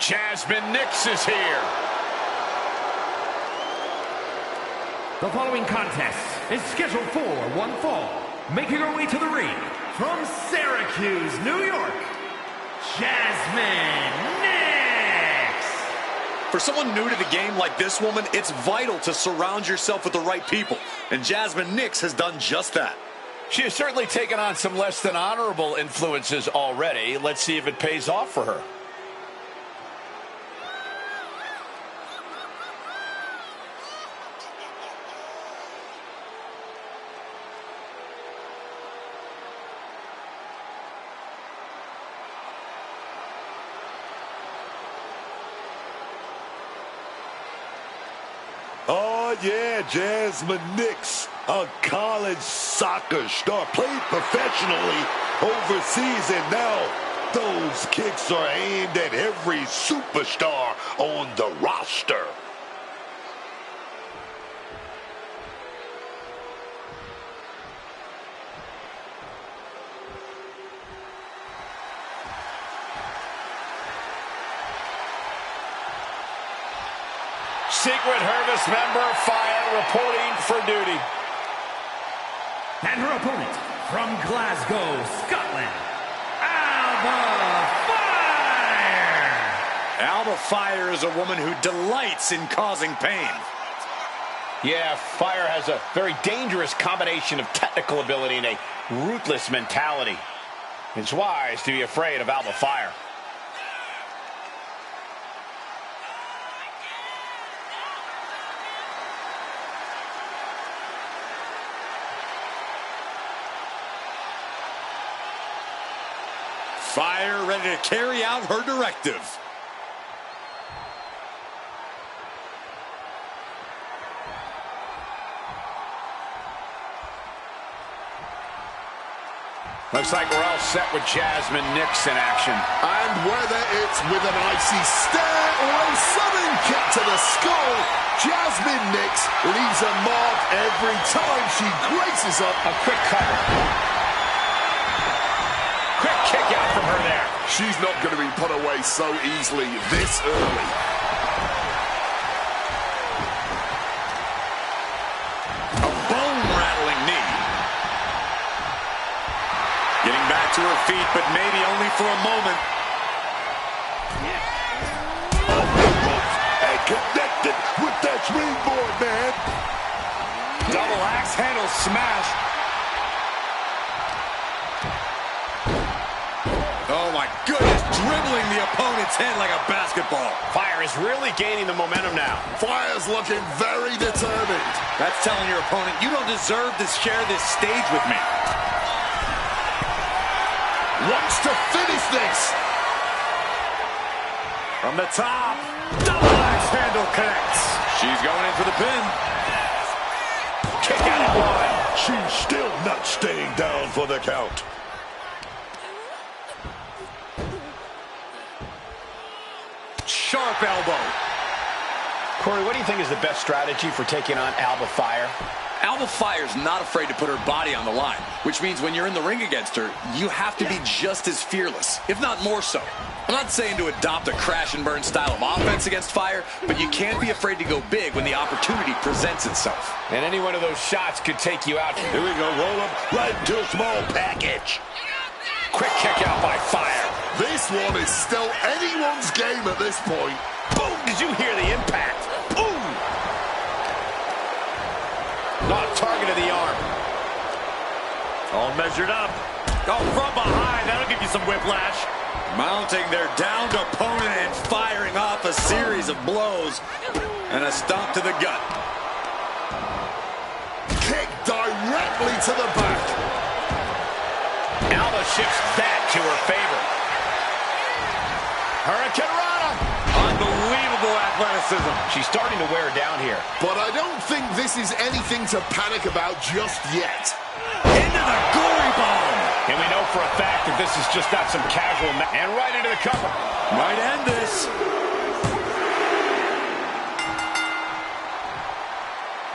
Jasmine Nix is here. The following contest is scheduled for one fall. Making her way to the ring from Syracuse, New York, Jasmine Nix. For someone new to the game like this woman, it's vital to surround yourself with the right people. And Jasmine Nix has done just that. She has certainly taken on some less than honorable influences already. Let's see if it pays off for her. Oh, yeah, Jasmine Nix, a college soccer star, played professionally overseas, and now those kicks are aimed at every superstar on the roster. Secret Service member Fire reporting for duty. And her opponent from Glasgow, Scotland, Alba Fire. Alba Fire is a woman who delights in causing pain. Yeah, Fire has a very dangerous combination of technical ability and a ruthless mentality. It's wise to be afraid of Alba Fire. Fire ready to carry out her directive. Looks like we're all set with Jasmine Nix in action. And whether it's with an icy stare or a sudden kick to the skull, Jasmine Nix leaves a mark every time she graces up. A quick cover. Quick kick out from her there. She's not going to be put away so easily this early. A bone-rattling knee. Getting back to her feet, but maybe only for a moment. And connected with that springboard, man. Double axe handle smash. Oh my goodness, dribbling the opponent's head like a basketball. Fire is really gaining the momentum now. Fire's looking very determined. That's telling your opponent, you don't deserve to share this stage with me. Wants to finish this. From the top, double axe handle connects. She's going in for the pin. Kick out at one. She's still not staying down for the count. Sharp elbow. Corey, what do you think is the best strategy for taking on Alba Fire? Alba Fire's not afraid to put her body on the line, which means when you're in the ring against her, you have to be just as fearless, if not more so. I'm not saying to adopt a crash and burn style of offense against Fire, but you can't be afraid to go big when the opportunity presents itself. And any one of those shots could take you out. Here we go, roll up right into a small package. Quick kick out by Fire. This one is still anyone's game at this point. Boom! Did you hear the impact? Boom! Not a target of the arm. All measured up. Oh, from behind. That'll give you some whiplash. Mounting their downed opponent and firing off a series of blows. And a stomp to the gut. Kick directly to the back. Alba shifts that to her favor. Hurricane Rana. Unbelievable athleticism. She's starting to wear down here. But I don't think this is anything to panic about just yet. Into the gory bomb. And we know for a fact that this is just not some casual and right into the cover. Might end this.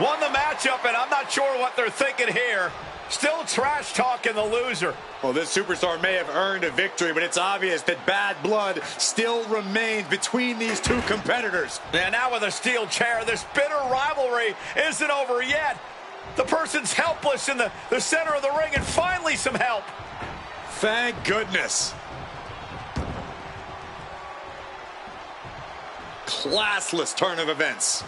Won the matchup, and I'm not sure what they're thinking here. Still trash talking the loser. Well, this superstar may have earned a victory, but it's obvious that bad blood still remains between these two competitors. And now with a steel chair, this bitter rivalry isn't over yet. The person's helpless in the center of the ring, and finally some help. Thank goodness. Classless turn of events.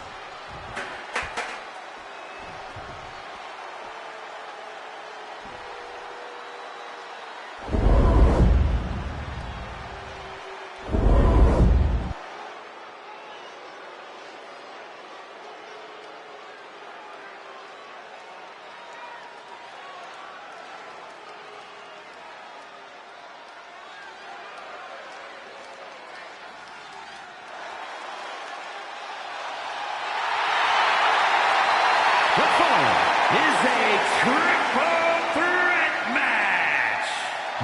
The following is a triple threat match.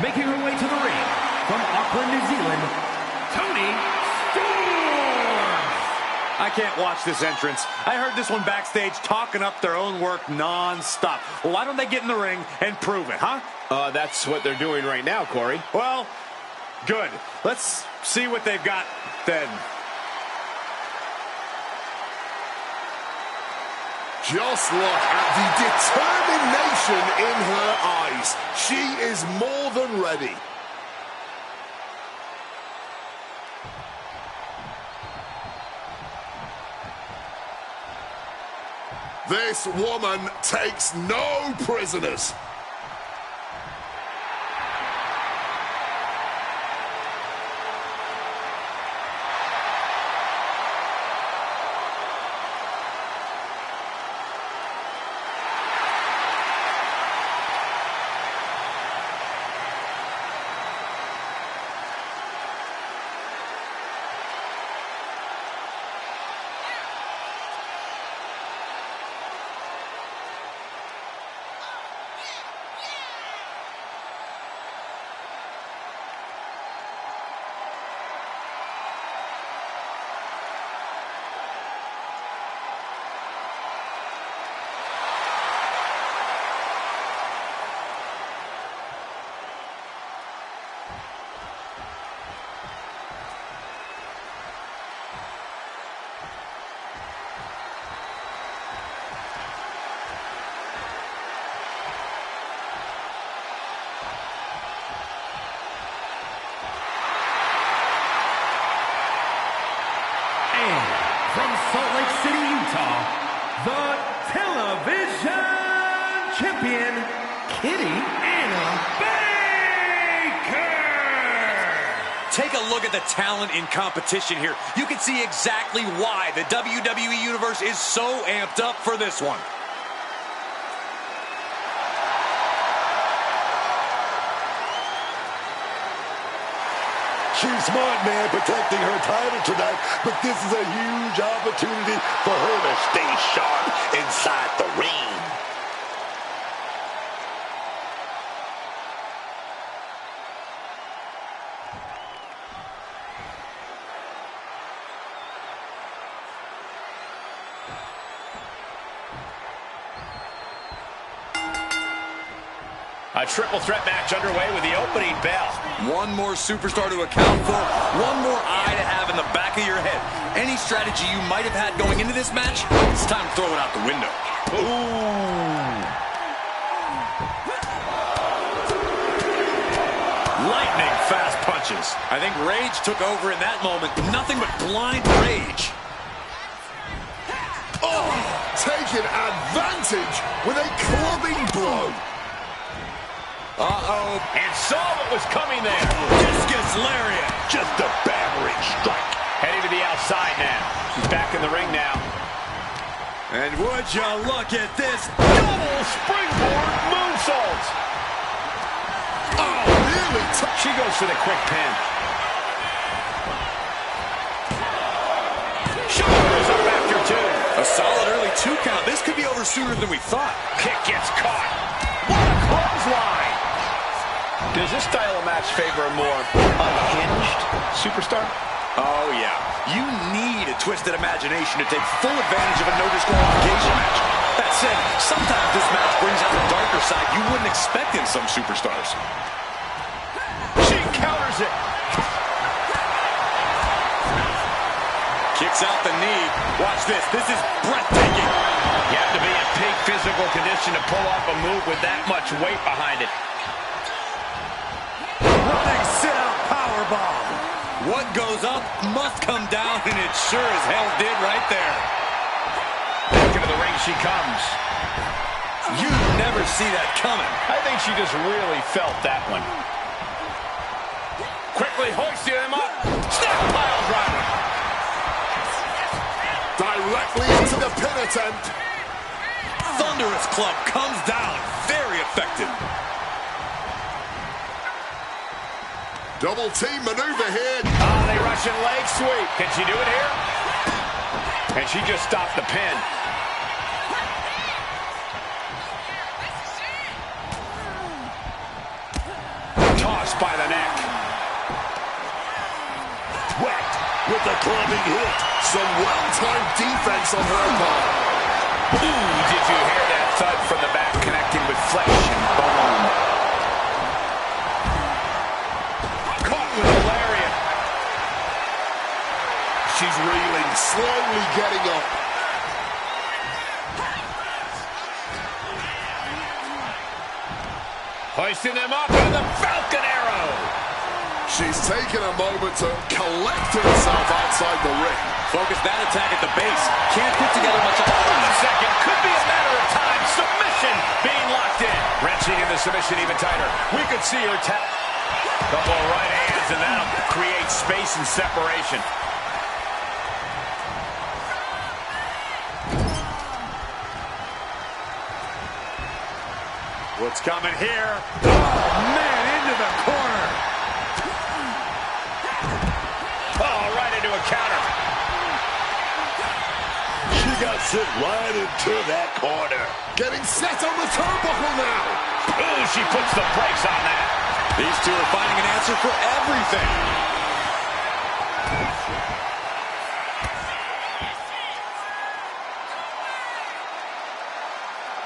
Making her way to the ring from Auckland, New Zealand, Toni Storm. I can't watch this entrance. I heard this one backstage talking up their own work non-stop. Well, why don't they get in the ring and prove it, huh? That's what they're doing right now, Corey. Well, good. Let's see what they've got then. Just look at the determination in her eyes. She is more than ready. This woman takes no prisoners. From Salt Lake City, Utah, the television champion, Kitty Anna Baker. Take a look at the talent in competition here. You can see exactly why the WWE Universe is so amped up for this one. She's smart, man, protecting her title tonight, but this is a huge opportunity for her to stay sharp inside the ring. A triple threat match underway with the opening bell. One more superstar to account for, one more eye to have in the back of your head. Any strategy you might have had going into this match, it's time to throw it out the window. Ooh. Lightning fast punches. I think rage took over in that moment. Nothing but blind rage. Oh, taking advantage with a clubbing blow. Uh-oh. And saw what was coming there. Discus lariat. Just a battering strike. Heading to the outside now. She's back in the ring now. And would you look at this? Double springboard moonsault. Oh, really? She goes for the quick pin. Shoulders up after two. A solid early 2 count. This could be over sooner than we thought. Kick gets caught. What a clothesline. Does this style of match favor a more unhinged superstar? Oh, yeah. You need a twisted imagination to take full advantage of a no disqualification match. That said, sometimes this match brings out the darker side you wouldn't expect in some superstars. She counters it. Kicks out the knee. Watch this. This is breathtaking. You have to be in peak physical condition to pull off a move with that much weight behind it. Running sit-out powerbomb. What goes up must come down, and it sure as hell did right there. Back into the ring she comes. You never see that coming. I think she just really felt that one. Quickly hoisting him up. Snap pile driver. Directly into the pin attempt. Thunderous club comes down. Very effective. Double team maneuver here. Oh, the Russian leg sweep. Can she do it here? And she just stopped the pin. Tossed by the neck. Whacked with the clubbing hit. Some well-timed defense on her part. Ooh, did you hear that thud from the back connecting with flesh and bone? Caught with a lariat. She's reeling, slowly getting up. Hoisting them up with the Falcon Arrow. She's taken a moment to collect herself outside the ring. Focus that attack at the base. Can't put together much of a second. Could be a matter of time. Submission being locked in. Wrenching in the submission even tighter. We could see her tap. Couple of right hands, and that'll create space and separation. What's coming here? Oh, man, into the corner. Oh, right into a counter. She got sent right into that corner. Getting set on the turnbuckle now. Ooh, she puts the brakes on that. These two are finding an answer for everything.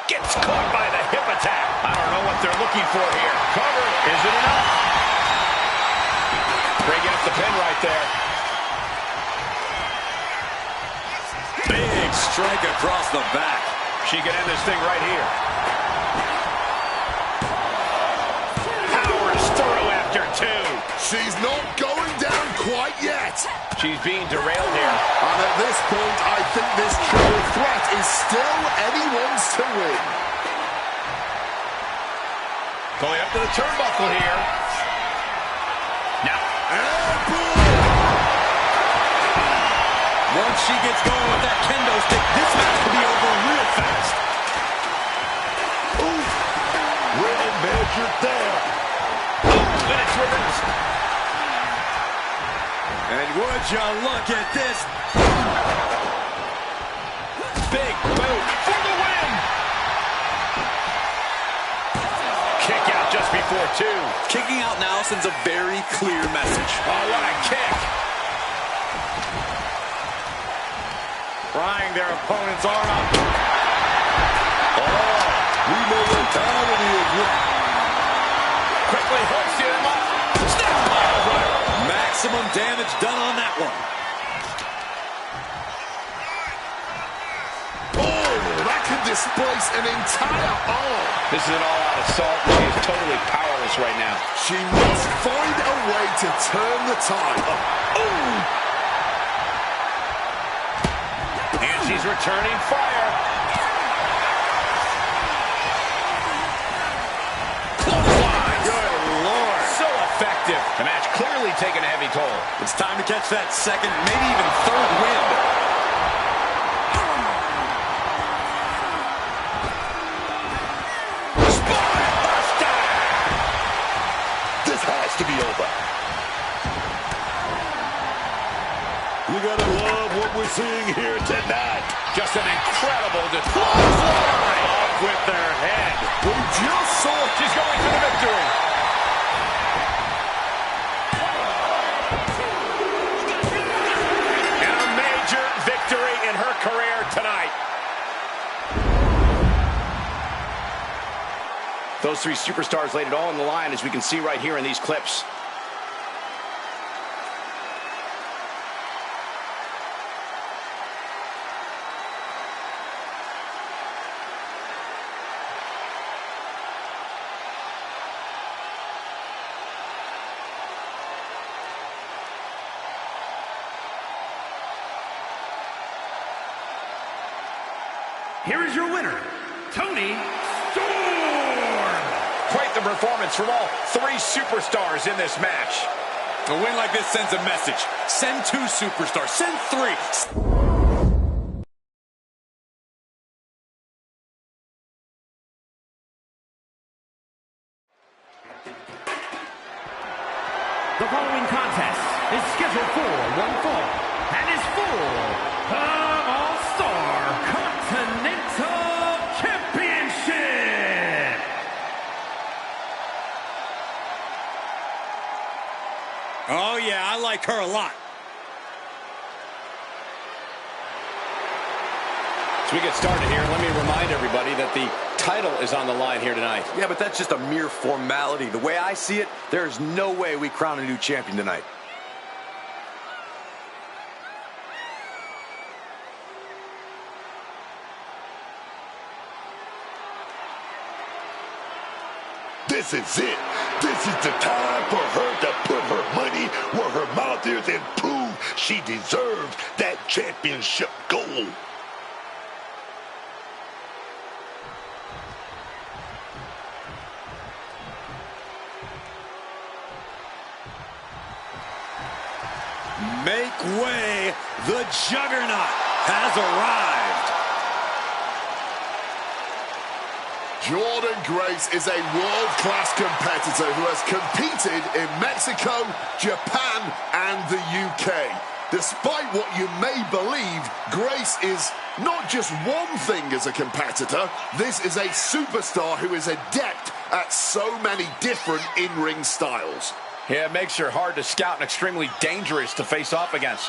Gets caught by the hip attack. I don't know what they're looking for here. Cover. Is it enough? Breaking up the pin right there. Big strike across the back. She can end this thing right here. Powers through after two. She's not going down quite yet. She's being derailed here. And at this point, I think this triple threat is still anyone's to win. Going up to the turnbuckle here. Now. And boom! Once she gets going with that kendo stick, this match could be over real fast. Ooh! Well measured there. Ooh, and it's reversed. And would you look at this? Big boot for the win. Kick out just before two. Kicking out now sends a very clear message. Oh, what a kick. Prying their opponent's arm out. Oh, we know mentality is Quickly hoisting him up. Snap pile driver. Maximum damage done on that one. Oh, that could displace an entire arm. This is an all-out assault, and she is totally powerless right now. She must find a way to turn the tide. Ooh! And she's returning fire. Clothesline. Good Lord. So effective. The match clearly taking a heavy toll. It's time to catch that second, maybe even third wind. This has to be over. You gotta love what we're seeing here tonight. Just an incredible clothesline. Off with their head. We just saw it. She's going for the victory. And a major victory in her career tonight. Those three superstars laid it all on the line, as we can see right here in these clips. Here is your winner, Toni Storm. Quite the performance from all three superstars in this match. A win like this sends a message. Send two superstars. Send three. The following contest is scheduled for one fall and is for the All-Star Continental Championship. Oh, yeah, I like her a lot. As we get started here, let me remind everybody that the title is on the line here tonight. Yeah, but that's just a mere formality. The way I see it, there's no way we crown a new champion tonight. This is it. This is the time for her to put her money where her mouth is and prove she deserves that championship gold. Make way. The Juggernaut has arrived. Jordynne Grace is a world-class competitor who has competed in Mexico, Japan, and the UK. Despite what you may believe, Grace is not just one thing as a competitor. This is a superstar who is adept at so many different in-ring styles. Yeah, it makes her hard to scout and extremely dangerous to face off against.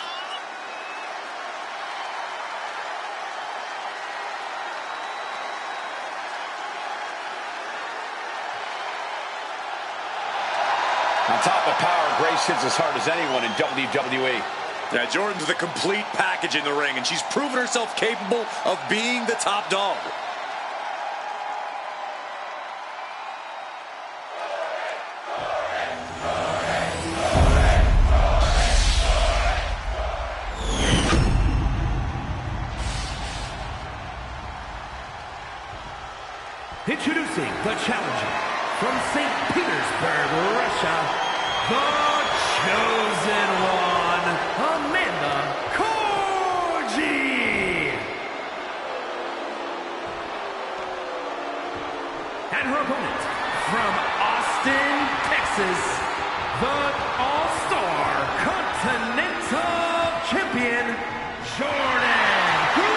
On top of power, Grace hits as hard as anyone in WWE. Yeah, Jordan's the complete package in the ring, and she's proven herself capable of being the top dog. Introducing the challenger from St. Petersburg, Russia, the chosen one, Amanda Corgi. And her opponent from Austin, Texas, the All-Star Continental Champion, Jordynne Grace.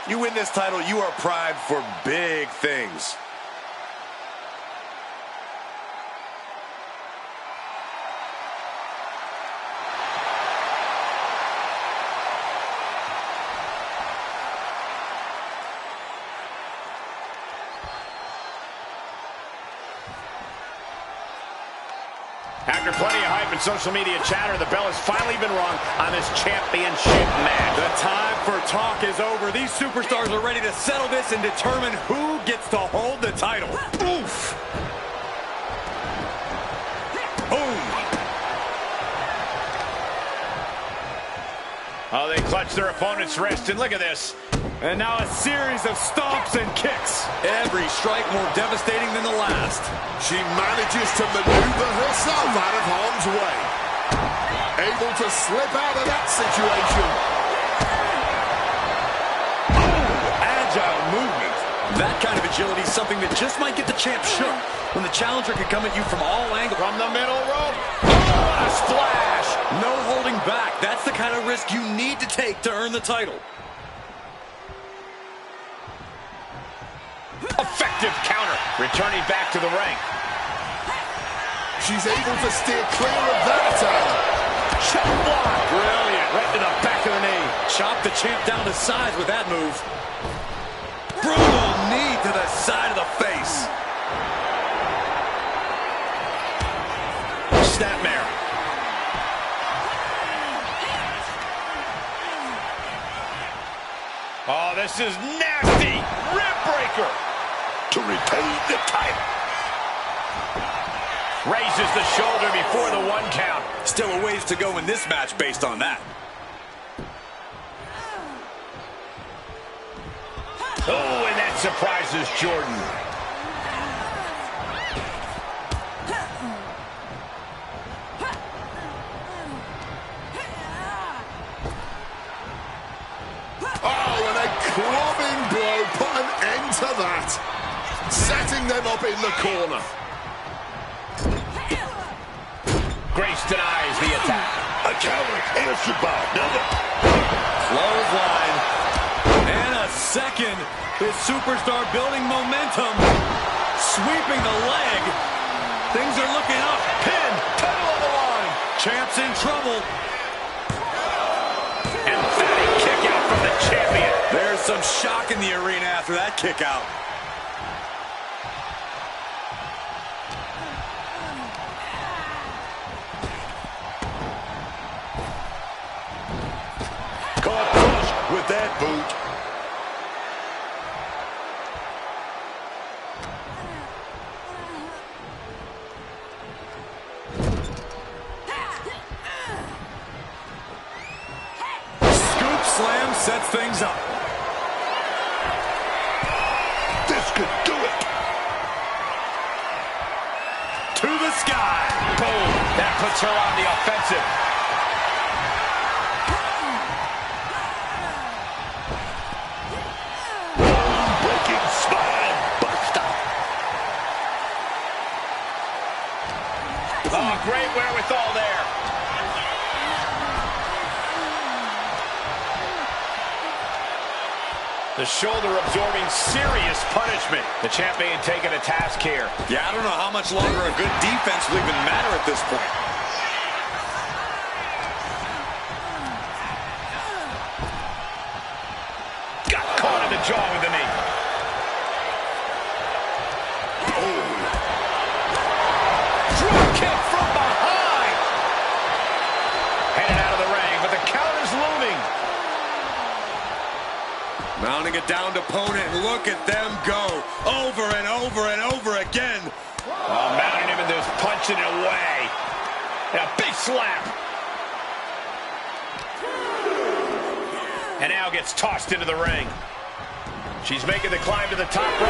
You win this title, you are primed for big things. After plenty of hype and social media chatter, the bell has finally been rung on this championship match. The time for talk is over. These superstars are ready to settle this and determine who gets to hold the title. Oof! Boom! Oh, they clutch their opponent's wrist, and look at this. And now a series of stomps and kicks. Every strike more devastating than the last. She manages to maneuver herself out of harm's way. Able to slip out of that situation. Oh, agile movement. That kind of agility is something that just might get the champ shook. When the challenger can come at you from all angles. From the middle rope. Oh, what a splash. No holding back. That's the kind of risk you need to take to earn the title. Effective counter. Returning back to the ring. She's able to steer clear of that attack. Chop block. Brilliant. Right to the back of the knee. Chop the champ down to size with that move. Brutal knee to the side of the face. Snapmare. Oh, this is nasty. Rib breaker. To retain the title. Raises the shoulder before the 1 count. Still a ways to go in this match based on that. Oh, and that surprises Jordan. Oh, and a clubbing blow put an end to that. Setting them up in the corner. Grace denies the attack. A counter answered by another. Clothesline. And a second. This superstar building momentum. Sweeping the leg. Things are looking up. Pin. Title on the line. Champ's in trouble. Emphatic kick out from the champion. There's some shock in the arena after that kick out. Caught flush with that boot. Scoop slam sets things up. This could do it. To the sky. Boom. That puts her on the offensive. Breaking spine buster. Oh, great wherewithal there. The shoulder absorbing serious punishment. The champion taking a task here. Yeah, I don't know how much longer a good defense will even matter at this point. Got caught in the jaw with the knee. Drop kick from behind. Headed out of the ring, but the counter's looming. Mounting a downed opponent, and look at them go. Over and over and over again. Oh, mounting him and just punching it away. And a big slap. And now gets tossed into the ring. She's making the climb to the top rope.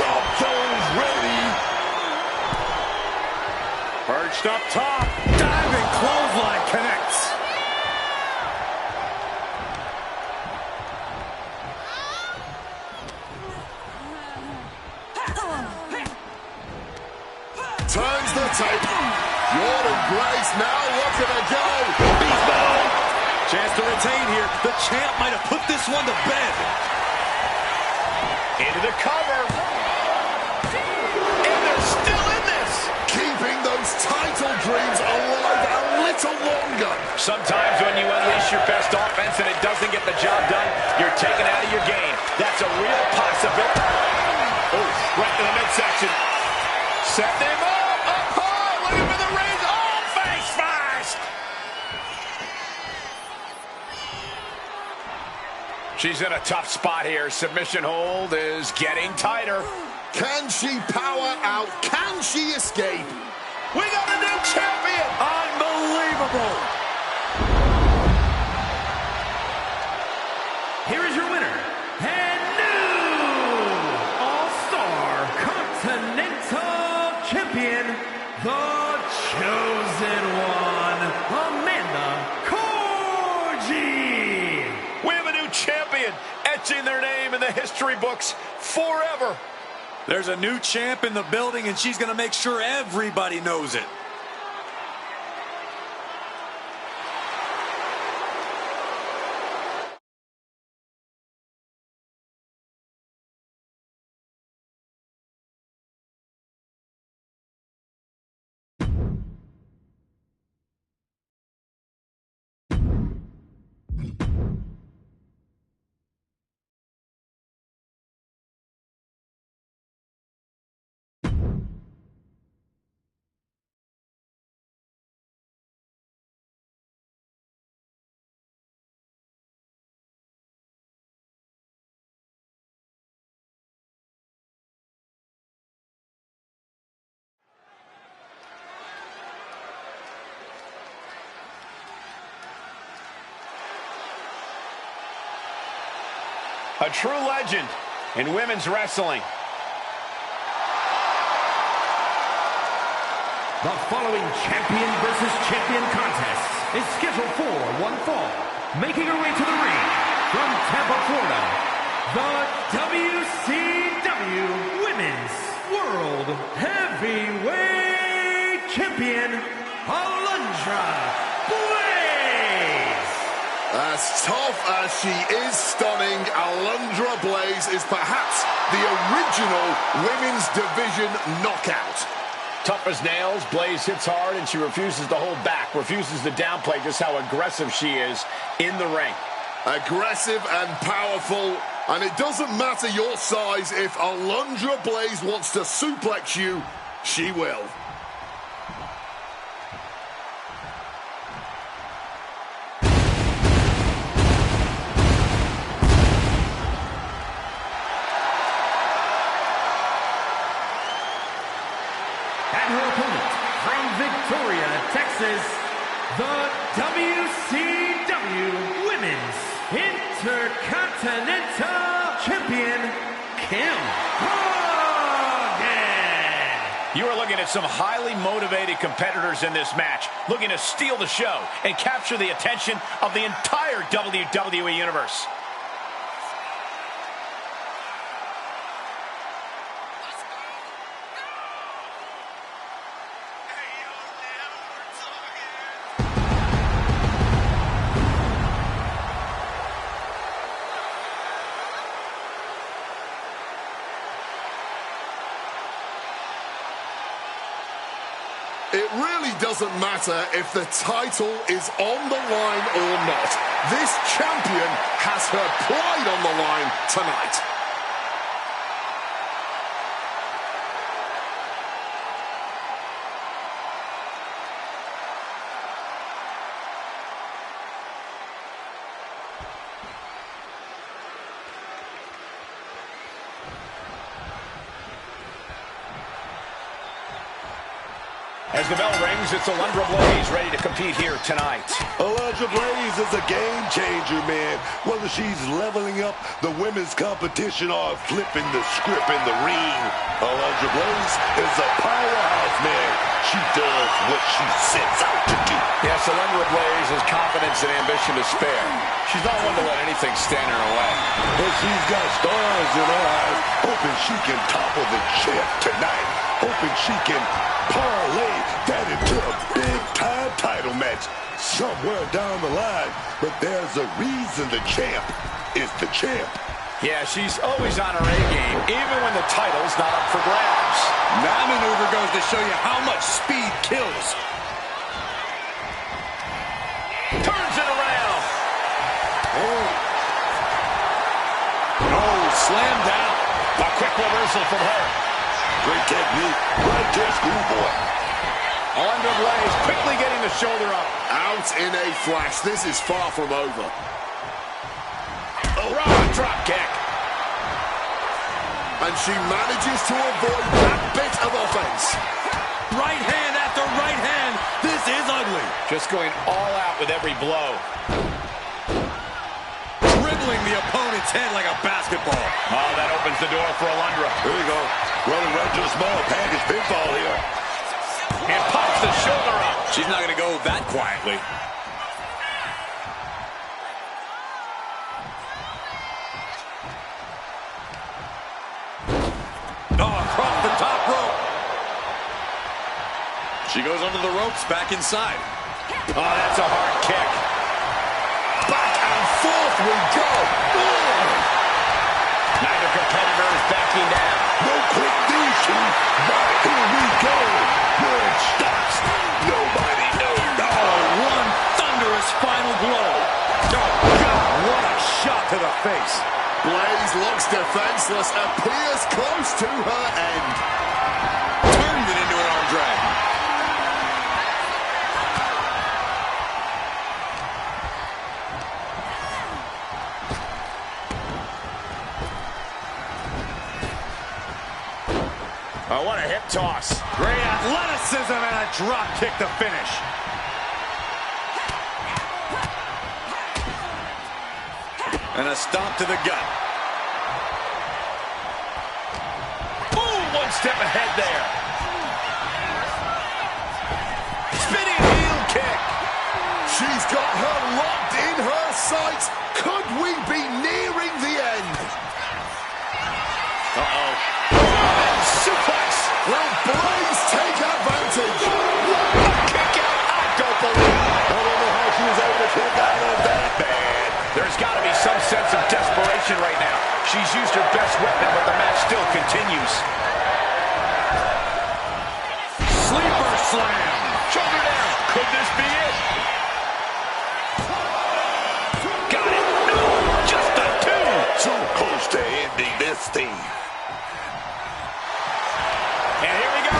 Drop zone's ready. Perched up top. Diving clothesline connects. Turns the table. Jordan Grace now looking to go. Chance to retain here. The champ might have put this one to bed. Into the cover. And they're still in this. Keeping those title dreams alive a little longer. Sometimes when you unleash your best offense and it doesn't get the job done, you're taken out of your game. That's a real possibility. Oh, right to the midsection. Setting him up. Up high. Looking for the ring. Oh, face first. She's in a tough spot here. Submission hold is getting tighter. Can she power out? Can she escape? We got a new champion. Unbelievable. Here is your winner, and new All-Star Continental Champion, the Chosen One, Amanda Corgi. We have a new champion, etching their name in the history books forever. There's a new champ in the building, and she's going to make sure everybody knows it. A true legend in women's wrestling. The following champion versus champion contest is scheduled for one fall. Making her way to the ring from Tampa, Florida, the WCW Women's World Heavyweight Champion, Alundra Blaze. As tough as she is stunning, Alundra Blaze is perhaps the original women's division knockout. Tough as nails, Blaze hits hard, and she refuses to hold back, refuses to downplay just how aggressive she is in the ring. Aggressive and powerful, and it doesn't matter your size. If Alundra Blaze wants to suplex you, she will. And her opponent from Victoria, Texas, the WCW Women's Intercontinental Champion, Kim Hogan. You are looking at some highly motivated competitors in this match, looking to steal the show and capture the attention of the entire WWE Universe. It really doesn't matter if the title is on the line or not. This champion has her pride on the line tonight. As the bell rings, it's Alundra Blaze ready to compete here tonight. Alundra Blaze is a game changer, man. Whether she's leveling up the women's competition or flipping the script in the ring, Alundra Blaze is a powerhouse, man. She does what she sets out to do. Yes, Alundra Blaze has confidence and ambition to spare. She's not one to let anything stand in her way. But she's got stars in her eyes, hoping she can topple the champ tonight. Hoping she can parlay that into a big-time title match somewhere down the line. But there's a reason the champ is the champ. Yeah, she's always on her A-game, even when the title's not up for grabs. That maneuver goes to show you how much speed kills. Turns it around. Oh, slam down. A quick reversal from her. Great technique, right there, schoolboy. Alundra Blaze quickly getting the shoulder up. Out in a flash. This is far from over. Raw drop kick. And she manages to avoid that bit of offense. Right hand after right hand. This is ugly. Just going all out with every blow. Dribbling the opponent's head like a basketball. Oh, that opens the door for Alundra. Here we go. Running right to the small package pinfall here. And pops the shoulder up. She's not going to go that quietly. Oh, across the top rope. She goes under the ropes, back inside. Oh, that's a hard kick. Back and forth we go. Neither competitor is backing down. No quick knees, but here we go. Where it stops, nobody knows. Oh, one thunderous final blow. Oh, God, what a shot to the face. Blaze looks defenseless, appears close to her end. Turned it into an arm drag. Oh, what a hip toss. Great athleticism and a drop kick to finish. And a stomp to the gut. step ahead there. Spinning heel kick. She's got her locked in her sights. Could we be nearing the end? Uh-oh. Suplex. Will Blaze take advantage? Kick out. I don't believe it. I don't know how she was able to kick out of that. Bad. There's got to be some sense of desperation right now. She's used her best weapon, but the match still continues. Sleeper slam. Shoulder down. Could this be it? Got it. No, just a two. Too close to ending this thing. And here we go.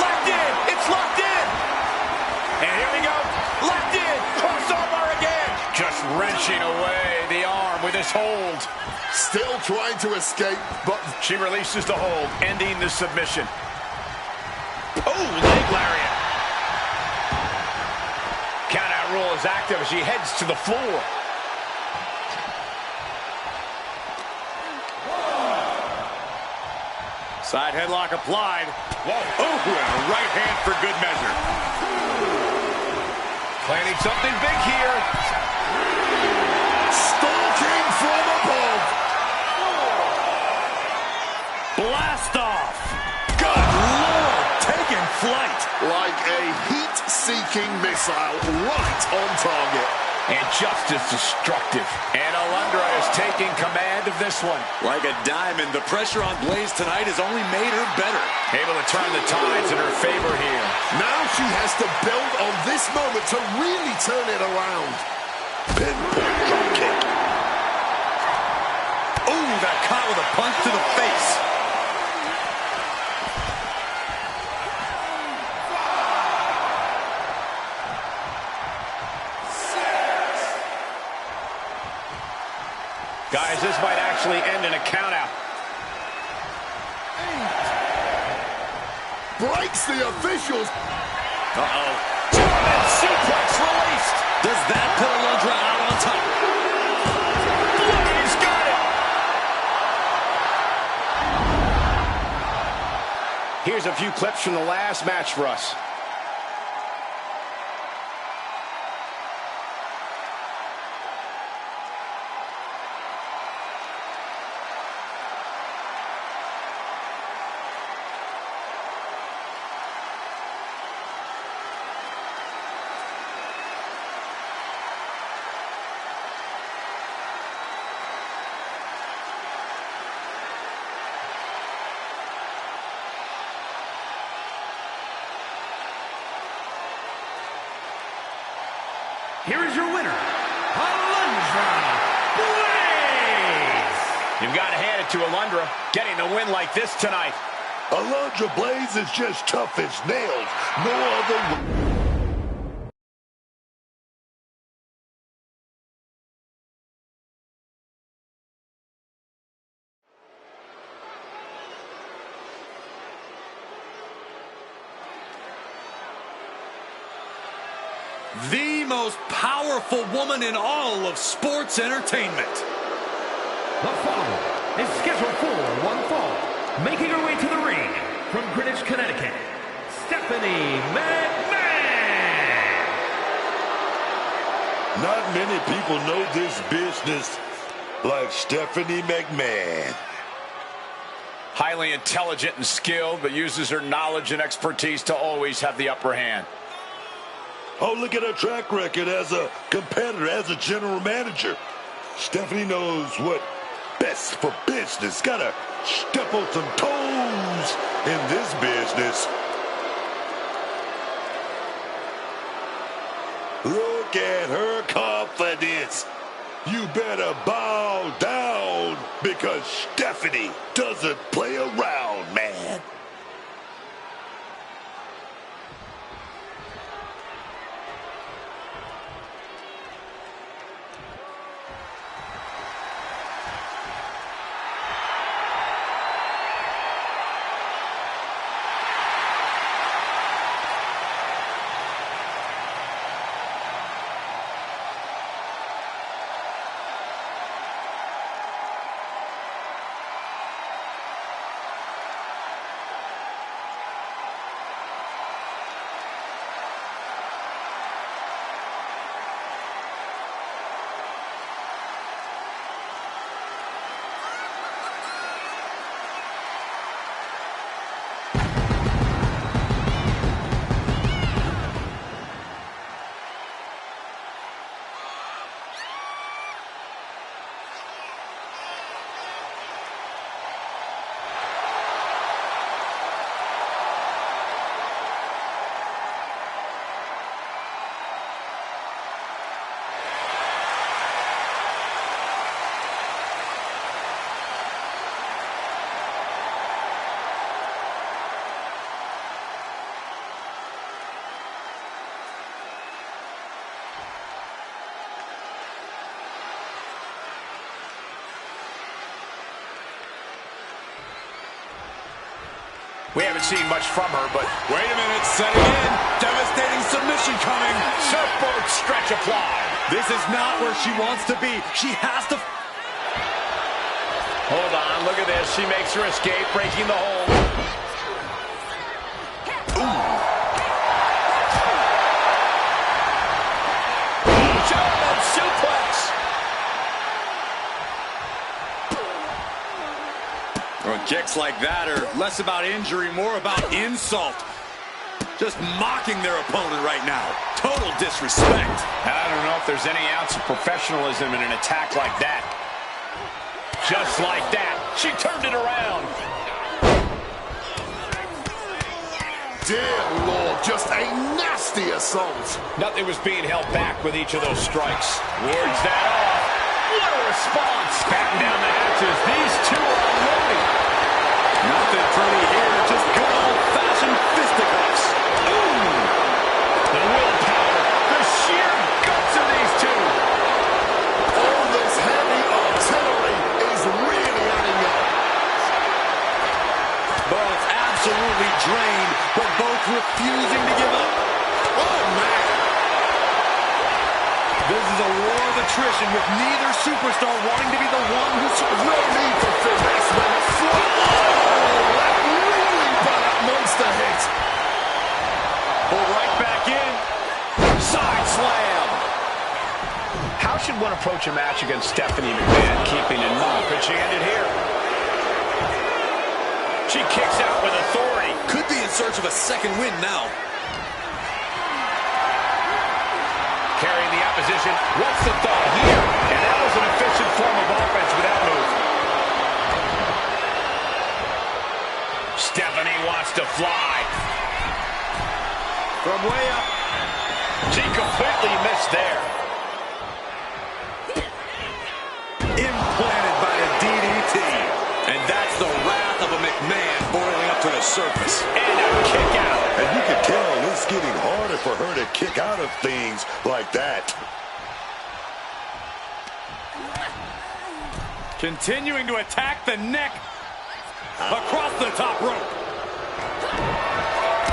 Locked in. It's locked in. And here we go. Locked in. Crossover again. Just wrenching away the arm with his hold. Still trying to escape, but She releases the hold, ending the submission. Oh, leg lariat. Countout rule is active as she heads to the floor. Side headlock applied. Whoa. Oh, and a right hand for good measure. Planning something big here. stalking from above. Blast off. Good Lord, taking flight. Like a heat-seeking missile right on target. And just as destructive. And Alundra is taking command of this one. Like a diamond, the pressure on Blaze tonight has only made her better. Able to turn the tides in her favor here. Now she has to build on this moment to really turn it around. Pinpoint drop kick. Ooh, that caught with a punch to the face. Guys, this might actually end in a countout. Breaks the officials. Uh-oh. German suplex released. Does that put Alundra out on top? Blaze got it. Here's a few clips from the last match for us. Here is your winner, Alundra Blaze. You've got to hand it to Alundra, getting a win like this tonight. Alundra Blaze is just tough as nails. No other. The most powerful woman in all of sports entertainment. The following is scheduled for one fall. Making her way to the ring from Greenwich, Connecticut, Stephanie McMahon. Not many people know this business like Stephanie McMahon. Highly intelligent and skilled, but uses her knowledge and expertise to always have the upper hand. Oh, look at her track record as a competitor, as a general manager. Stephanie knows what best for business. Gotta step on some toes in this business. Look at her confidence. You better bow down because Stephanie doesn't play around, man. We haven't seen much from her, but Wait a minute, setting in. Devastating submission coming. surfboard stretch applied. This is not where she wants to be. She has to... Hold on, look at this. She makes her escape, breaking the hold. German suplex. Well, kicks like that are less about injury, more about insult. Just mocking their opponent right now. Total disrespect. I don't know if there's any ounce of professionalism in an attack like that. Just like that, she turned it around. Dear Lord, just a nasty assault. Nothing was being held back with each of those strikes. Wards that off. What a response. Batten down the hatches. These two are unloading. Nothing pretty here, just good old-fashioned fisticuffs. Ooh. The willpower, the sheer guts of these two. All this heavy artillery is really adding up. Both absolutely drained, but both refusing to give up. Oh, man. This is a war of attrition with neither superstar wanting to be the one who's... No need for finesse when it's flat. Oh, that really bad monster hit. Pull right back in. Side slam. How should one approach a match against Stephanie McMahon, keeping in mind that she ended here? She kicks out with authority. Could be in search of a second win now. Carrying the opposition. What's the thought here? And that was an efficient form of offense with that move. Stephanie wants to fly. From way up. She completely missed there. Implanted by a DDT. And that's the wrath of a McMahon boiling up to the surface. And a kick out. And you can tell it's getting harder for her to kick out of things like that. Continuing to attack the neck across the top rope.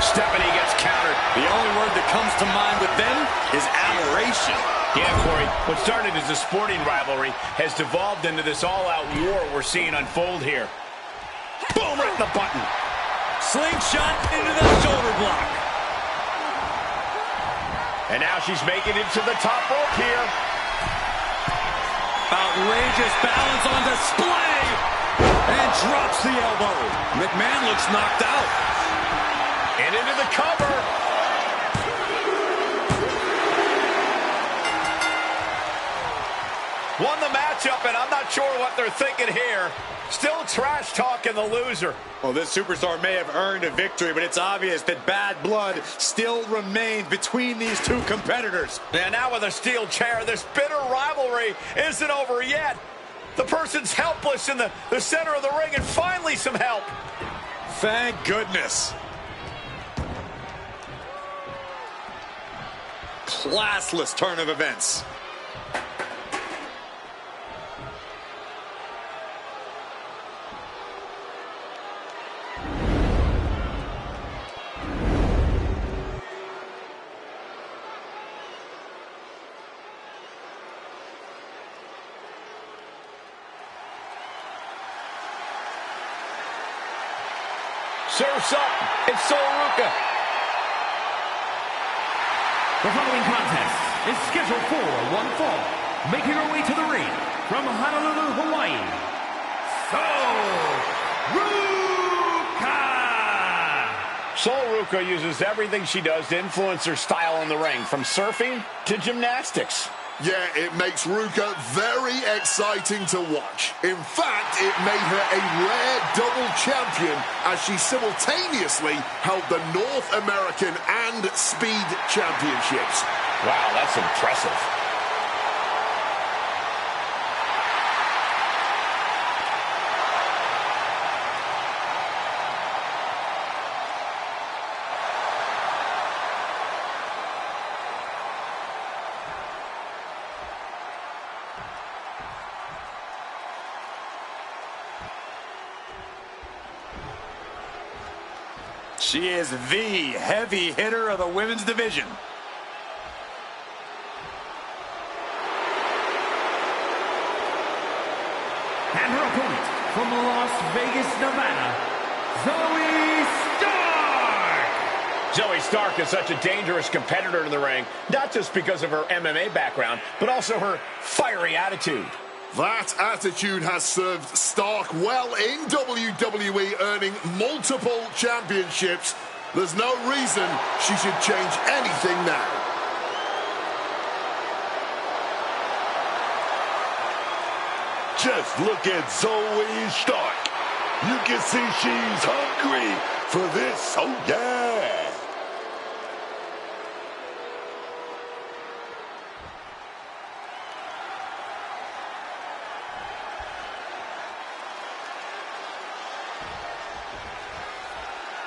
Stephanie gets countered. The only word that comes to mind with them is aberration. Yeah, Corey, what started as a sporting rivalry has devolved into this all-out war we're seeing unfold here. Boom, right in the button. Slingshot into the shoulder block. And now she's making it to the top rope here. Outrageous balance on display. And drops the elbow. McMahon looks knocked out. And into the cover. Won the matchup, and I'm not sure what they're thinking here. Still trash talking the loser. Well, this superstar may have earned a victory, but it's obvious that bad blood still remains between these two competitors. And now with a steel chair, this bitter rivalry isn't over yet. The person's helpless in the center of the ring, and finally some help. Thank goodness. Classless turn of events. Surf's up. It's Sol Ruca. The following contest is scheduled for one fall. Making her way to the ring from Honolulu, Hawaii, Sol Ruca. Sol Ruca uses everything she does to influence her style in the ring, from surfing to gymnastics. Yeah, it makes Ruka very exciting to watch. In fact, it made her a rare double champion as she simultaneously held the North American and Speed Championships. Wow, that's impressive. She is the heavy hitter of the women's division. And her opponent from Las Vegas, Nevada, Zoe Stark! Zoe Stark is such a dangerous competitor in the ring, not just because of her MMA background, but also her fiery attitude. That attitude has served Stark well in WWE, earning multiple championships. There's no reason she should change anything now. Just look at Zoe Stark. You can see she's hungry for this. Oh, yeah.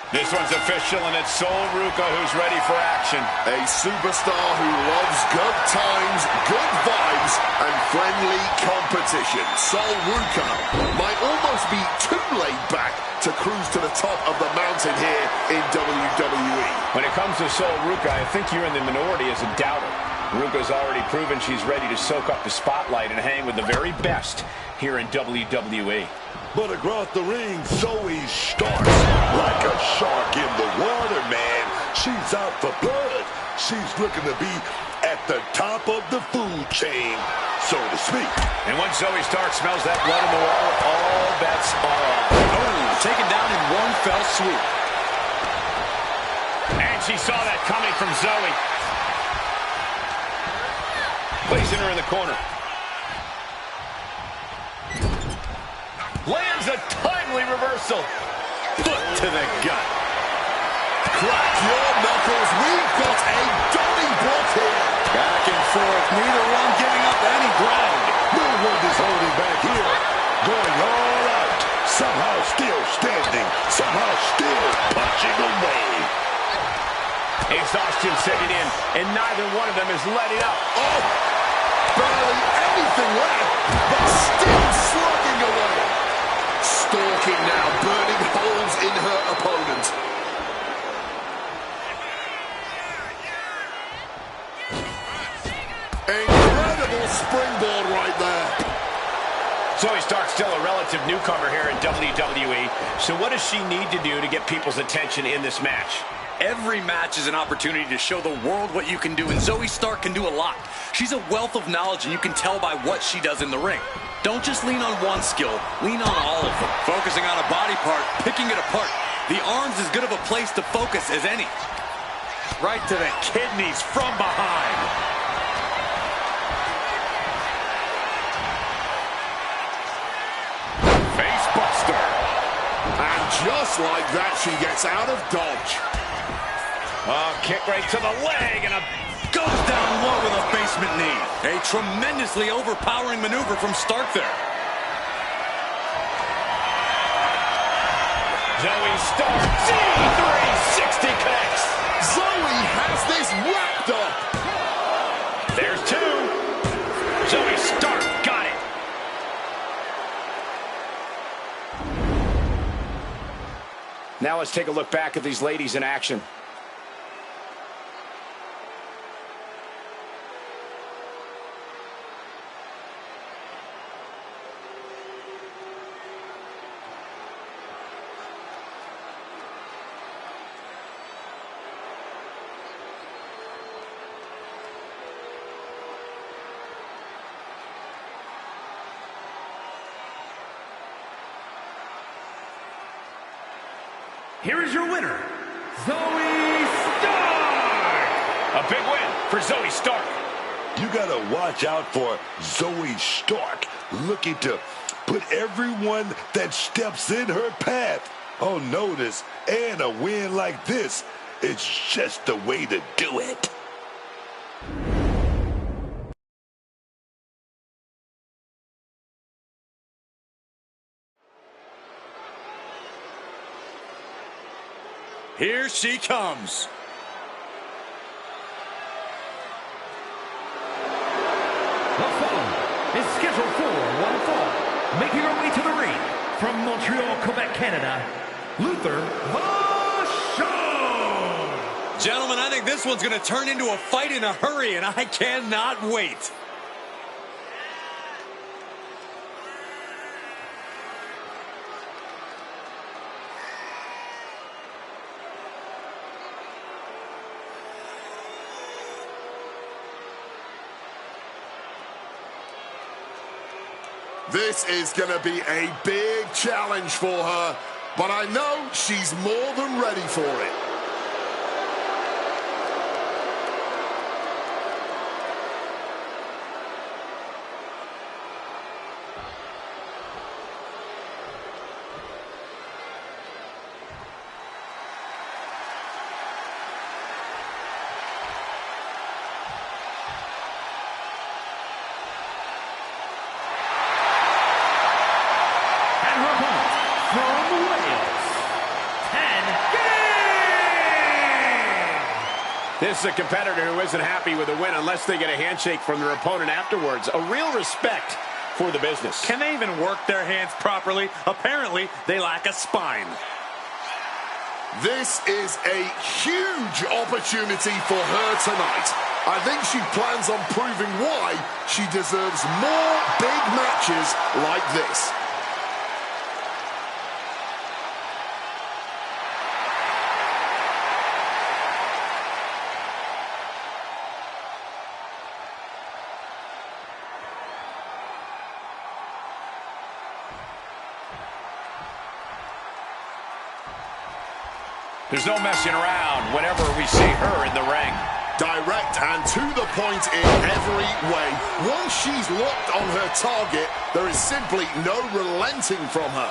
This one's official, and it's Sol Ruca who's ready for action. A superstar who loves good times, good vibes, and friendly competition. Sol Ruca might almost be too laid back to cruise to the top of the mountain here in WWE. When it comes to Sol Ruca, I think you're in the minority as a doubter. Ruca's already proven she's ready to soak up the spotlight and hang with the very best here in WWE. But across the ring, Zoe starts like a shark in the water, man. She's out for blood. She's looking to be at the top of the food chain, so to speak. And once Zoe Stark smells that blood in the water, all bets are off. Oh, taken down in one fell swoop. And she saw that coming from Zoe. Placing her in the corner. Lands a timely reversal. Foot to the gut. Crack your knuckles. We've got a Donnybrook here. Back and forth. Neither one giving up any ground. No one is holding back here. Going all out. Somehow still standing. Somehow still punching away. Exhaustion setting in, and neither one of them is letting up. Oh, barely anything left, but still slugging away. Stalking now, burning holes in her opponent. Incredible springboard right there. Zoe Stark's still a relative newcomer here in WWE, so what does she need to do to get people's attention in this match? Every match is an opportunity to show the world what you can do, and Zoe Stark can do a lot. She's a wealth of knowledge, and you can tell by what she does in the ring. Don't just lean on one skill, lean on all of them. Focusing on a body part, picking it apart. The arm's as good of a place to focus as any. Right to the kidneys from behind. Face buster. And just like that, she gets out of dodge. Oh, kick right to the leg, and goes down low with a basement knee. A tremendously overpowering maneuver from Stark there. Zoe Stark, D360 connects. Zoe has this wrapped up. There's two. Zoe Stark got it. Now let's take a look back at these ladies in action. Here is your winner, Zoe Stark! A big win for Zoe Stark. You gotta watch out for Zoe Stark, looking to put everyone that steps in her path on notice, and a win like this, it's just the way to do it. Here she comes. The following is scheduled for one fall. Making her way to the ring from Montreal, Quebec, Canada, Luther the Gentlemen, I think this one's going to turn into a fight in a hurry, and I cannot wait. This is going to be a big challenge for her, but I know she's more than ready for it. This is a competitor who isn't happy with a win unless they get a handshake from their opponent afterwards. A real respect for the business. Can they even work their hands properly? Apparently, they lack a spine. This is a huge opportunity for her tonight. I think she plans on proving why she deserves more big matches like this. There's no messing around whenever we see her in the ring. Direct and to the point in every way. Once she's locked on her target, there is simply no relenting from her.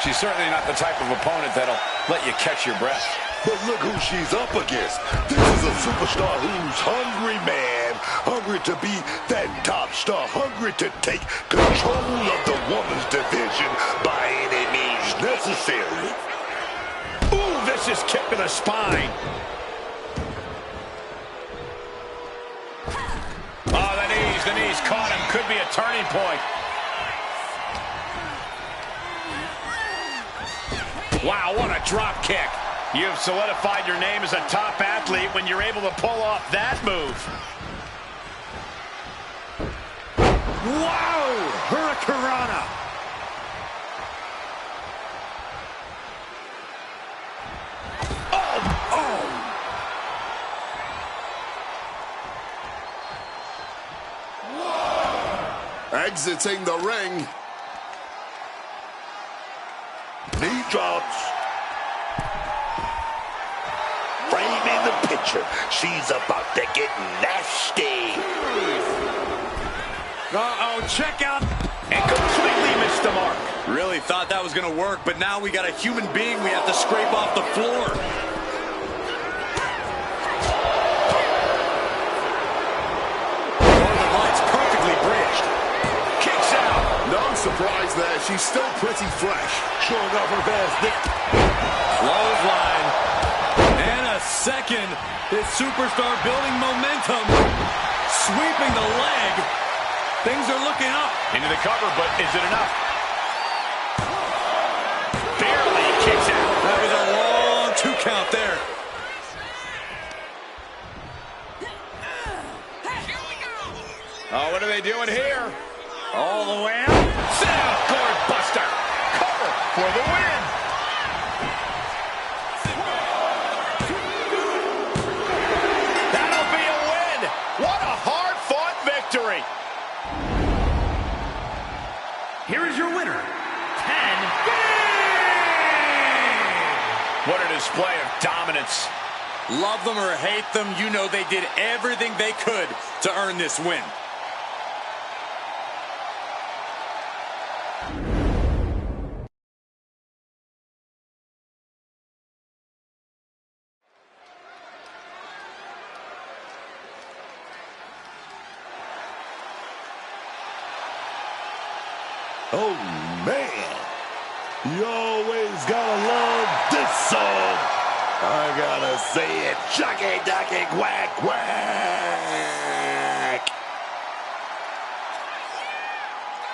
She's certainly not the type of opponent that'll let you catch your breath. But look who she's up against. This is a superstar who's hungry, man. Hungry to be that top star. Hungry to take control of the women's division by any means necessary. Ooh, vicious kick to the spine. Oh, the knees caught him. Could be a turning point. Wow, what a drop kick. You've solidified your name as a top athlete when you're able to pull off that move. Wow! Hurricanrana! Exiting the ring. Knee drops. Framing the picture. She's about to get nasty. Uh-oh, check out. And completely missed the mark. Really thought that was going to work, but now we got a human being we have to scrape off the floor. Northern Lights perfectly bridged. Kicks out. No surprise there. She's still pretty fresh. Showing off her vast dick. Clothesline. And a second. This superstar building momentum. Sweeping the leg. Things are looking up. Into the cover, but is it enough? Barely kicks out. That was a long 2 count there. Oh, what are they doing here? All the way out. Sit-out gourd buster. Cover for the win. That'll be a win. What a hard-fought victory. Here is your winner, 10. What a display of dominance. Love them or hate them, you know they did everything they could to earn this win. Oh, man. You always gotta love this song. I gotta say it. Chucky, ducky, quack, quack.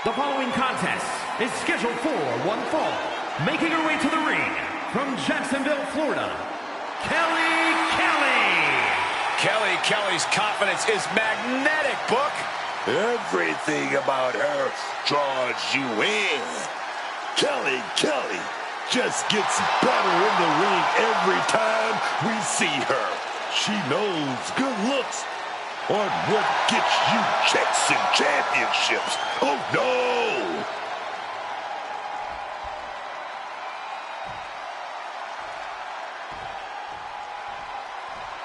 The following contest is scheduled for one fall. Making her way to the ring from Jacksonville, Florida, Kelly Kelly. Kelly's confidence is magnetic, Book. Everything about her draws you in. Kelly just gets better in the ring every time we see her. She knows good looks are what gets you checks and championships. Oh, no!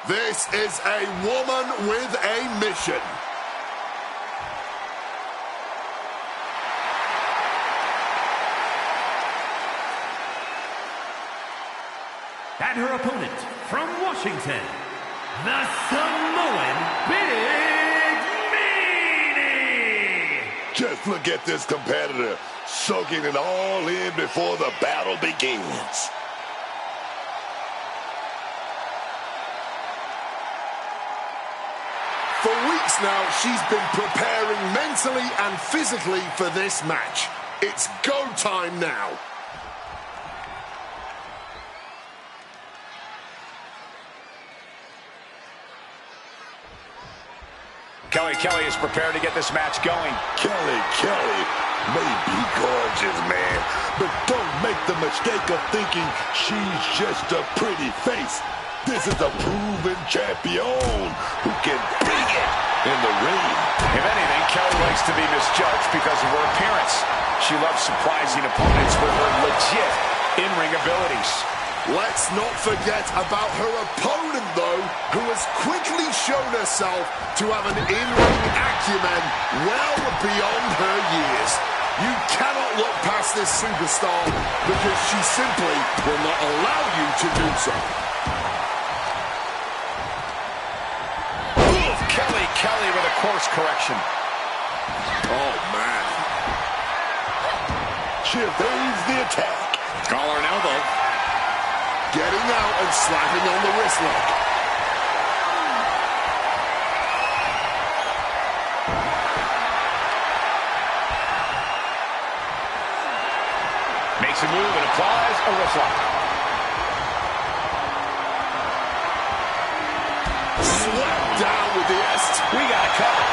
This is a woman with a mission. And her opponent from Washington, the Samoan Big Meanie. Just look at this competitor soaking it all in before the battle begins. For weeks now, she's been preparing mentally and physically for this match. It's go time now. Kelly is prepared to get this match going. Kelly may be gorgeous, man, but don't make the mistake of thinking she's just a pretty face. This is a proven champion who can bring it in the ring. If anything, Kelly likes to be misjudged because of her appearance. She loves surprising opponents with her legit in-ring abilities. Let's not forget about her opponent, though, who has quickly shown herself to have an in-ring acumen well beyond her years. You cannot look past this superstar because she simply will not allow you to do so. Ooh, Kelly with a course correction. Oh, man. She evades the attack. Collar and elbow. Getting out and slapping on the wrist lock. Makes a move and applies a wrist lock. Swept down with the est. We got a cover.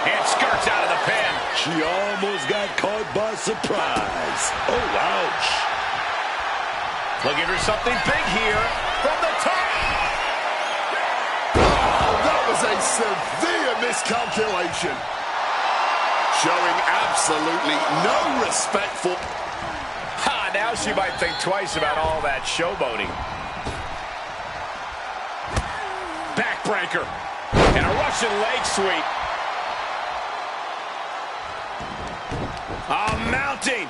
And skirts out of the pin. She almost got caught by surprise. Oh, ouch. Looking for something big here from the top. Oh, that was a severe miscalculation. Showing absolutely no respect for... Ha, now she might think twice about all that showboating. Backbreaker. And a Russian leg sweep. Mounting.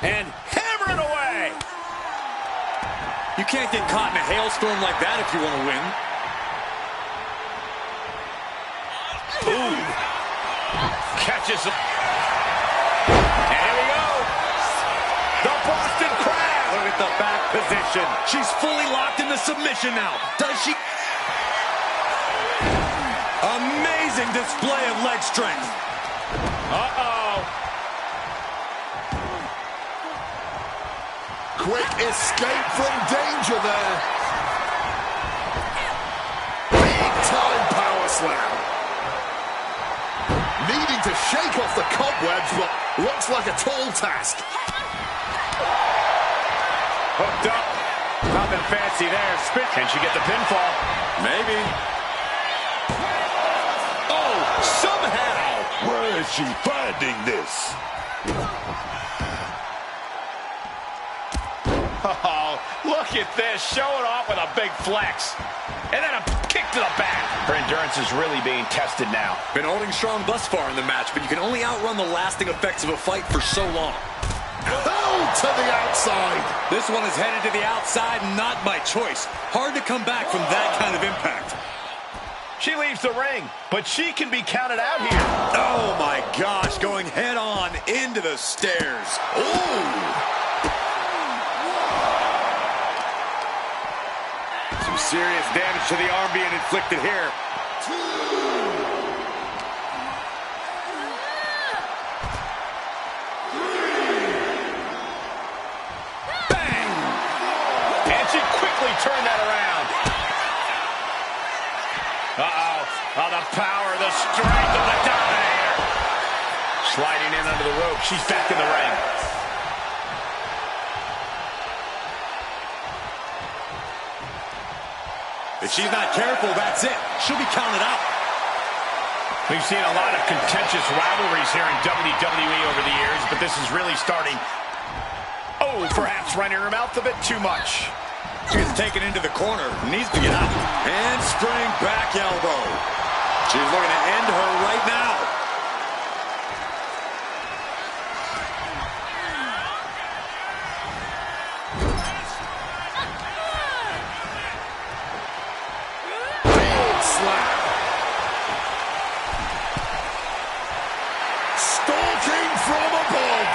And hammering away. You can't get caught in a hailstorm like that if you want to win. Ooh. Catches him. And here we go. The Boston Crab. Look at the back position. She's fully locked into submission now. Does she? Amazing display of leg strength. Uh-oh. Quick escape from danger there. Big time power slam. Needing to shake off the cobwebs, but looks like a tall task. Hooked up. Nothing fancy there. Spit. Can she get the pinfall? Maybe. Oh, somehow. Where is she finding this? Oh, look at this. Showing off with a big flex. And then a kick to the back. Her endurance is really being tested now. Been holding strong thus far in the match, but you can only outrun the lasting effects of a fight for so long. Held to the outside. This one is headed to the outside, not by choice. Hard to come back from that kind of impact. She leaves the ring, but she can be counted out here. Oh my gosh, going head on into the stairs. Ooh. Some serious damage to the arm being inflicted here. Bang! And she quickly turn that around. Uh-oh. Oh, the power, the strength of the Dominator. Sliding in under the rope. She's back in the ring. If she's not careful, that's it. She'll be counted out. We've seen a lot of contentious rivalries here in WWE over the years, but this is really starting. Oh, perhaps running her mouth a bit too much. She's taken into the corner. Needs to get out. Handspring back elbow. She's looking to end her right now. Big slap. Stalking from above.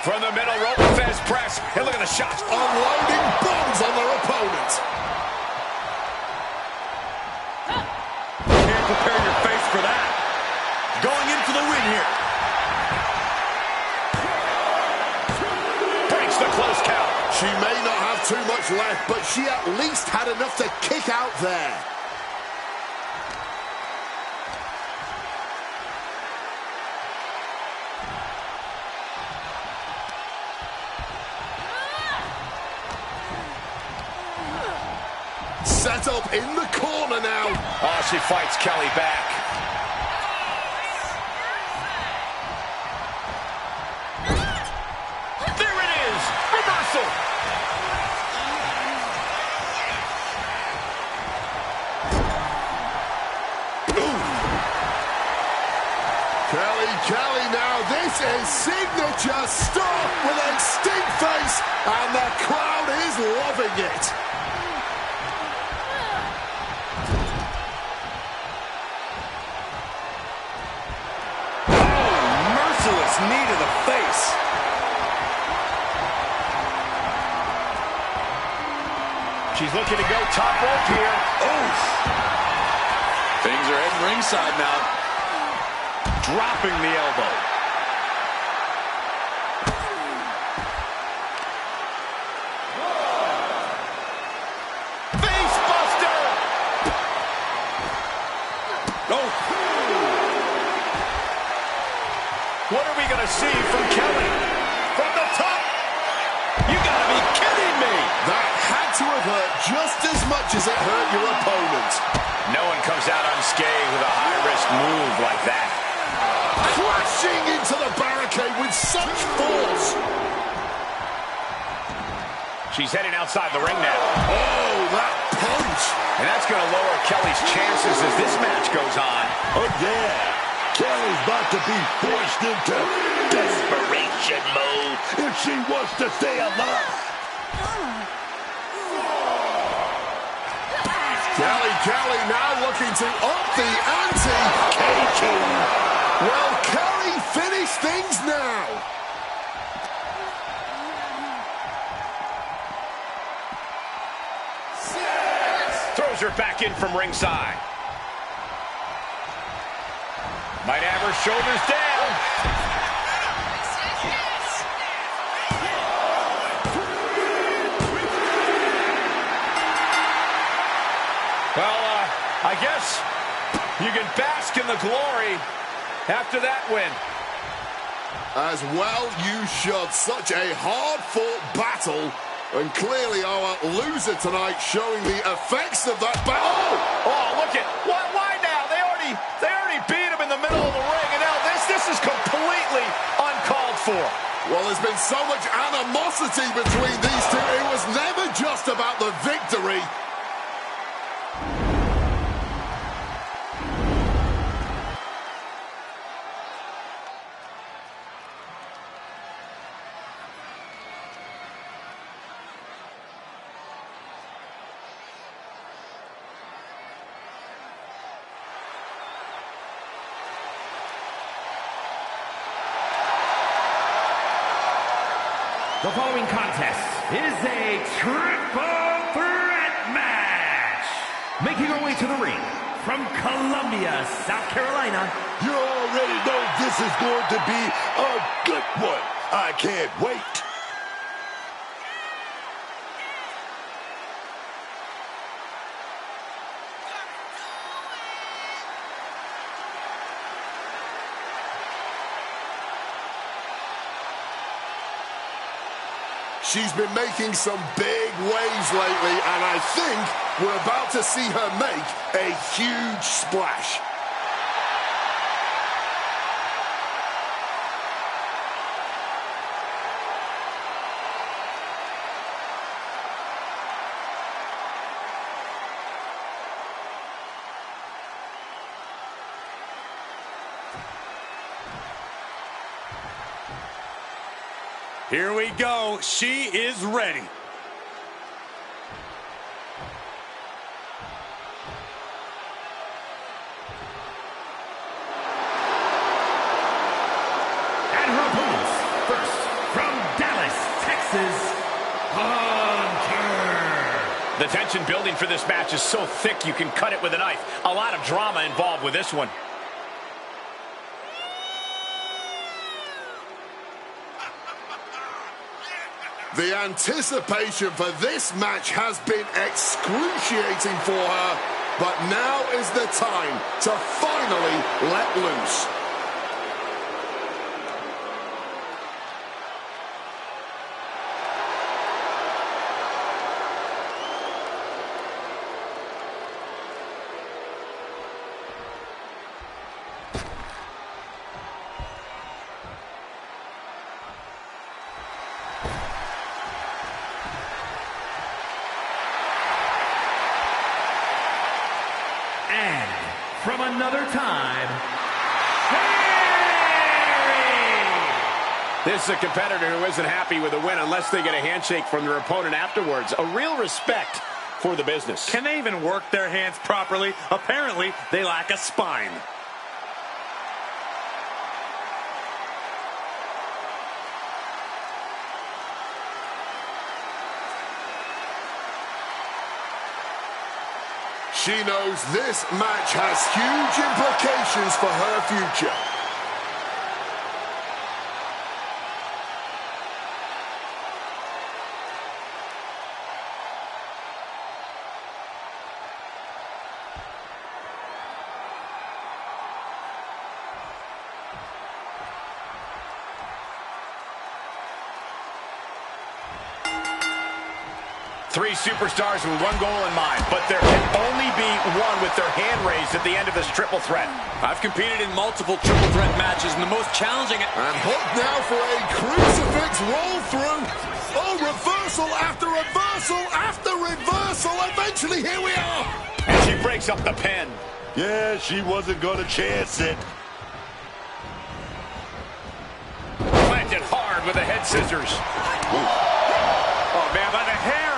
From the middle rope, Fez press. And look at the shots. Unloading bombs on their opponent. Can't prepare your face for that. Going in for the win here. Breaks the close count. She may not have too much left, but she at least had enough to kick out there. Set up in the corner now. Oh, she fights Kelly back. There it is. Reversal. Kelly now, this is signature stuff with a stink face, and the crowd is loving it. Knee to the face. She's looking to go top rope here. Oof. Things are heading ringside now. Dropping the elbow. Face buster. Oh. What are we going to see from Kelly? From the top? You got to be kidding me! That had to have hurt just as much as it hurt your opponent. No one comes out unscathed with a high-risk move like that. Crashing into the barricade with such force. She's heading outside the ring now. Oh, that punch. And that's going to lower Kelly's chances as this match goes on. Oh, yeah. Kelly's about to be forced into desperation mode if she wants to stay alive. Kelly now looking to up the ante. Will Kelly finish things now? Throws her back in from ringside. Might have her shoulders down. Well, I guess you can bask in the glory after that win. As well you should. Such a hard-fought battle. And clearly our loser tonight showing the effects of that battle. Oh, look at why now? They already beat him in the middle of the ring, and now this is completely uncalled for. Well, there's been so much animosity between these two. It was never just about the victory. The following contest is a triple threat match. Making her way to the ring from Columbia, South Carolina. You already know this is going to be a good one. I can't wait. She's been making some big waves lately, and I think we're about to see her make a huge splash. Here we go. She is ready. And her opponents, first from Dallas, Texas, Hunter. The tension building for this match is so thick you can cut it with a knife. A lot of drama involved with this one. The anticipation for this match has been excruciating for her, but now is the time to finally let loose. And from another time, This is a competitor who isn't happy with a win unless they get a handshake from their opponent afterwards. A real respect for the business. can they even work their hands properly? Apparently, they lack a spine. She knows this match has huge implications for her future. Three superstars with one goal in mind, but there can only be one with their hand raised at the end of this triple threat. I've competed in multiple triple threat matches, and the most challenging... And hooked now for a crucifix roll through. Oh, reversal after reversal after reversal. Eventually, here we are. And she breaks up the pin. Yeah, she wasn't going to chance it. Planted hard with the head scissors. Oh, man, by the hair.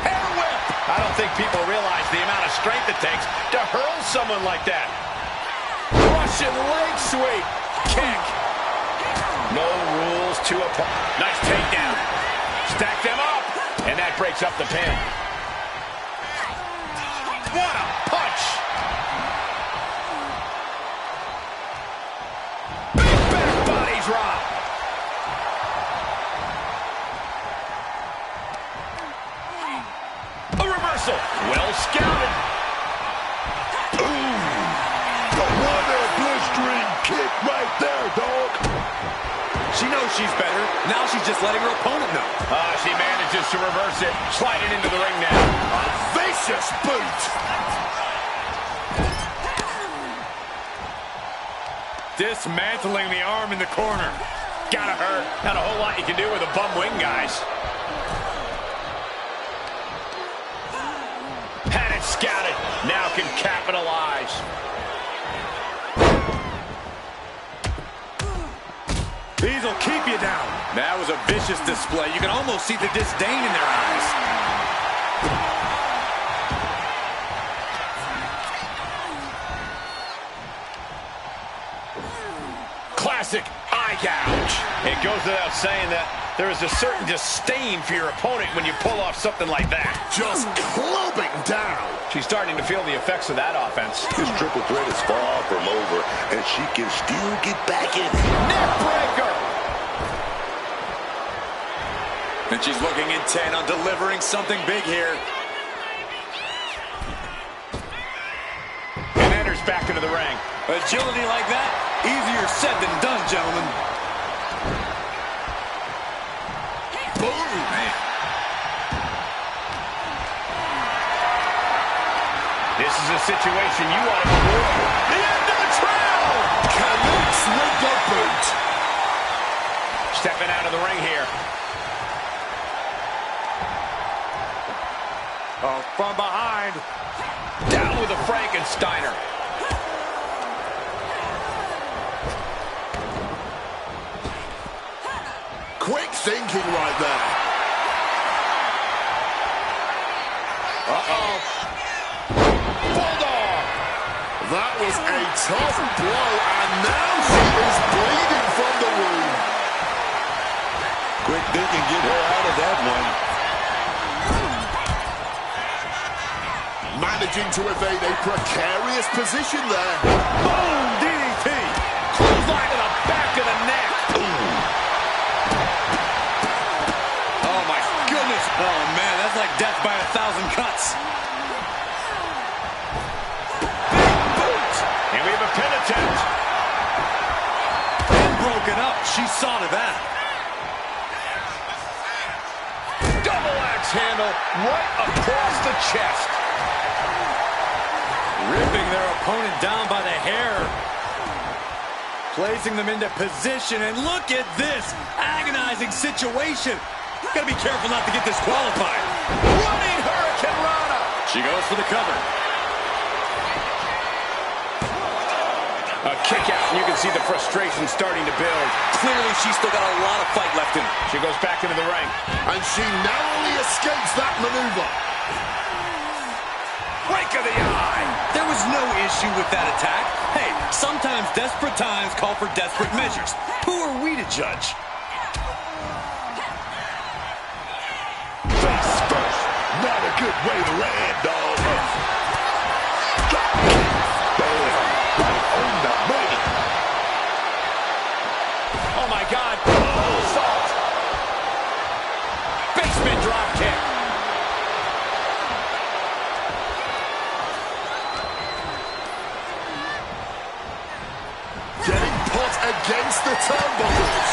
Hair whip. I don't think people realize the amount of strength it takes to hurl someone like that. Russian leg sweep. Kick. No rules to apply. Nice takedown. Stack them up. And that breaks up the pin. What a punch. Big back body drop. A reversal. Well scouted. Boom! What a blistering kick right there, dog. She knows she's better. Now she's just letting her opponent know. She manages to reverse it. Sliding into the ring now. A vicious boot. Dismantling the arm in the corner. Gotta hurt. Not a whole lot you can do with a bum wing, guys. Had it scouted. Now can capitalize. These will keep you down. That was a vicious display. You can almost see the disdain in their eyes. Classic eye gouge. It goes without saying that there is a certain disdain for your opponent when you pull off something like that. Just clubbing down. She's starting to feel the effects of that offense. This triple threat is far from over, and she can still get back in it. Neck breaker. And she's looking intent on delivering something big here. And enters back into the ring. Agility like that, easier said than done, gentlemen. Boom. a situation you want to avoid. The end of the trail! Connects with the boot. Stepping out of the ring here. Oh, from behind. Down with a Frankensteiner. Quick thinking right there. Uh-oh. Bulldog. That was a tough blow, and now she is bleeding from the wound. Quick thinking, get her out of that one. Managing to evade a precarious position there. Boom, DDT. Clothesline to the back of the neck. Oh, my goodness. Oh, man, that's like death by 1,000 cuts. Big boot. And we have a pin attempt. And broken up. She saw to that. Double axe handle right across the chest. Ripping their opponent down by the hair. Placing them into position, and look at this agonizing situation. Gotta be careful not to get disqualified. Running Hurricane Rana. She goes for the cover. A kick out, and you can see the frustration starting to build. Clearly, she's still got a lot of fight left in her. She goes back into the ring. And she narrowly escapes that maneuver. Break of the eye. There was no issue with that attack. Hey, sometimes desperate times call for desperate measures. Who are we to judge? Face first. Not a good way to land, dog. Bam. Right on the money. Oh, my God. Assault. Basement drop kick. Getting put against the turnbuckles.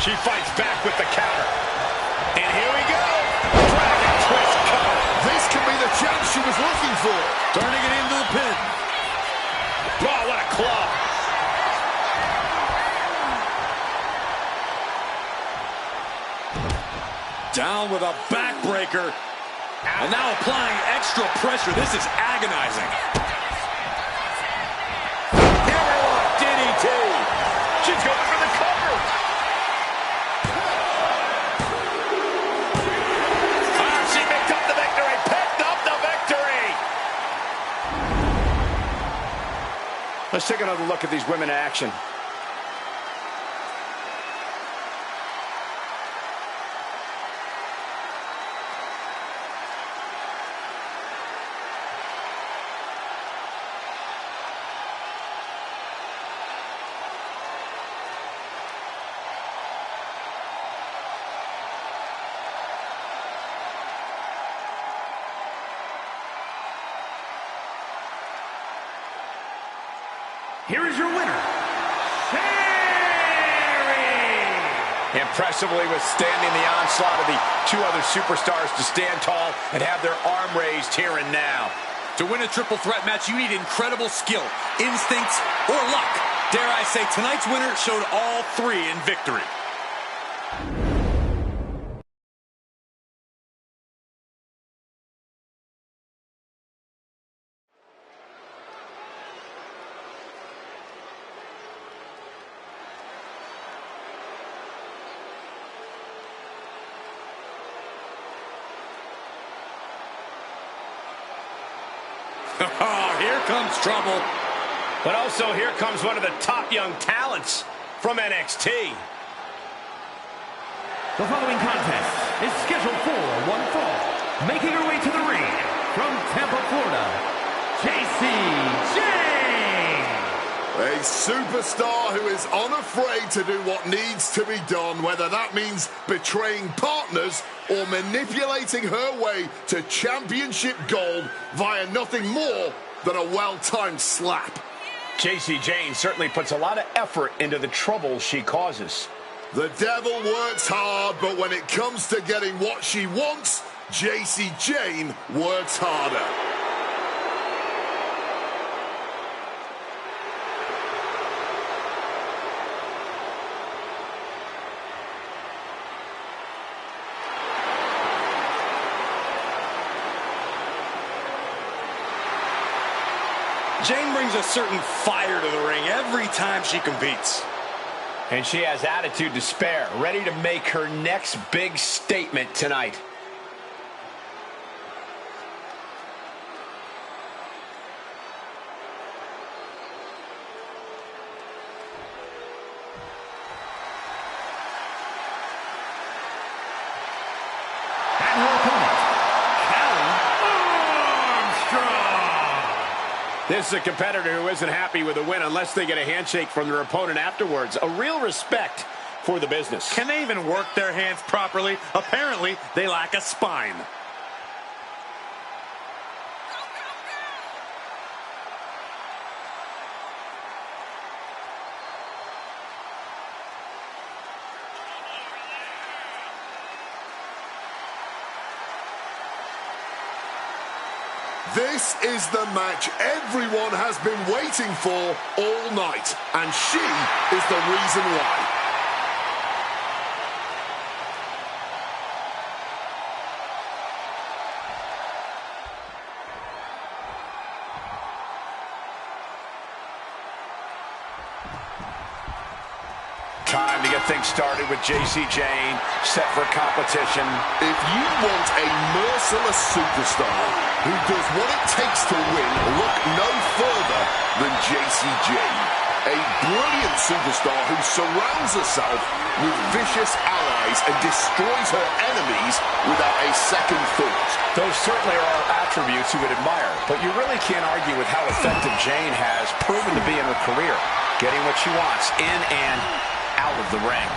She fights back with the counter. And here we go. Dragon twist cover. This could be the chance she was looking for. Turning it into the pin. Oh, what a club. Down with a backbreaker. And now applying extra pressure. This is agonizing. Hammerlock DDT. She's going for the cover. She picked up the victory. Picked up the victory. Let's take another look at these women in action. Here is your winner, Sherry! Impressively withstanding the onslaught of the two other superstars to stand tall and have their arm raised here and now. To win a triple threat match, you need incredible skill, instincts, or luck. Dare I say, tonight's winner showed all three in victory. Oh, here comes trouble. But also here comes one of the top young talents from NXT. The following contest is scheduled for one fall. Making her way to the ring from Tampa, Florida, Casey James. A superstar who is unafraid to do what needs to be done, whether that means betraying partners or manipulating her way to championship gold via nothing more than a well-timed slap. Casey James certainly puts a lot of effort into the trouble she causes. The devil works hard, but when it comes to getting what she wants, Jacy Jayne works harder. Jayne brings a certain fire to the ring every time she competes. And she has attitude to spare, ready to make her next big statement tonight. And her opponent, Armstrong. This is a competitor who isn't happy with a win unless they get a handshake from their opponent afterwards. A real respect for the business. Can they even work their hands properly? Apparently, they lack a spine. This is the match everyone has been waiting for all night, and she is the reason why. Time to get things started with Jacy Jayne, set for competition. If you want a merciless superstar who does what it takes to win, look no further than Jacy Jayne. A brilliant superstar who surrounds herself with vicious allies and destroys her enemies without a second thought. Those certainly are attributes you would admire, but you really can't argue with how effective Jayne has proven to be in her career, getting what she wants in and out of the ring.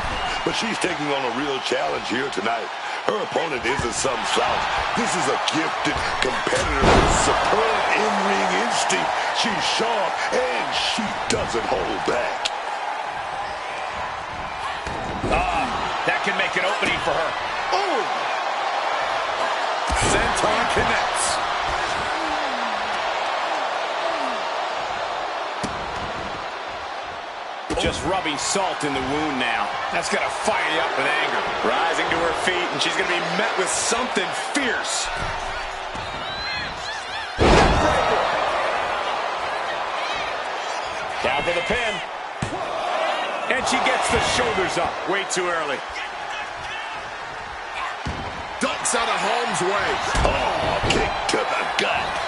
But she's taking on a real challenge here tonight. Her opponent isn't some slouch. This is a gifted competitor with superb in-ring instinct. She's sharp, and she doesn't hold back. That can make an opening for her. Oh! Senton connects. Just rubbing salt in the wound now. That's going to fire you up with anger. Rising to her feet, and she's going to be met with something fierce. Down for the pin. And she gets the shoulders up. Way too early. Ducks out of harm's way. Oh, kick to the gut.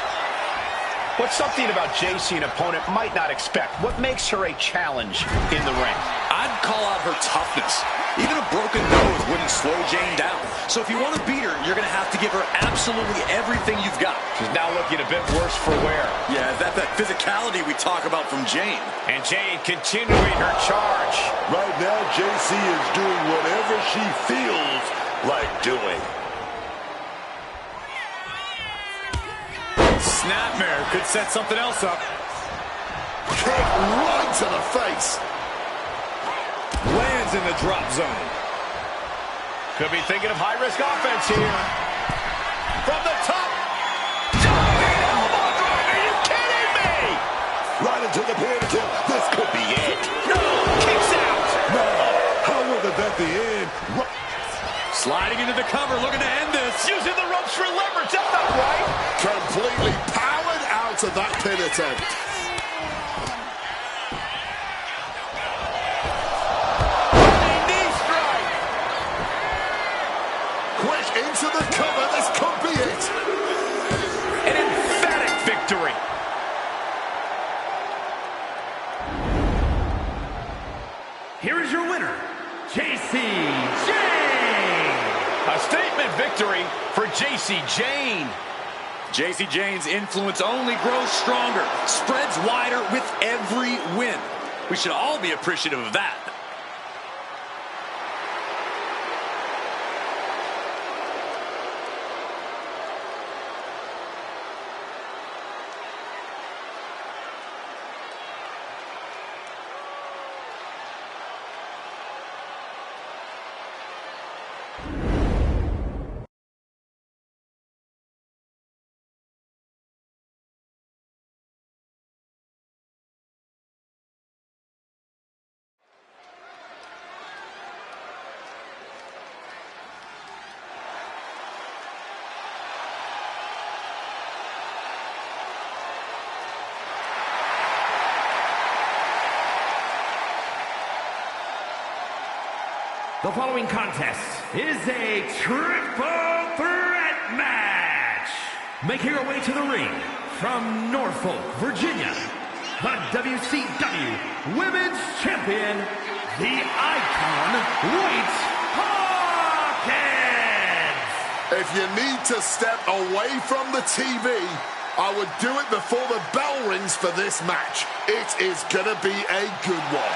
What's something about Jacy an opponent might not expect? What makes her a challenge in the ring? I'd call out her toughness. Even a broken nose wouldn't slow Jayne down. So if you want to beat her, you're going to have to give her absolutely everything you've got. She's now looking a bit worse for wear. Yeah, that physicality we talk about from Jayne. And Jayne continuing her charge. Right now, Jacy is doing whatever she feels like doing. Snapmare could set something else up. Kick right to the face. Lands in the drop zone. Could be thinking of high-risk offense here. From the top. Are you kidding me? Right into the pin kill. This could be it. No, kicks out. No, how will it at the end? Sliding into the cover, looking to end this. Using the ropes for leverage. That's not right. Completely powered out of that pin attempt. Knee strike. Quick into the cover. This could be it. An emphatic victory. Here is your winner, Jacy Jayne. A statement victory for Jacy Jayne. Jacy Jayne's influence only grows stronger, spreads wider with every win. We should all be appreciative of that. The following contest is a triple threat match. Making her way to the ring from Norfolk, Virginia, the WCW Women's Champion, the Icon White Hawkins. If you need to step away from the TV, I would do it before the bell rings for this match. It is gonna be a good one.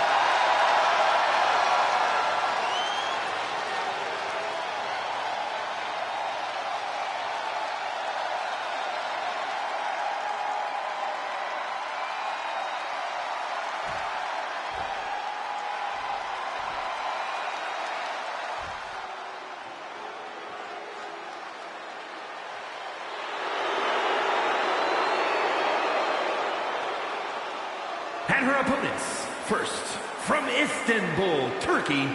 And her opponents, first, from Istanbul, Turkey,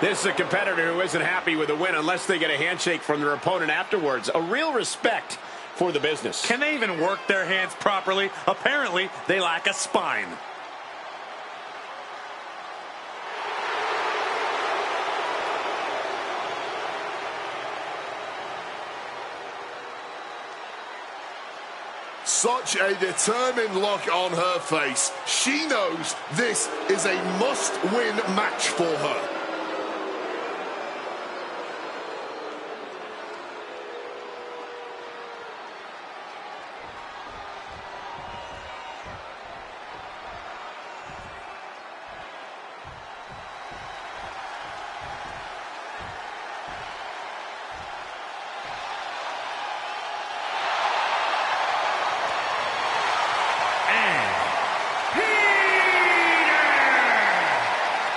This is a competitor who isn't happy with a win unless they get a handshake from their opponent afterwards. A real respect for the business. Can they even work their hands properly? Apparently, they lack a spine. Such a determined look on her face. She knows this is a must-win match for her.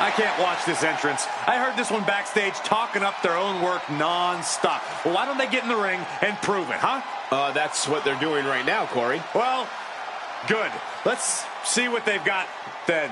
I can't watch this entrance. I heard this one backstage talking up their own work non-stop. Well, why don't they get in the ring and prove it, huh? That's what they're doing right now, Corey. Well, good. Let's see what they've got then.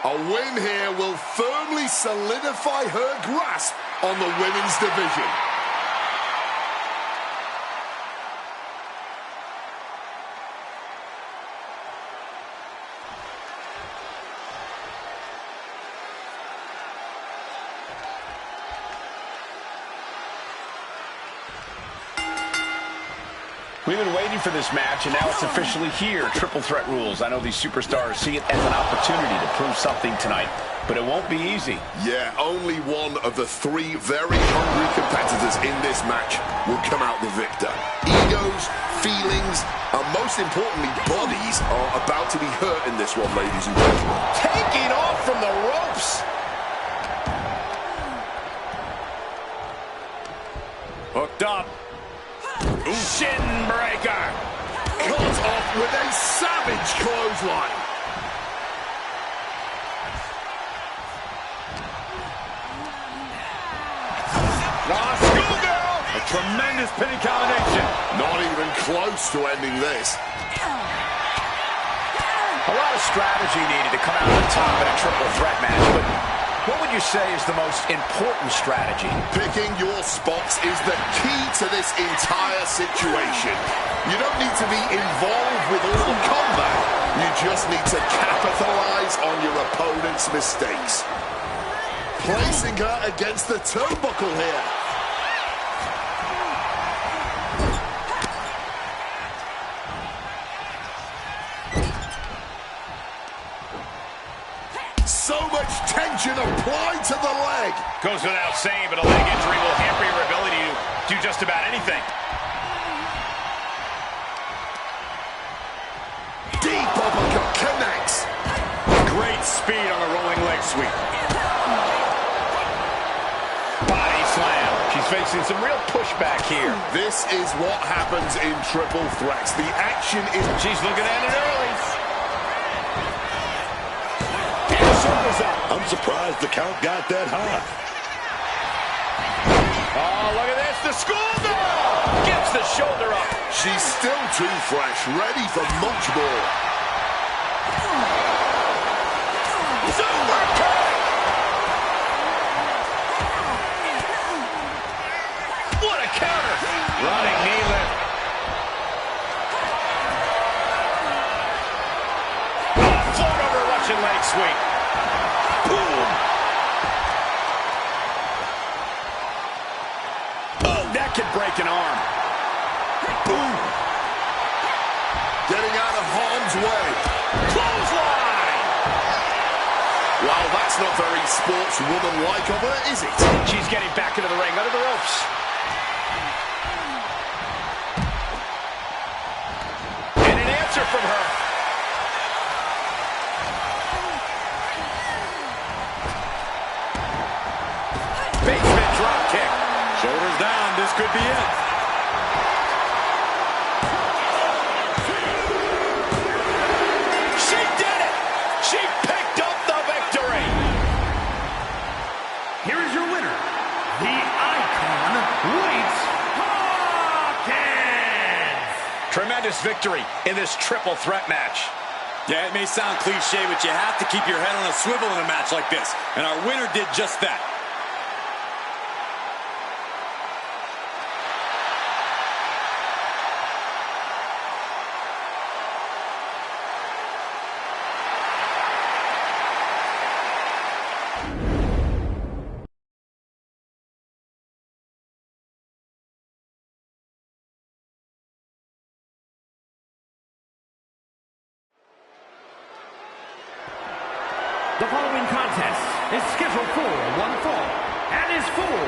A win here will firmly solidify her grasp on the women's division. We've been waiting for this match, and now it's officially here. Triple threat rules. I know these superstars see it as an opportunity to prove something tonight, but it won't be easy. Yeah, only one of the three very hungry competitors in this match will come out the victor. Egos, feelings, and most importantly, bodies are about to be hurt in this one, ladies and gentlemen. Taking off from the ropes. Hooked up. Shin breaker. Cut off with a savage clothesline. Schoolgirl! A tremendous pinning combination. Not even close to ending this. A lot of strategy needed to come out on top in a triple threat match, but what would you say is the most important strategy? Picking your spots is the key to this entire situation. You don't need to be involved with all the combat. You just need to capitalize on your opponent's mistakes. Placing her against the turnbuckle here. So much tension applied to the leg. Goes without saying, but a leg injury will hamper your ability to do just about anything. Deep uppercut connects. Great speed on the rolling leg sweep. Body slam. She's facing some real pushback here. This is what happens in triple threats. The action is... She's looking at it early. I'm surprised the count got that high. Oh, look at this. The schoolgirl gets the shoulder up. She's still too fresh, ready for much more. Super kick. What a counter. Running knee lift. Float over Russian leg sweep. Boom. Oh, that could break an arm. Boom. Getting out of harm's way. Clothesline. Well, that's not very sportswoman-like of her, is it? She's getting back into the ring, under the ropes. And an answer from her. Basement drop kick. Shoulders down, this could be it. She did it! She picked up the victory! Here is your winner, the Icon White Hawkins! Tremendous victory in this triple threat match. Yeah, it may sound cliche, but you have to keep your head on a swivel in a match like this. And our winner did just that. The following contest is scheduled for one fall and is for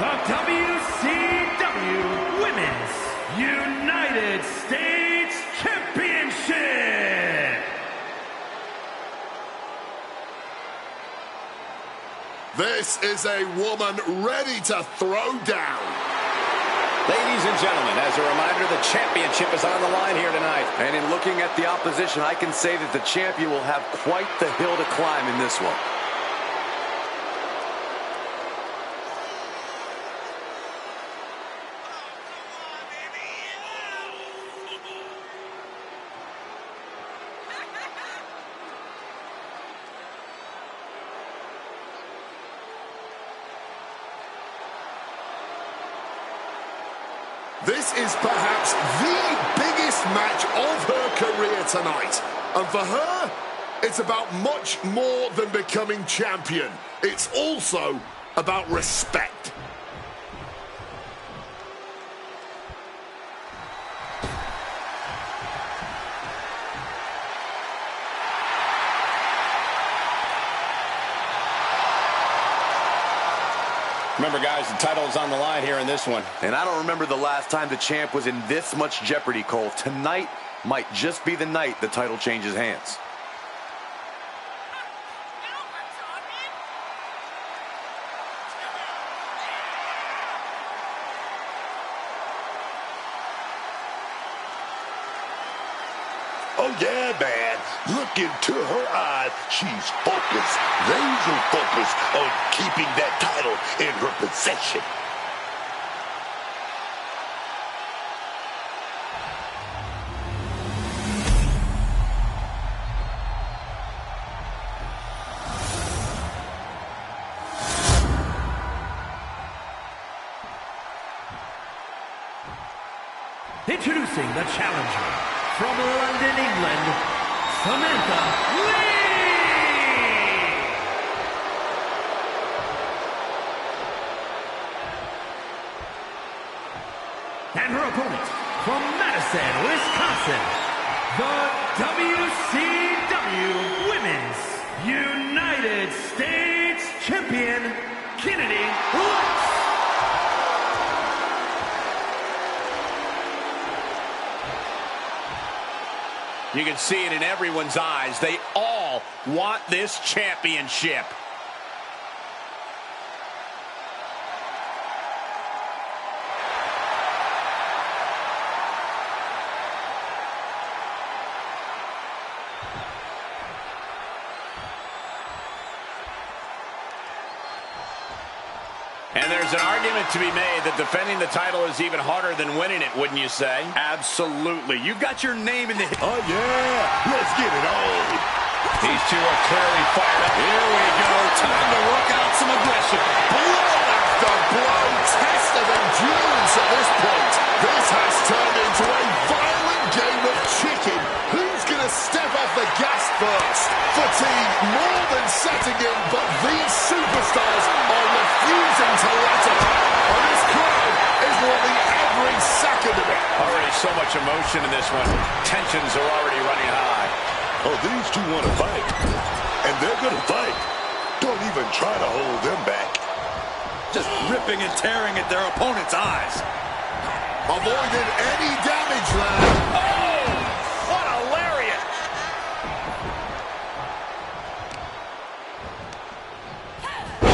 the WCW Women's United States Championship. This is a woman ready to throw down. Ladies and gentlemen, as a reminder, the championship is on the line here tonight. And in looking at the opposition, I can say that the champion will have quite the hill to climb in this one. This is perhaps the biggest match of her career tonight. And for her, it's about much more than becoming champion. It's also about respect. Remember, guys, the title is on the line here in this one. And I don't remember the last time the champ was in this much jeopardy, Cole. Tonight might just be the night the title changes hands. Oh, yeah, man. Look into her eyes. She's focused, laser focused on keeping that title in her possession. Introducing the challenger from London, England, Samantha Lee! And her opponent from Madison, Wisconsin, the WCW Women's United States Champion, Kennedy Lux. You can see it in everyone's eyes. They all want this championship. And there's an argument to be made that defending the title is even harder than winning it, wouldn't you say? Absolutely. You've got your name in the... Oh, yeah. Let's get it on. These two are clearly fired up. Here we go. Time to work out some aggression. Blow after blow. Test of endurance at this point. This has turned into a violent game of chicken. Who's going to step off the gas first? Fatigue more than setting in, but these superstars are refusing to let up. And this crowd is loving every second of it. Already so much emotion in this one. Tensions are already running high. Oh, these two want to fight. And they're going to fight. Don't even try to hold them back. Just ripping and tearing at their opponent's eyes. Avoided any damage there. Oh! What a lariat!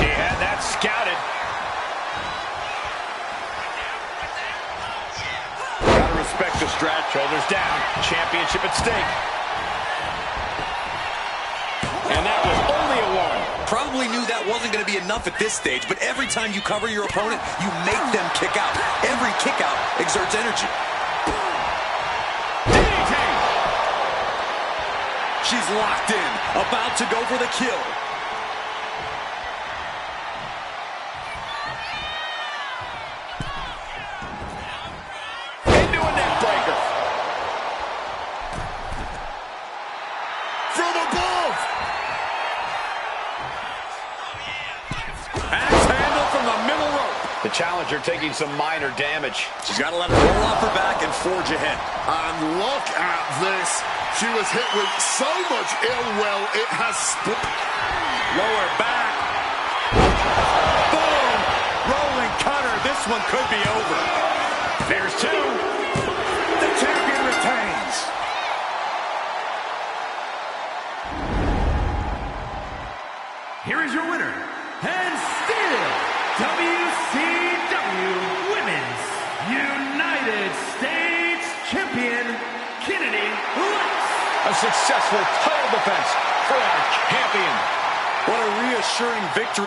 She had that scouted. Gotta respect the stretch. Shoulders down. Championship at stake. And that was only a one. Probably knew that wasn't going to be enough at this stage, but every time you cover your opponent, you make them kick out. Every kick out exerts energy. DDT! She's locked in, about to go for the kill. Into a neck breaker. From above. Axe handle from the middle rope. The challenger taking some minor damage. She's got to let it roll off her back and forge ahead. And look at this. She was hit with so much ill will, it has split. Lower back. Boom! Rolling cutter. This one could be over. There's two. The champion retains. Here is your winner, and still WCW Women's United States Champion, Kennedy Lux. A successful title defense for our champion. What a reassuring victory.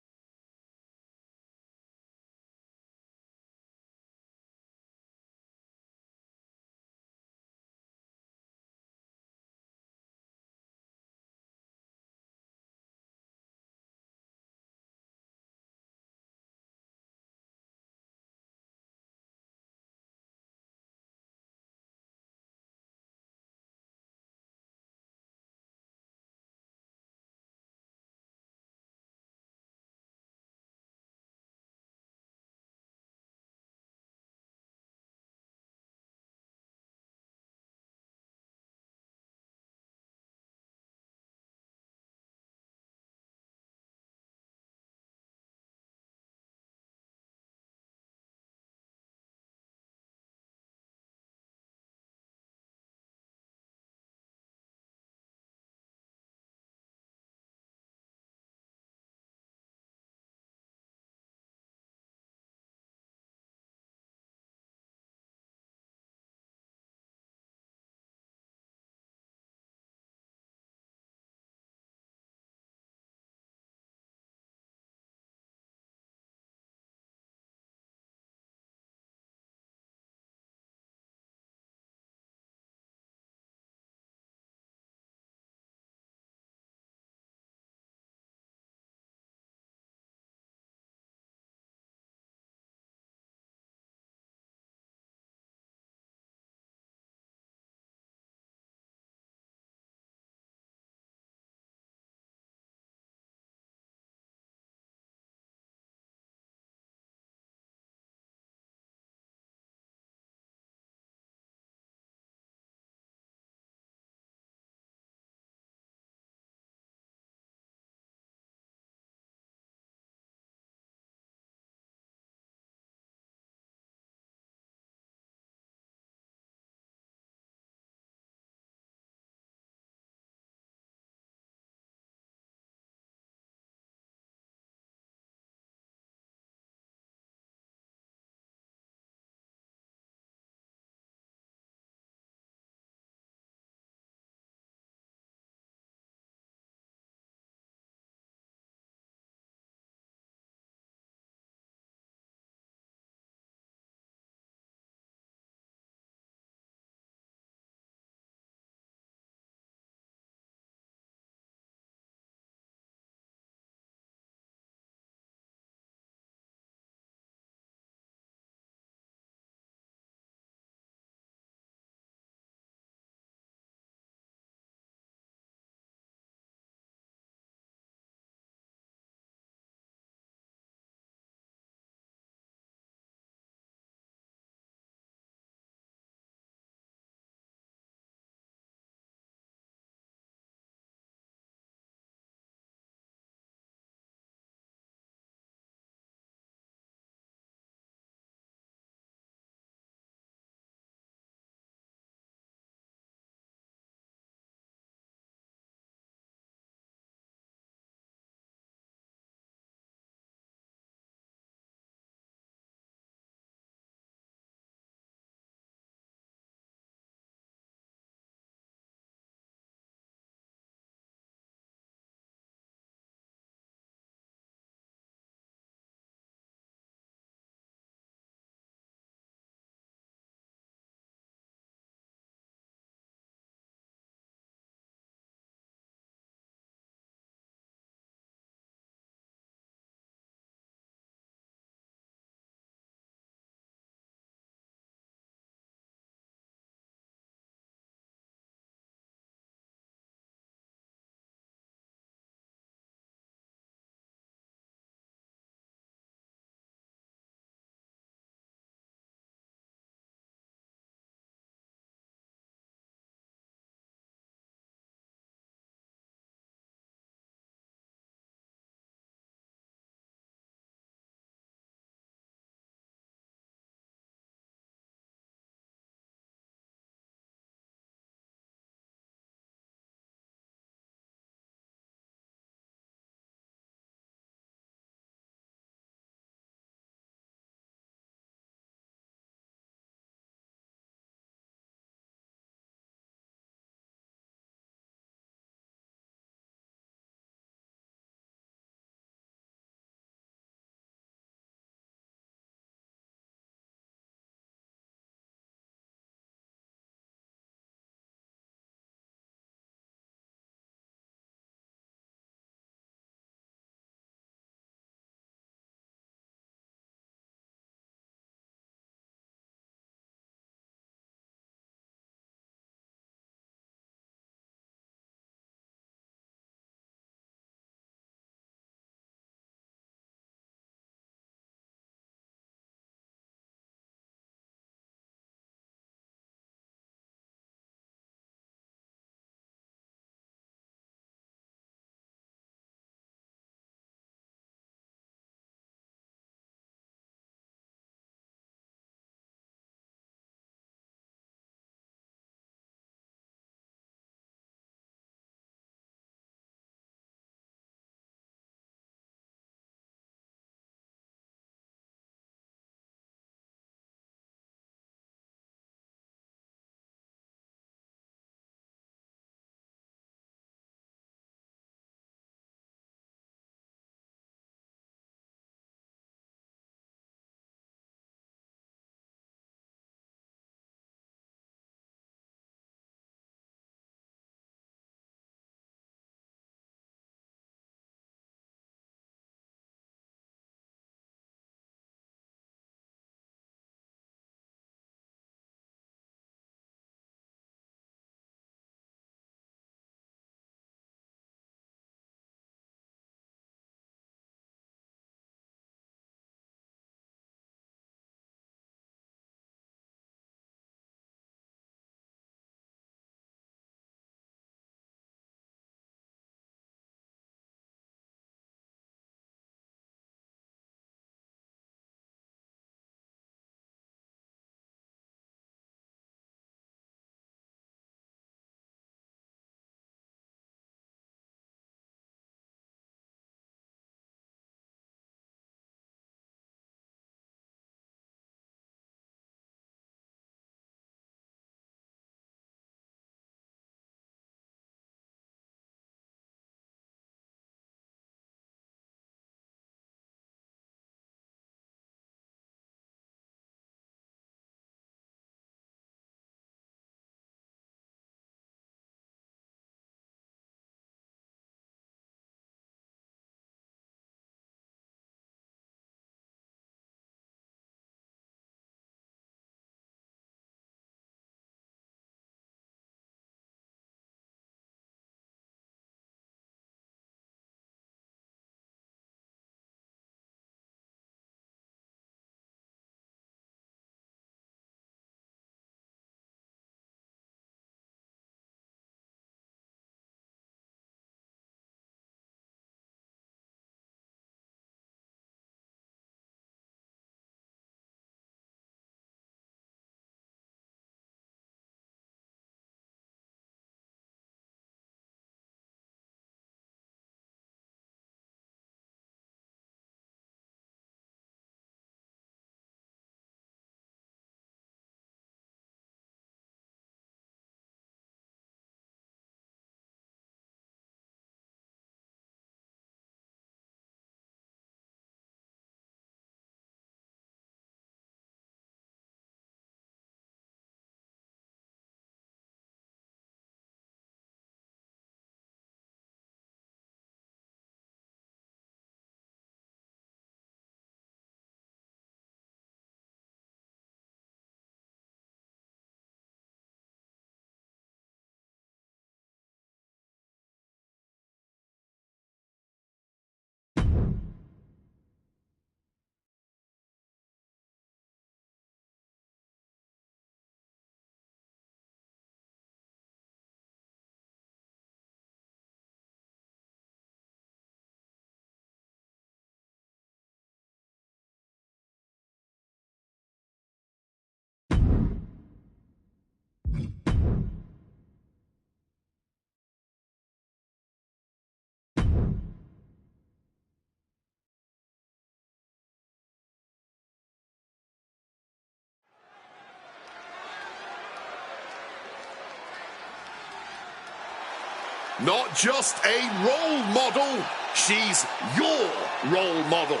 Not just a role model, she's your role model.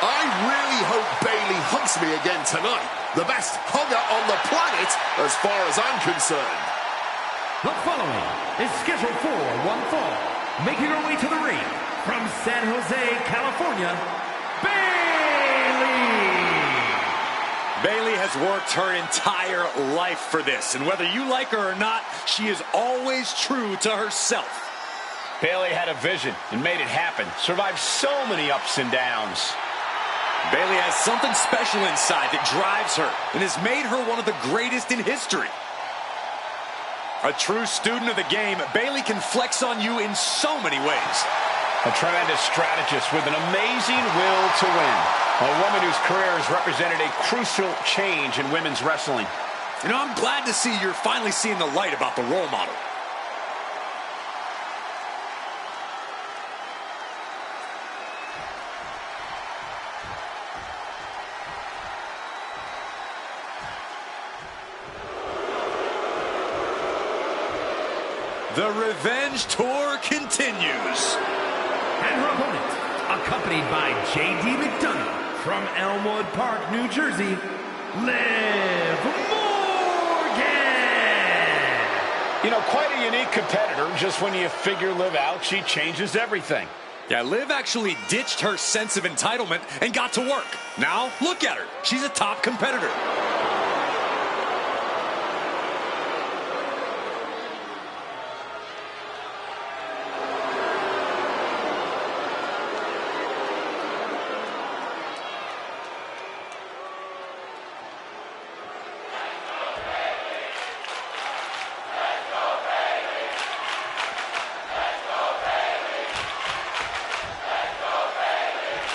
I really hope Bayley hugs me again tonight. The best hugger on the planet as far as I'm concerned. The following is scheduled for one fall. Making her way to the ring from San Jose, California, Bayley! Bayley has worked her entire life for this, and whether you like her or not, she is always true to herself. Bayley had a vision and made it happen. Survived so many ups and downs. Bayley has something special inside that drives her and has made her one of the greatest in history. A true student of the game, Bayley can flex on you in so many ways. A tremendous strategist with an amazing will to win. A woman whose career has represented a crucial change in women's wrestling. You know, I'm glad to see you're finally seeing the light about the role model. The Revenge Tour continues. And her opponent, accompanied by J.D. McDonough from Elmwood Park, New Jersey, Liv Morgan! You know, quite a unique competitor. Just when you figure Liv out, she changes everything. Yeah, Liv actually ditched her sense of entitlement and got to work. Now, look at her. She's a top competitor.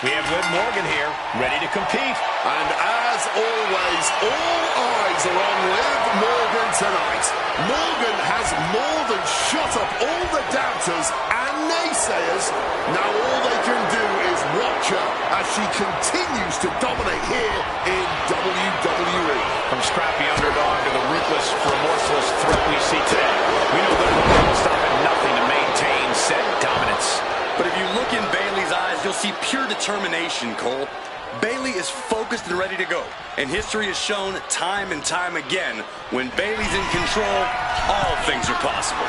We have Liv Morgan here, ready to compete. And as always, all eyes are on Liv Morgan tonight. Morgan has more than shut up all the doubters and naysayers. Now all they can do is watch her as she continues to dominate here in WWE. From scrappy underdog to the ruthless, remorseless threat we see today, we know Liv Morgan will stop at nothing to maintain said dominance. But if you look in Bayley's eyes, you'll see pure determination, Cole. Bayley is focused and ready to go. And history has shown time and time again, when Bayley's in control, all things are possible.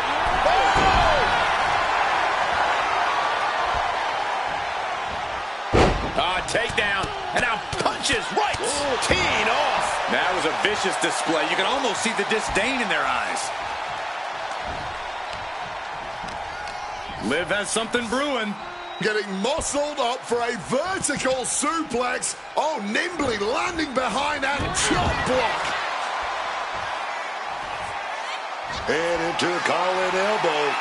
Takedown, and now punches right, teeing off. That was a vicious display. You can almost see the disdain in their eyes. Liv has something brewing. Getting muscled up for a vertical suplex. Oh, nimbly landing behind that chop block. And into a collar elbow.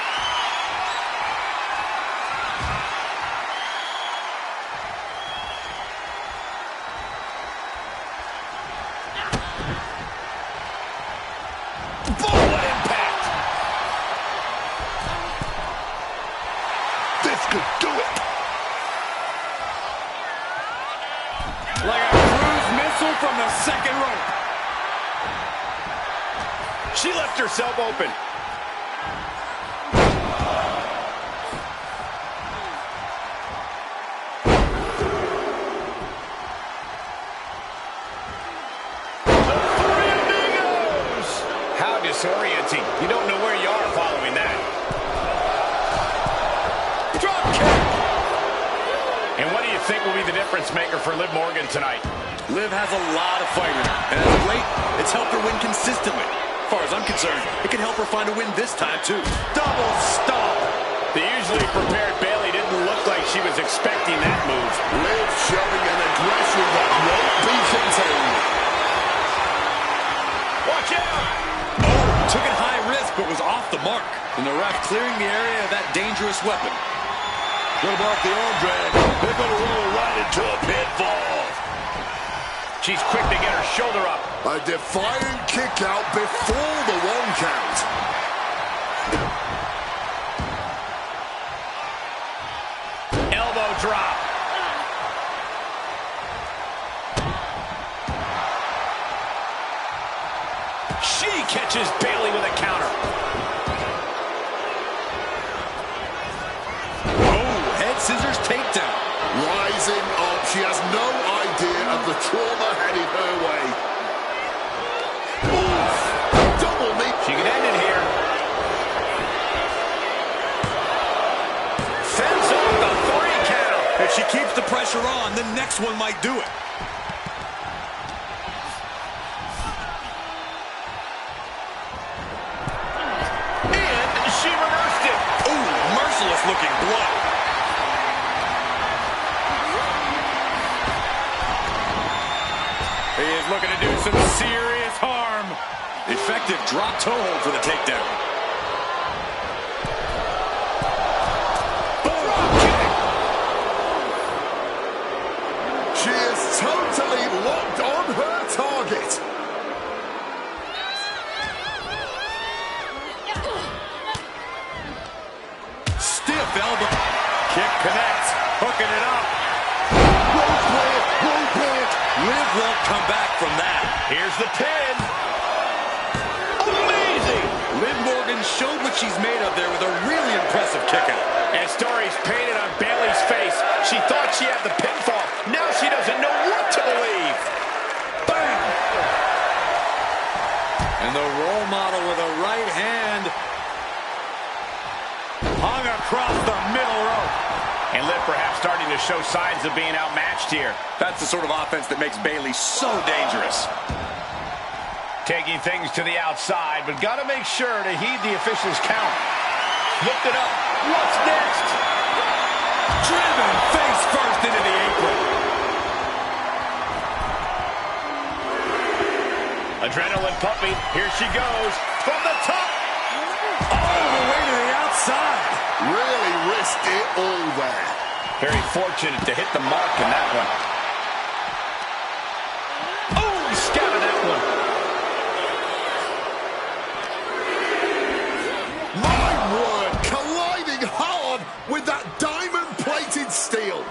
Like a cruise missile from the second rope. She left herself open. How disorienting. You don't know where you are following that. Drop kick. And what do you think will be the difference maker for Liv Morgan tonight? Liv has a lot of fight in her, and as of late, it's helped her win consistently. As far as I'm concerned, it can help her find a win this time, too. Double stomp. The usually prepared Bayley didn't look like she was expecting that move. Liv showing an aggression that won't be contained. Watch out! Oh, took it high risk, but was off the mark. And the ref clearing the area of that dangerous weapon. Gonna block the arm drag. They're gonna roll right into a pinfall. She's quick to get her shoulder up. A defiant kick out before the 1 count. Elbow drop. She catches Bayley with a counter. scissors takedown. Rising up. She has no idea of the trauma headed her way. Oof. Double knee. She can end it here. Fends off the 3 count. If she keeps the pressure on, the next one might do it. And she reversed it. Ooh, merciless looking blow. He is looking to do some serious harm. Effective drop toe hold for the takedown. She is totally locked on her target. Stiff elbow. Kick connects. Hooking it up. Roll plant, roll plant. Liv won't come back from that. Here's the pin. Amazing. Liv Morgan showed what she's made of there with a really impressive kick out. And stories painted on Bayley's face. She thought she had the pinfall. Now she doesn't know what to believe. Bam! And the role model with a right hand. Hung across the middle rope. And Liv perhaps starting to show signs of being outmatched here. That's the sort of offense that makes Bayley so dangerous. Taking things to the outside, but got to make sure to heed the official's count. Looked it up. What's next? Driven face first into the apron. Adrenaline pumping. Here she goes. From the top. All the way to the outside. Really risked it all there. Very fortunate to hit the mark in that one. Oh, he scouted that one. My word, colliding hard with that diamond-plated steel.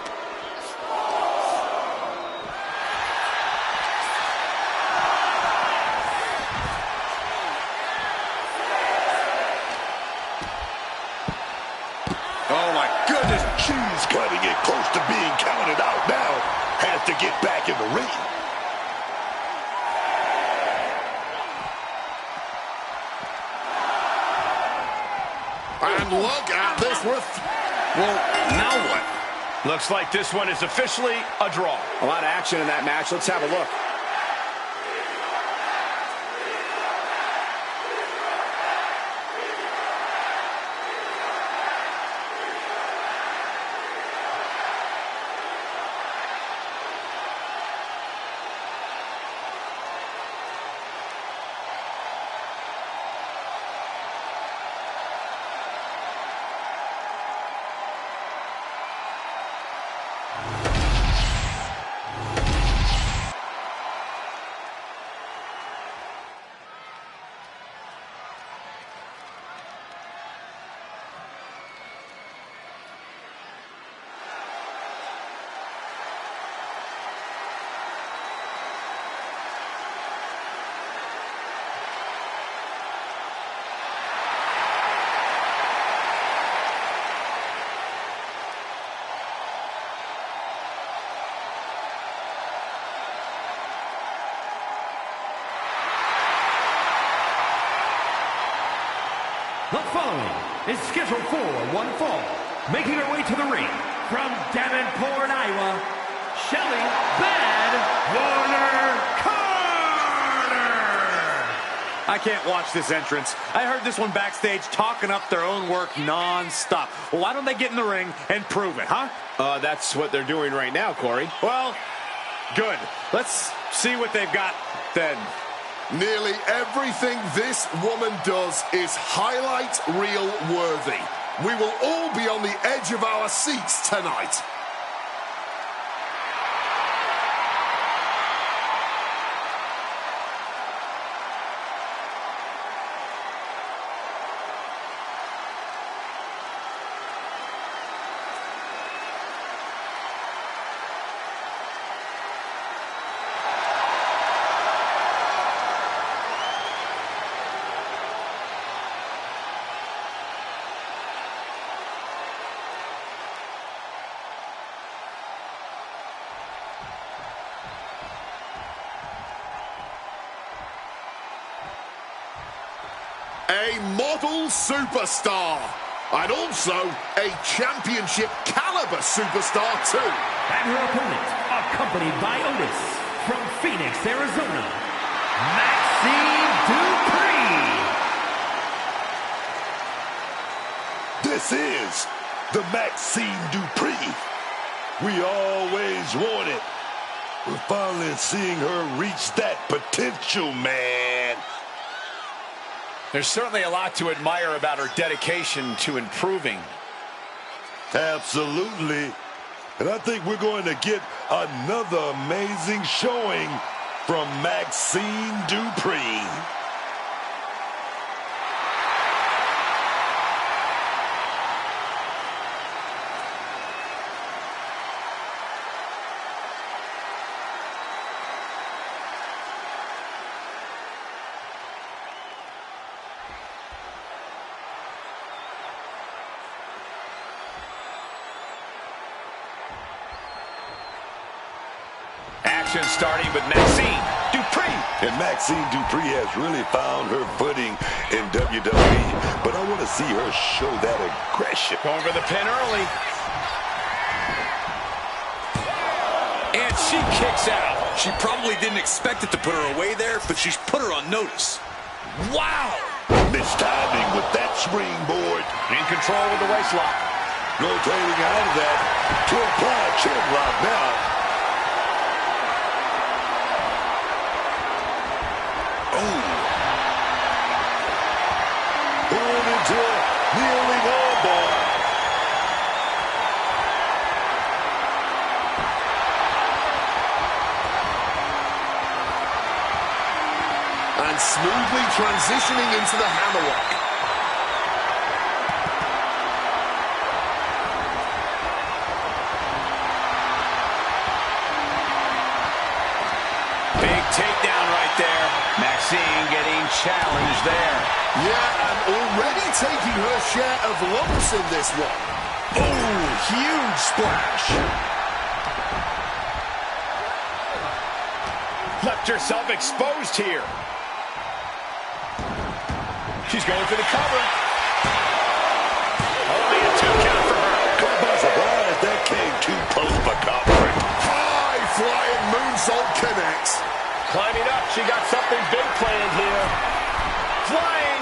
Oh, my goodness. She's cutting it close to being counted out now. Has to get back in the ring. And look at this. Well, now what? Looks like this one is officially a draw. A lot of action in that match. Let's have a look. The following is scheduled for one fall. Making her way to the ring from Davenport, Iowa, Shelly Bad Warner Carter. I can't watch this entrance. I heard this one backstage talking up their own work non-stop. Well, why don't they get in the ring and prove it, huh? That's what they're doing right now, Corey. Well, good. Let's see what they've got then. Nearly everything this woman does is highlight reel worthy. We will all be on the edge of our seats tonight. A model superstar. And also a championship caliber superstar too. And her opponent, accompanied by Otis, from Phoenix, Arizona, Maxine Dupree. This is the Maxine Dupree we always wanted. We're finally seeing her reach that potential, man. There's certainly a lot to admire about her dedication to improving. Absolutely. And I think we're going to get another amazing showing from Maxine Dupree. Action starting with Maxine Dupree. And Maxine Dupree has really found her footing in WWE, but I want to see her show that aggression. Going for the pin early. And she kicks out. She probably didn't expect it to put her away there, but she's put her on notice. Wow! Mistiming with that springboard. In control with the waist lock. Rotating out of that to apply a chin lock now. Pulled into a kneeling armbar. And smoothly transitioning into the hammerlock. Big takedown right there. Maxine getting challenged there. Yeah, and already taking her share of lumps in this one. Oh, huge splash. Left herself exposed here. She's going for the cover. Only a 2 count for her. Caught by surprise, that came too close for comfort. High flying moonsault connects. Climbing up, she got something big planned here. Flying.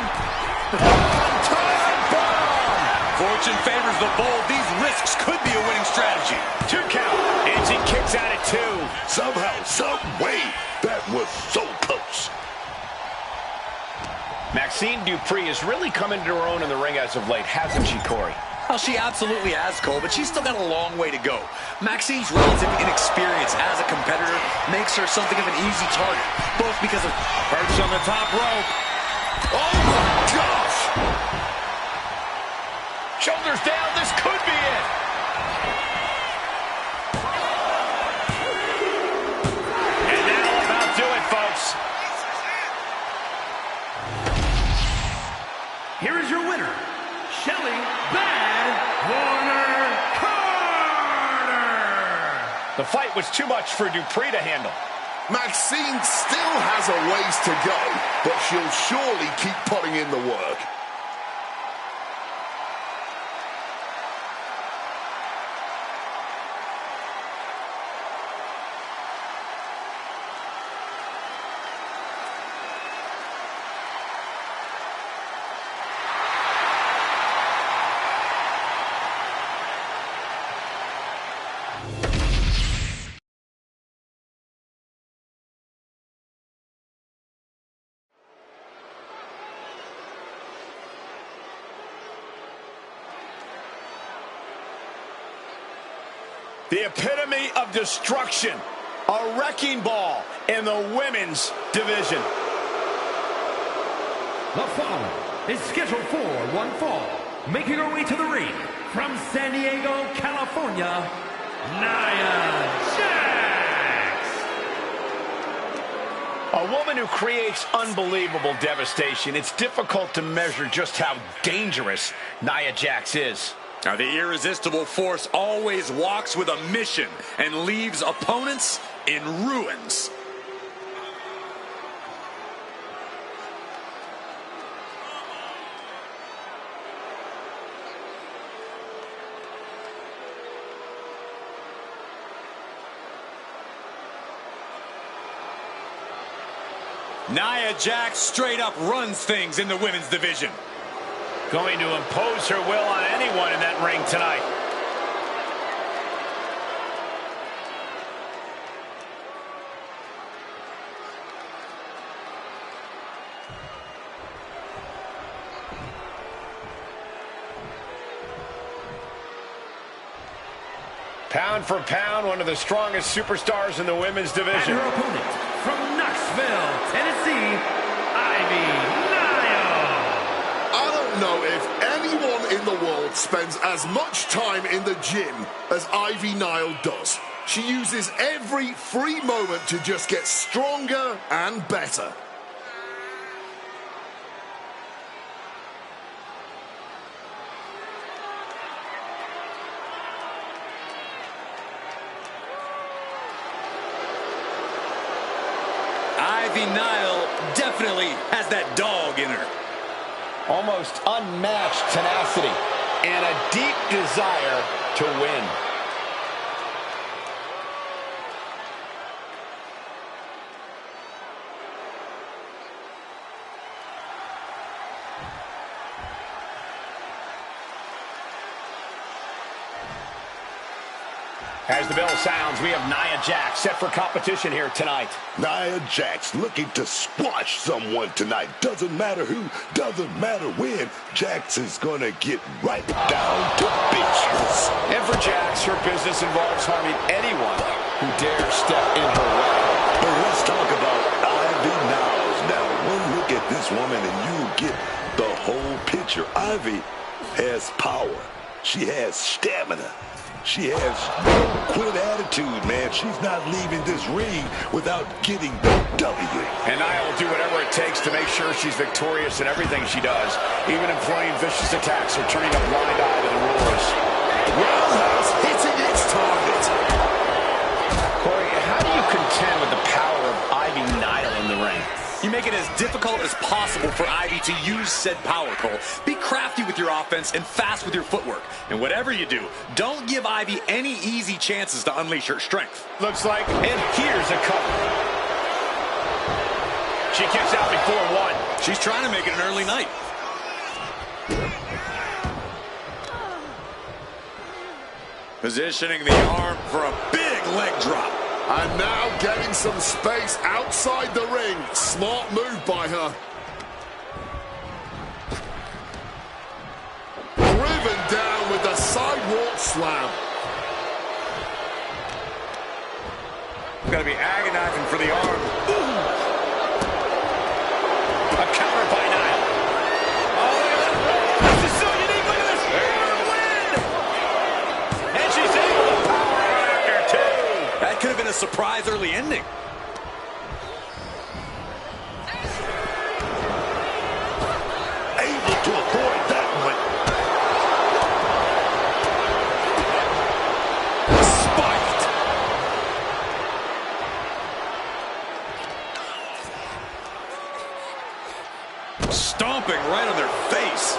One-time bomb. Fortune favors the bold. These risks could be a winning strategy. 2 count. And she kicks out at 2. Somehow, some way, that was so close. Maxine Dupree has really come into her own in the ring as of late, hasn't she, Corey? Well, she absolutely has, Cole, but she's still got a long way to go. Maxine's relative inexperience as a competitor makes her something of an easy target, both because of Perch on the top rope. Oh my gosh! Shoulders down, this could be it. And that'll about do it, folks. Here is your winner, Shelly Bad Warner Carter. The fight was too much for Dupree to handle. Maxine still has a ways to go, but she'll surely keep putting in the work. The epitome of destruction. A wrecking ball in the women's division. The following is scheduled for one fall. Making her way to the ring from San Diego, California, Nia Jax. A woman who creates unbelievable devastation. It's difficult to measure just how dangerous Nia Jax is. Now, the irresistible force always walks with a mission and leaves opponents in ruins. Nia Jax straight up runs things in the women's division. Going to impose her will on anyone in that ring tonight. Pound for pound, one of the strongest superstars in the women's division. And her opponent from Knoxville, Tennessee, Ivy Nile. I don't know if anyone in the world spends as much time in the gym as Ivy Nile does. She uses every free moment to just get stronger and better. Ivy Nile definitely has that dog in her. Almost unmatched tenacity and a deep desire to win. As the bell sounds, we have Nia Jax set for competition here tonight. Nia Jax looking to squash someone tonight. Doesn't matter who, doesn't matter when. Jax is going to get right down to business. And for Jax, her business involves harming anyone who dares step in her way. But let's talk about Ivy Niles now. One look at this woman and you get the whole picture. Ivy has power. She has stamina. She has no quit attitude, man. She's not leaving this ring without getting the W. And Nia will do whatever it takes to make sure she's victorious in everything she does, even employing vicious attacks or turning a blind eye to the rulers. Roundhouse hitting its target. Corey, how do you contend with the power of Ivy Nile in the ring? You make it as difficult as possible for Ivy to use said power, Cole. Be crafty with your offense and fast with your footwork. And whatever you do, don't give Ivy any easy chances to unleash her strength. Looks like, and here's a cover. She kicks out before one. She's trying to make it an early night. Positioning the arm for a big leg drop. And now getting some space outside the ring. Smart move by her. Driven down with the sidewalk slam. Got to be agonizing for the arm. Ooh. A counter by Nile. Oh, look at that. This is so unique. Look at this. Win. And she's able to power after two. That could have been a surprise early ending. Able to avoid that one. Spiked. Stomping right on their face.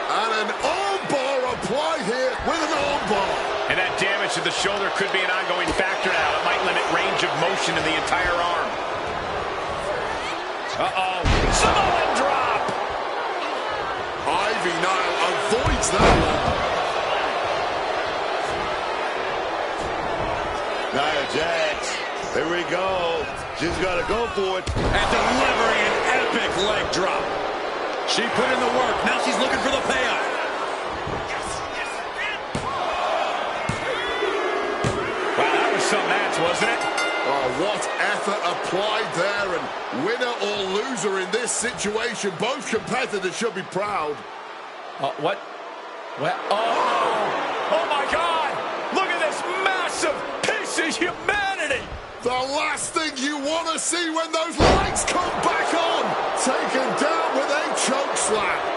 And an armbar applied here with an armbar. And that damage to the shoulder could be an ongoing factor now. It might limit range of motion in the entire arm. Uh-oh. Samoan drop. Ivy Nile avoids that one. Nia Jax, here we go. She's got to go for it. And delivering an epic leg drop. She put in the work. Now she's looking for the payoff. Wow, that was some match, wasn't it? Oh, what effort applied there. And winner or loser in this situation. Both competitors should be proud. What? Oh my God! Look at this massive piece of humanity! The last thing you want to see when those lights come back on. Taken down with a choke slam.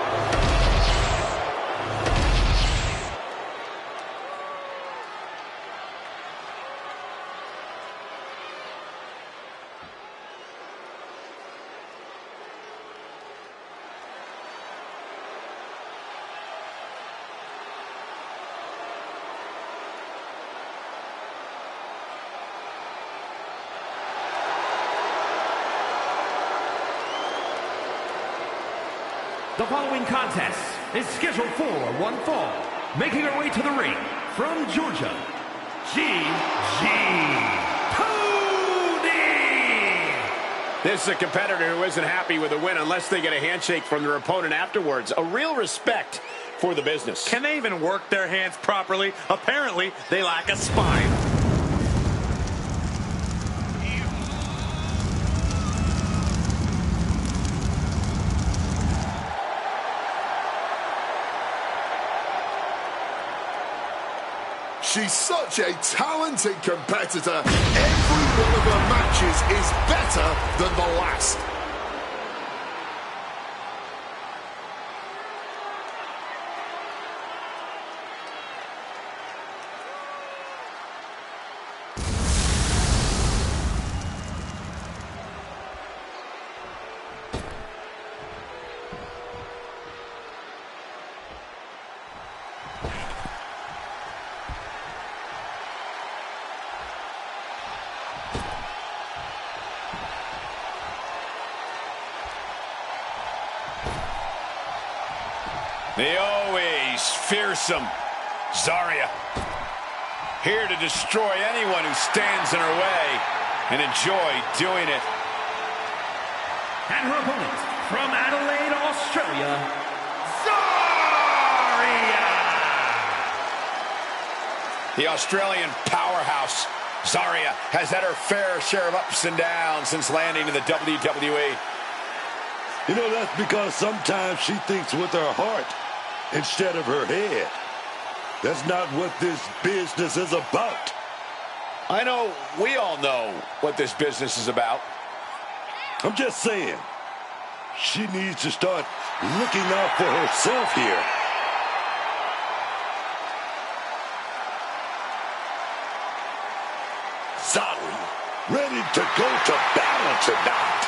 The following contest is scheduled for one fall. Making her way to the ring from Georgia, Gigi Cody. This is a competitor who isn't happy with a win unless they get a handshake from their opponent afterwards. A real respect for the business. Can they even work their hands properly? Apparently, they lack a spine. She's such a talented competitor. Every one of her matches is better than the last. The always fearsome Zarya, here to destroy anyone who stands in her way and enjoy doing it. And her opponent from Adelaide, Australia, Zarya. The Australian powerhouse, Zarya, has had her fair share of ups and downs since landing in the WWE. You know, that's because sometimes she thinks with her heart instead of her head. That's not what this business is about. I know, we all know what this business is about. I'm just saying, she needs to start looking out for herself here. Zarya, ready to go to battle tonight.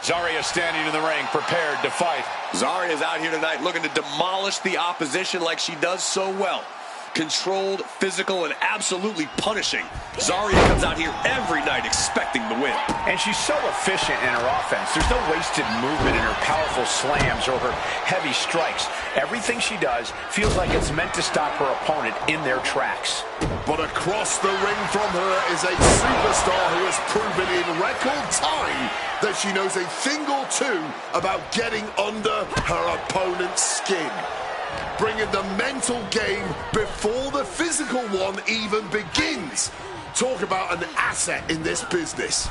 Zarya standing in the ring, prepared to fight. Zarya's out here tonight looking to demolish the opposition like she does so well. Controlled, physical, and absolutely punishing. Zarya comes out here every night expecting the win. And she's so efficient in her offense. There's no wasted movement in her powerful slams or her heavy strikes. Everything she does feels like it's meant to stop her opponent in their tracks. But across the ring from her is a superstar who has proven in record time that she knows a thing or two about getting under her opponent's skin. Bringing the mental game before the physical one even begins. Talk about an asset in this business.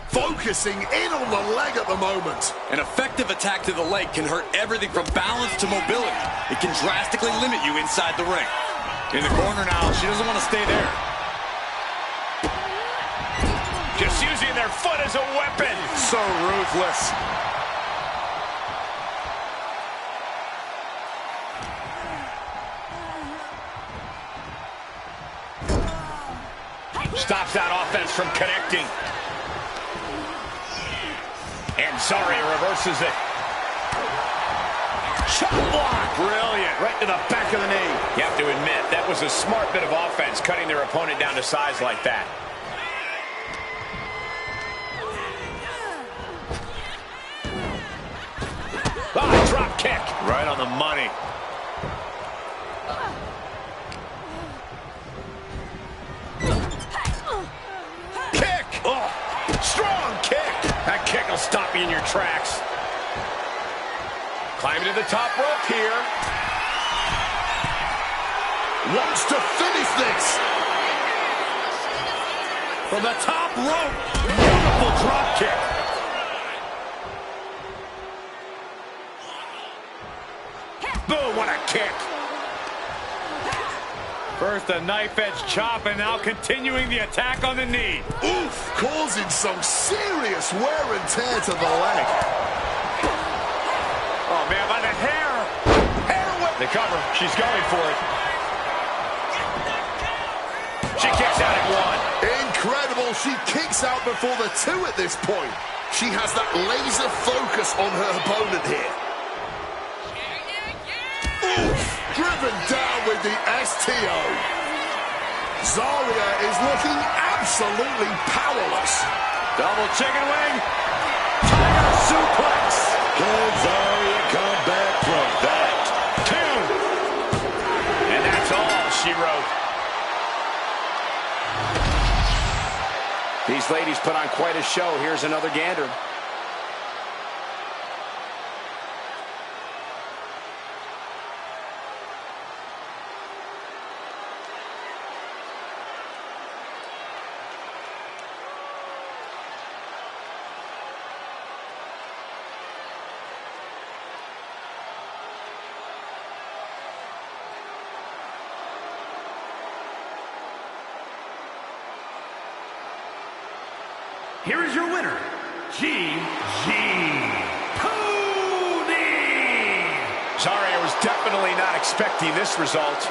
Focusing in on the leg at the moment. An effective attack to the leg can hurt everything from balance to mobility. It can drastically limit you inside the ring. In the corner now, she doesn't want to stay there. Just using their foot as a weapon. So ruthless. Stops that offense from connecting. And Zarya reverses it. Chop block. Brilliant. Right to the back of the knee. You have to admit, that was a smart bit of offense, cutting their opponent down to size like that. Drop kick. Right on the money. Kick. Oh, strong kick. That kick will stop you in your tracks. Climbing to the top rope here. Wants to finish this. From the top rope. Beautiful drop kick. Boom, what a kick. First a knife-edge chop, and now continuing the attack on the knee. Oof, causing some serious wear and tear to the leg. Oh, man, by the hair. The cover, she's going for it. kicks out at one. Incredible. She kicks out before the two at this point. She has that laser focus on her opponent here. Oof, driven down with the STO. Zarya is looking absolutely powerless. Double chicken wing. Tiger suplex. Can Zarya come back from that? Two. And that's all she wrote. These ladies put on quite a show. Here's another gander. Here is your winner, Gigi Cody. Zarya was definitely not expecting this result.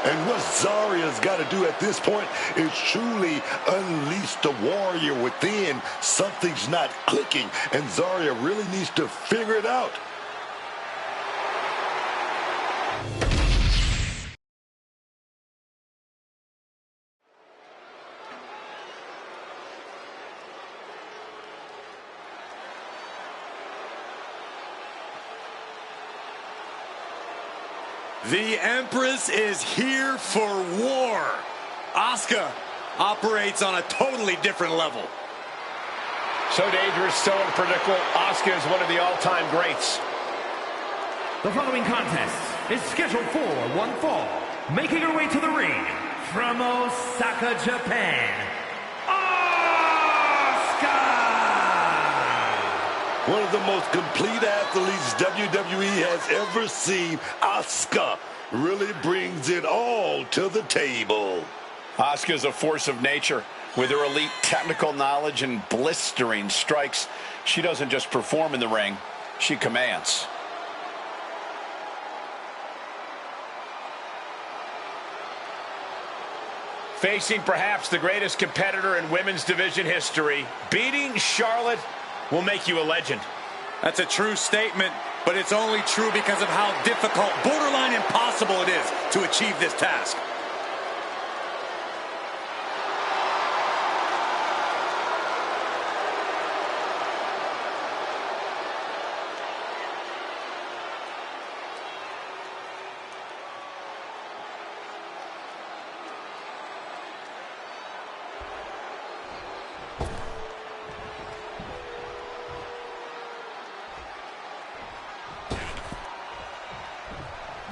And what Zarya's got to do at this point is truly unleash the warrior within. Something's not clicking, and Zarya really needs to figure it out. The Empress is here for war. Asuka operates on a totally different level. So dangerous, so unpredictable. Asuka is one of the all-time greats. The following contest is scheduled for one fall. Making her way to the ring from Osaka, Japan, Asuka! One of the most complete athletes WWE has ever seen. Asuka really brings it all to the table. Asuka is a force of nature. With her elite technical knowledge and blistering strikes, she doesn't just perform in the ring, she commands. Facing perhaps the greatest competitor in women's division history, beating Charlotte will make you a legend. That's a true statement, but it's only true because of how difficult, borderline impossible it is to achieve this task.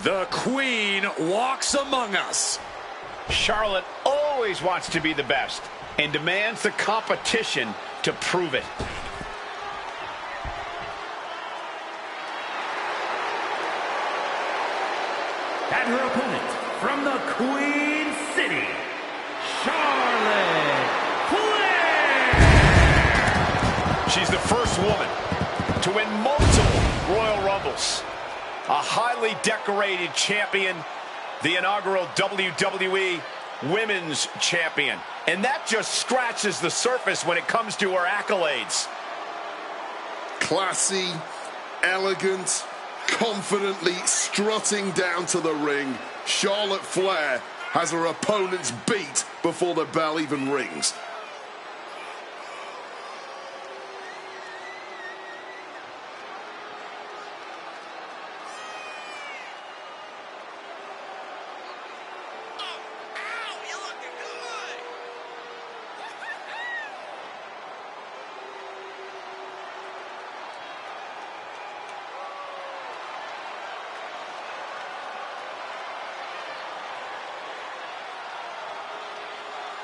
The Queen walks among us. Charlotte always wants to be the best and demands the competition to prove it. And her opponent from the Queen City, Charlotte Flair! She's the first woman to win multiple Royal Rumbles. A highly decorated champion, the inaugural WWE Women's Champion. And that just scratches the surface when it comes to her accolades. Classy, elegant, confidently strutting down to the ring, Charlotte Flair has her opponents beat before the bell even rings.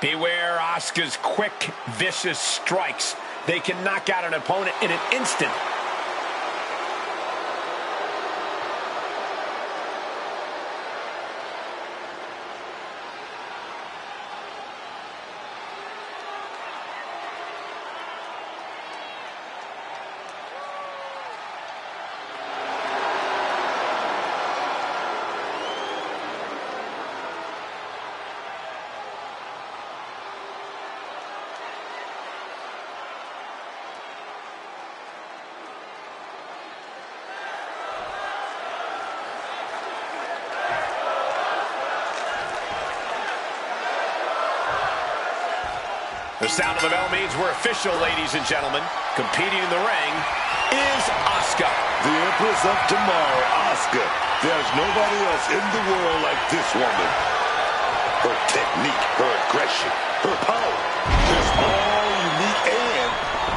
Beware Asuka's quick, vicious strikes. They can knock out an opponent in an instant. The sound of the bell means we're official, ladies and gentlemen. Competing in the ring is Asuka. The Empress of Tomorrow, Asuka. There's nobody else in the world like this woman. Her technique, her aggression, her power is all unique and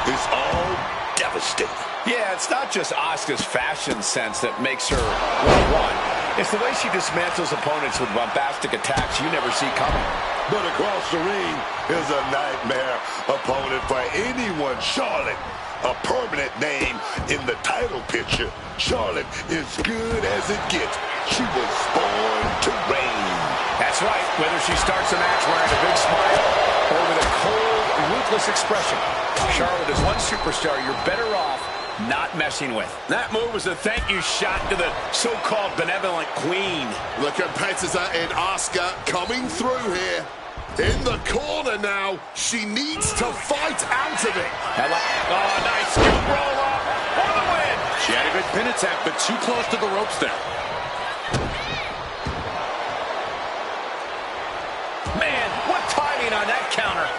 is all devastating. Yeah, it's not just Asuka's fashion sense that makes her well-run. It's the way she dismantles opponents with bombastic attacks you never see coming. But across the ring is a nightmare opponent for anyone. Charlotte, a permanent name in the title picture. Charlotte is good as it gets. She was born to reign. That's right. Whether she starts a match wearing a big smile or with a cold, ruthless expression, Charlotte is one superstar you're better off not messing with. That move was a thank you shot to the so-called benevolent queen. The competitor in Asuka coming through here. In the corner now. She needs to fight out of it. Oh, nice scoop roll up for the win. She had a good pin attempt, but too close to the ropes there. Man, what timing on that counter.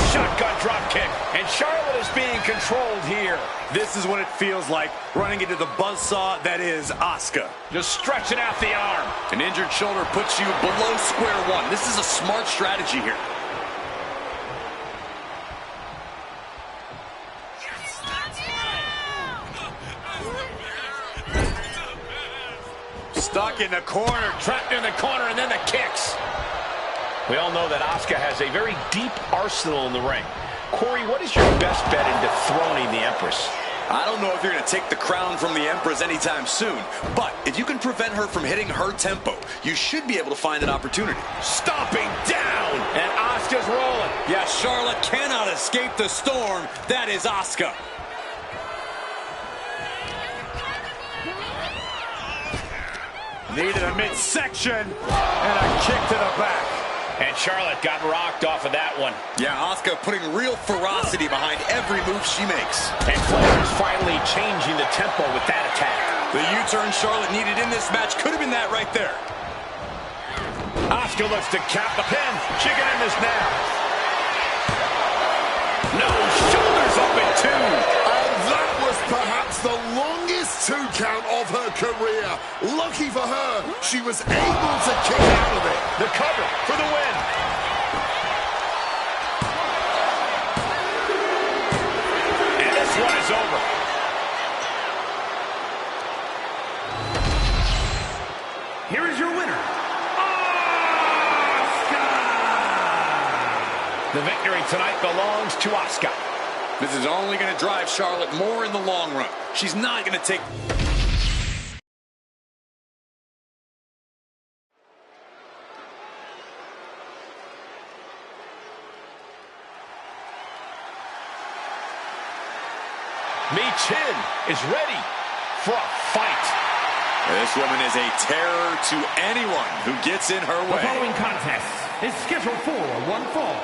Shotgun drop kick, and Charlotte is being controlled here. This is what it feels like, running into the buzzsaw that is Asuka. Just stretching out the arm. An injured shoulder puts you below square one. This is a smart strategy here. Stuck in the corner, Trapped in the corner, and then the kicks. We all know that Asuka has a very deep arsenal in the ring. Corey, what is your best bet in dethroning the Empress? I don't know if you're going to take the crown from the Empress anytime soon, but if you can prevent her from hitting her tempo, you should be able to find an opportunity. Stomping down, and Asuka's rolling. Yeah, Charlotte cannot escape the storm. That is Asuka. needed a midsection and a kick to the back. And Charlotte got rocked off of that one. Yeah, Asuka putting real ferocity behind every move she makes. And Flair is finally changing the tempo with that attack. The U-turn Charlotte needed in this match could have been that right there. Asuka looks to cap the pin. She can end this now. No, shoulders up at two. And that was perhaps the longest 2 count of her career. Lucky for her, she was able to kick out of it. The cover for the win. And this one is over. Here is your winner, The victory tonight belongs to Asuka. This is only going to drive Charlotte more in the long run. She's not going to take... Chin is ready for a fight. This woman is a terror to anyone who gets in her The way. following contest is scheduled for one fall.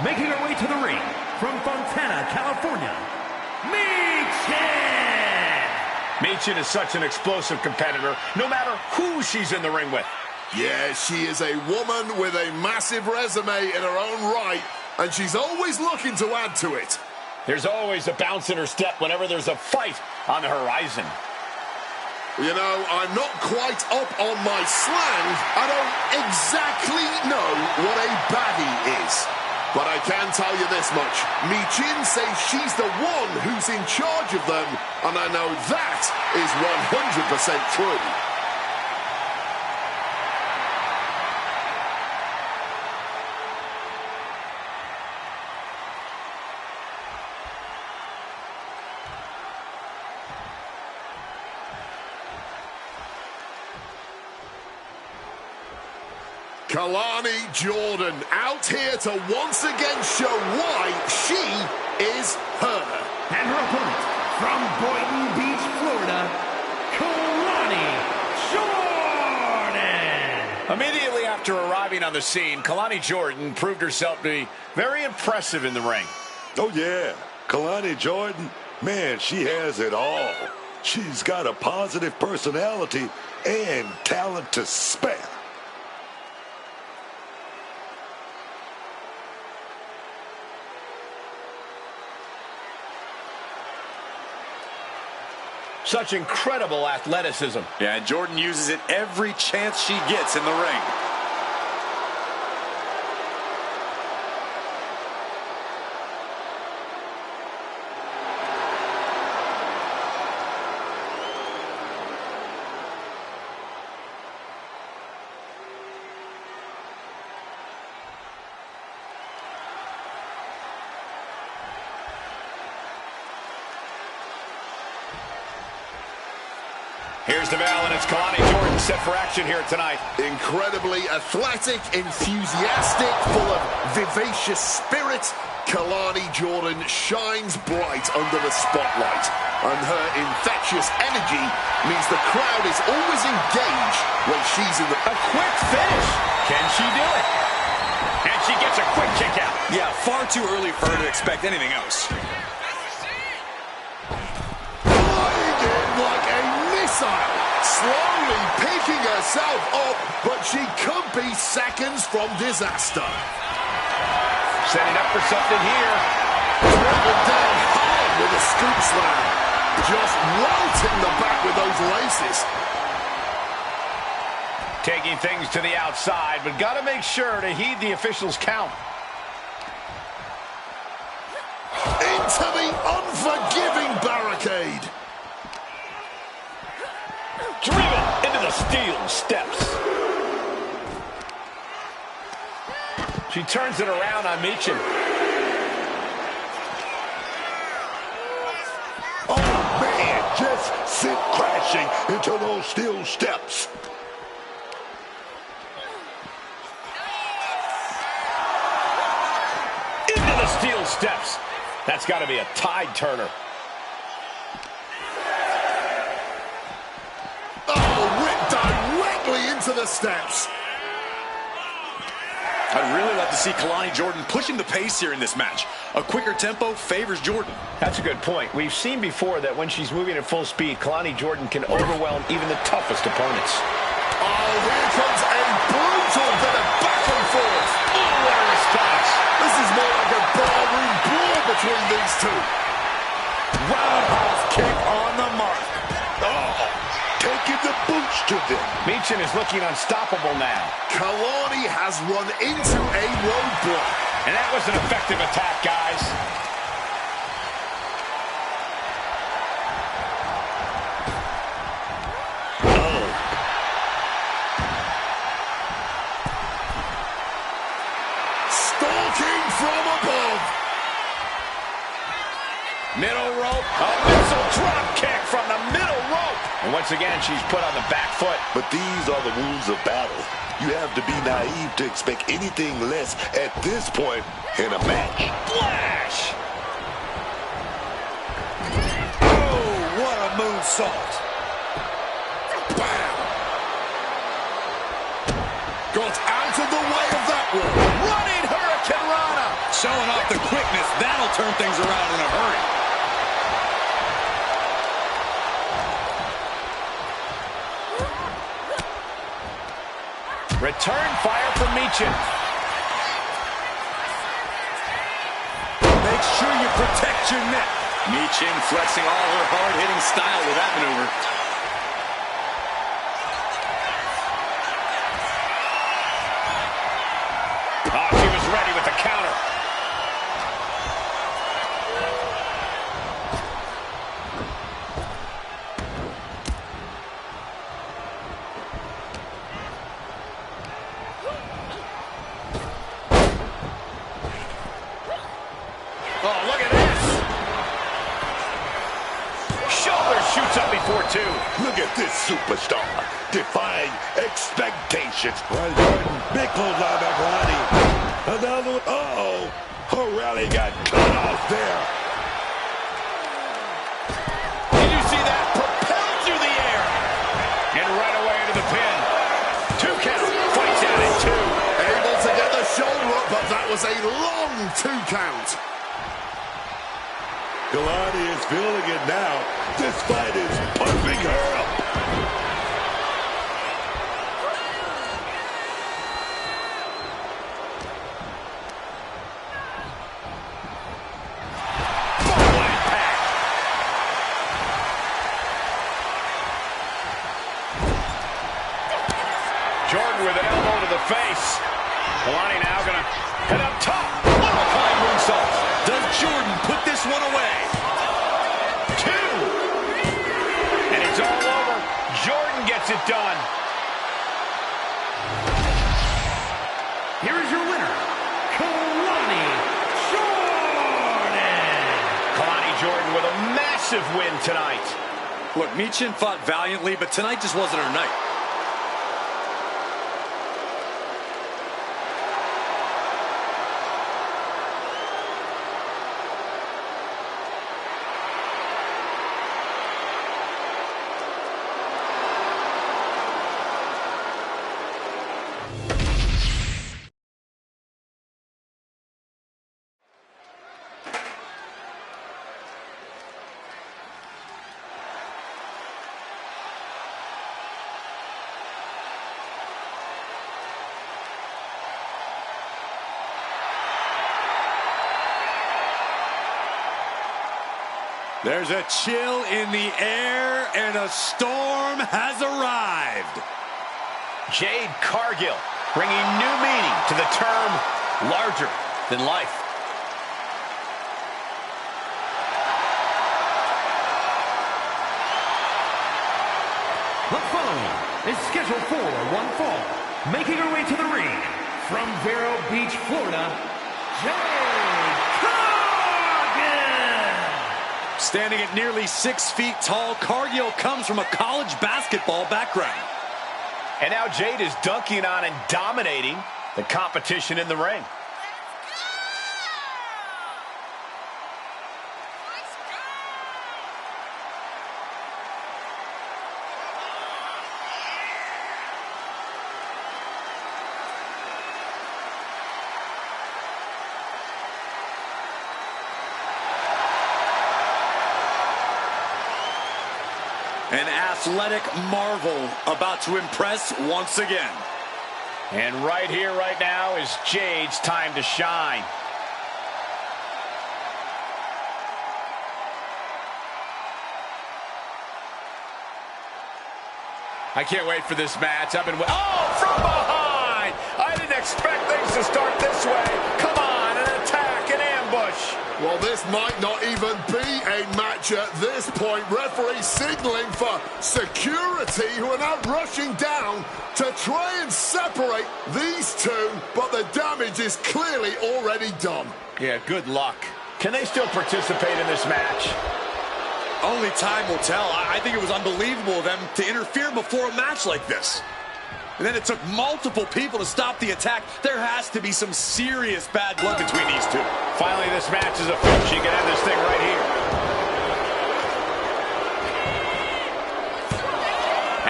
Making her way to the ring from Fontana, California, Michin! Michin is such an explosive competitor, no matter who she's in the ring with. Yeah, she is a woman with a massive resume in her own right, and she's always looking to add to it. There's always a bounce in her step whenever there's a fight on the horizon. You know, I'm not quite up on my slang. I don't exactly know what a baddie is. But I can tell you this much. Michin says she's the one who's in charge of them, and I know that is 100% true. Kalani Jordan out here to once again show why she is her. And her opponent from Boynton Beach, Florida, Kalani Jordan! Immediately after arriving on the scene, Kalani Jordan proved herself to be very impressive in the ring. Oh, yeah. Kalani Jordan, man, she has it all. She's got a positive personality and talent to spare. Such incredible athleticism. Yeah, and Jordan uses it every chance she gets in the ring. Here's the bell, and it's Kalani Jordan set for action here tonight. Incredibly athletic, enthusiastic, full of vivacious spirit, Kalani Jordan shines bright under the spotlight. And her infectious energy means the crowd is always engaged when she's in the... A quick finish. Can she do it? And she gets a quick kick out. Yeah, far too early for her to expect anything else. Like a missile, slowly picking herself up, but she could be seconds from disaster. Setting up for something here. Driven down hard with a scoop slam. Just welting the back with those laces. Taking things to the outside, but got to make sure to heed the officials' count. Into the unforgiving barricade. Driven into the steel steps. She turns it around on Michin. Oh, man, just sent crashing into those steel steps. Into the steel steps. That's got to be a tide turner. Into the steps. I'd really like to see Kalani Jordan pushing the pace here in this match. A quicker tempo favors Jordan. That's a good point. We've seen before that when she's moving at full speed, Kalani Jordan can overwhelm even the toughest opponents. Oh, here comes a brutal bit of back and forth. Oh, what a response. This is more like a barroom brawl between these two. Roundhouse kick on the mark. Oh, taking the boots to them. Michin is looking unstoppable now. Kalani has run into a roadblock. And that was an effective attack, guys. Oh. Stalking from above. Middle rope. A missile drop kick from the middle rope. And once again, she's put on the back foot. But these are the rules of battle. You have to be naive to expect anything less at this point in a match. Flash! Oh, what a moonsault. Bam! Got out of the way of that one. Running Hurricane Rana. Showing off the quickness. That'll turn things around in a hurry. Return fire from Michin. Make sure you protect your neck. Michin flexing all her hard-hitting style with that maneuver. Oh, she was ready with the counter. Oh, look at this. Shoulder shoots up before two. Look at this superstar, defying expectations. Right, Jordan, big clothesline by Kalani. Another one. Uh-oh, her rally got cut off there. Did you see that? Propelled through the air. And right away into the pin. 2 count. Fights out at 2. Able to get the shoulder up, but that was a long 2 count. Kalani is feeling it now. This fight is pumping her up. Jordan with an elbow to the face. Kalani now gonna head up top. What a flying moonsault. Does Jordan put this one away? 2. And it's all over. Jordan gets it done. Here is your winner, Kalani Jordan. Kalani Jordan with a massive win tonight. Look, Michin fought valiantly, but tonight just wasn't her night. There's a chill in the air, and a storm has arrived. Jade Cargill bringing new meaning to the term larger than life. The following is scheduled for one fall. Making her way to the ring from Vero Beach, Florida, Jade Cargill. Standing at nearly 6 feet tall, Cargill comes from a college basketball background. And now Jade is dunking on and dominating the competition in the ring. An athletic marvel about to impress once again. And right here, right now is Jade's time to shine. I can't wait for this match. I've been from behind! I didn't expect things to start this way. Come on, an attack, an ambush. Well, this might not even be a match at this point. Referee signaling for security, who are now rushing down to try and separate these two, but the damage is clearly already done. Yeah, good luck. Can they still participate in this match? Only time will tell. I think it was unbelievable of them to interfere before a match like this. And then it took multiple people to stop the attack. There has to be some serious bad blood between these two. Finally, this match is official. She can end this thing right here.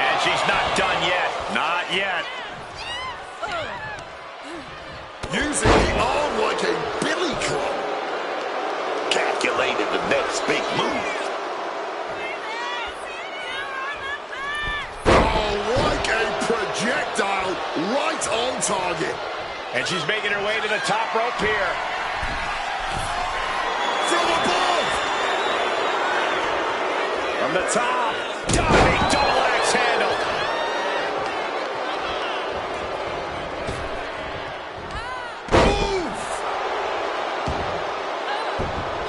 And she's not done yet. Not yet. Using the arm like a billy club. Calculated the next big move. Projectile right on target. And she's making her way to the top rope here. From above. From the top. Diving double axe handle. Move.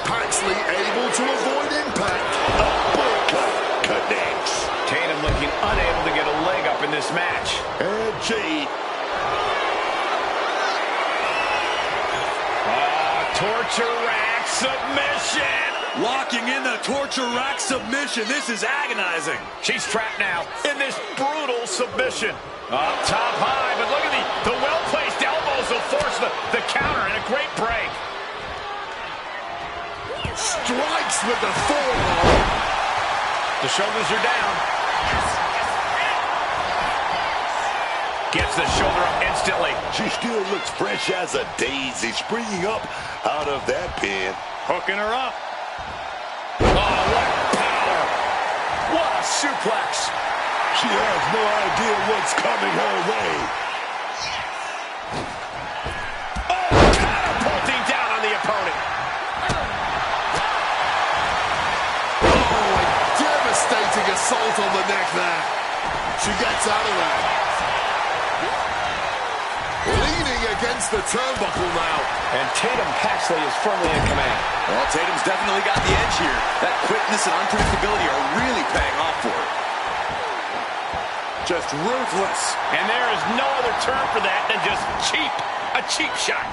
Paxley able to avoid impact. Uppercut connects. Tatum looking unable to get a leg up in this match. And Jade. Torture rack submission. Locking in the torture rack submission. This is agonizing. She's trapped now in this brutal submission. Up top high, but look at the well-placed elbows will force the counter, and a great break. Strikes with the forearm. The shoulders are down. Gets the shoulder up instantly. She still looks fresh as a daisy, springing up out of that pin. Hooking her up. Oh, what power. What a suplex. She has no idea what's coming her way. Oh, catapulting down on the opponent. Oh, a devastating assault on the neck there. She gets out of there. Leaning against the turnbuckle now. And Tatum Paxley is firmly in command. Well, Tatum's definitely got the edge here. That quickness and unpredictability are really paying off for her. Just ruthless. And there is no other term for that than just cheap. A cheap shot.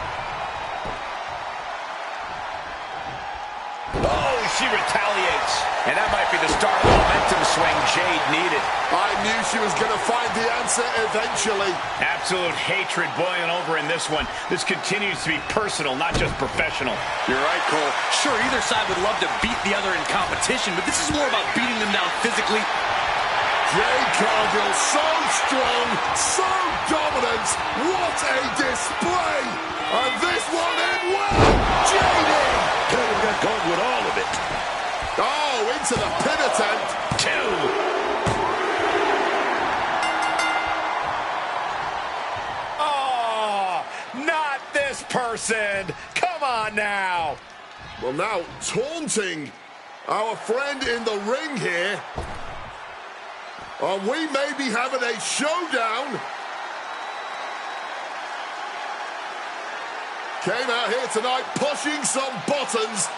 Oh, she retaliates. And that might be the start of the momentum swing Jade needed. I knew she was going to find the answer eventually. Absolute hatred boiling over in this one. This continues to be personal, not just professional. You're right, Cole. Sure, either side would love to beat the other in competition, but this is more about beating them down physically. Jade Cargill, so strong, so dominant. What a display. And this one in well. Jade Tatum got caught with all of it. Oh, into the pin attempt. 2. Oh, not this person. Come on now. Well, now taunting our friend in the ring here. And we may be having a showdown. Came out here tonight pushing some buttons,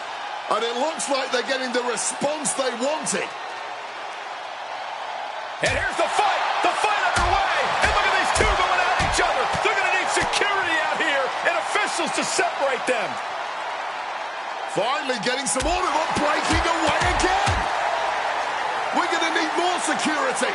and it looks like they're getting the response they wanted. And here's the fight underway. And look at these two going at each other. They're going to need security out here and officials to separate them. Finally getting some order, but breaking away again. We're going to need more security.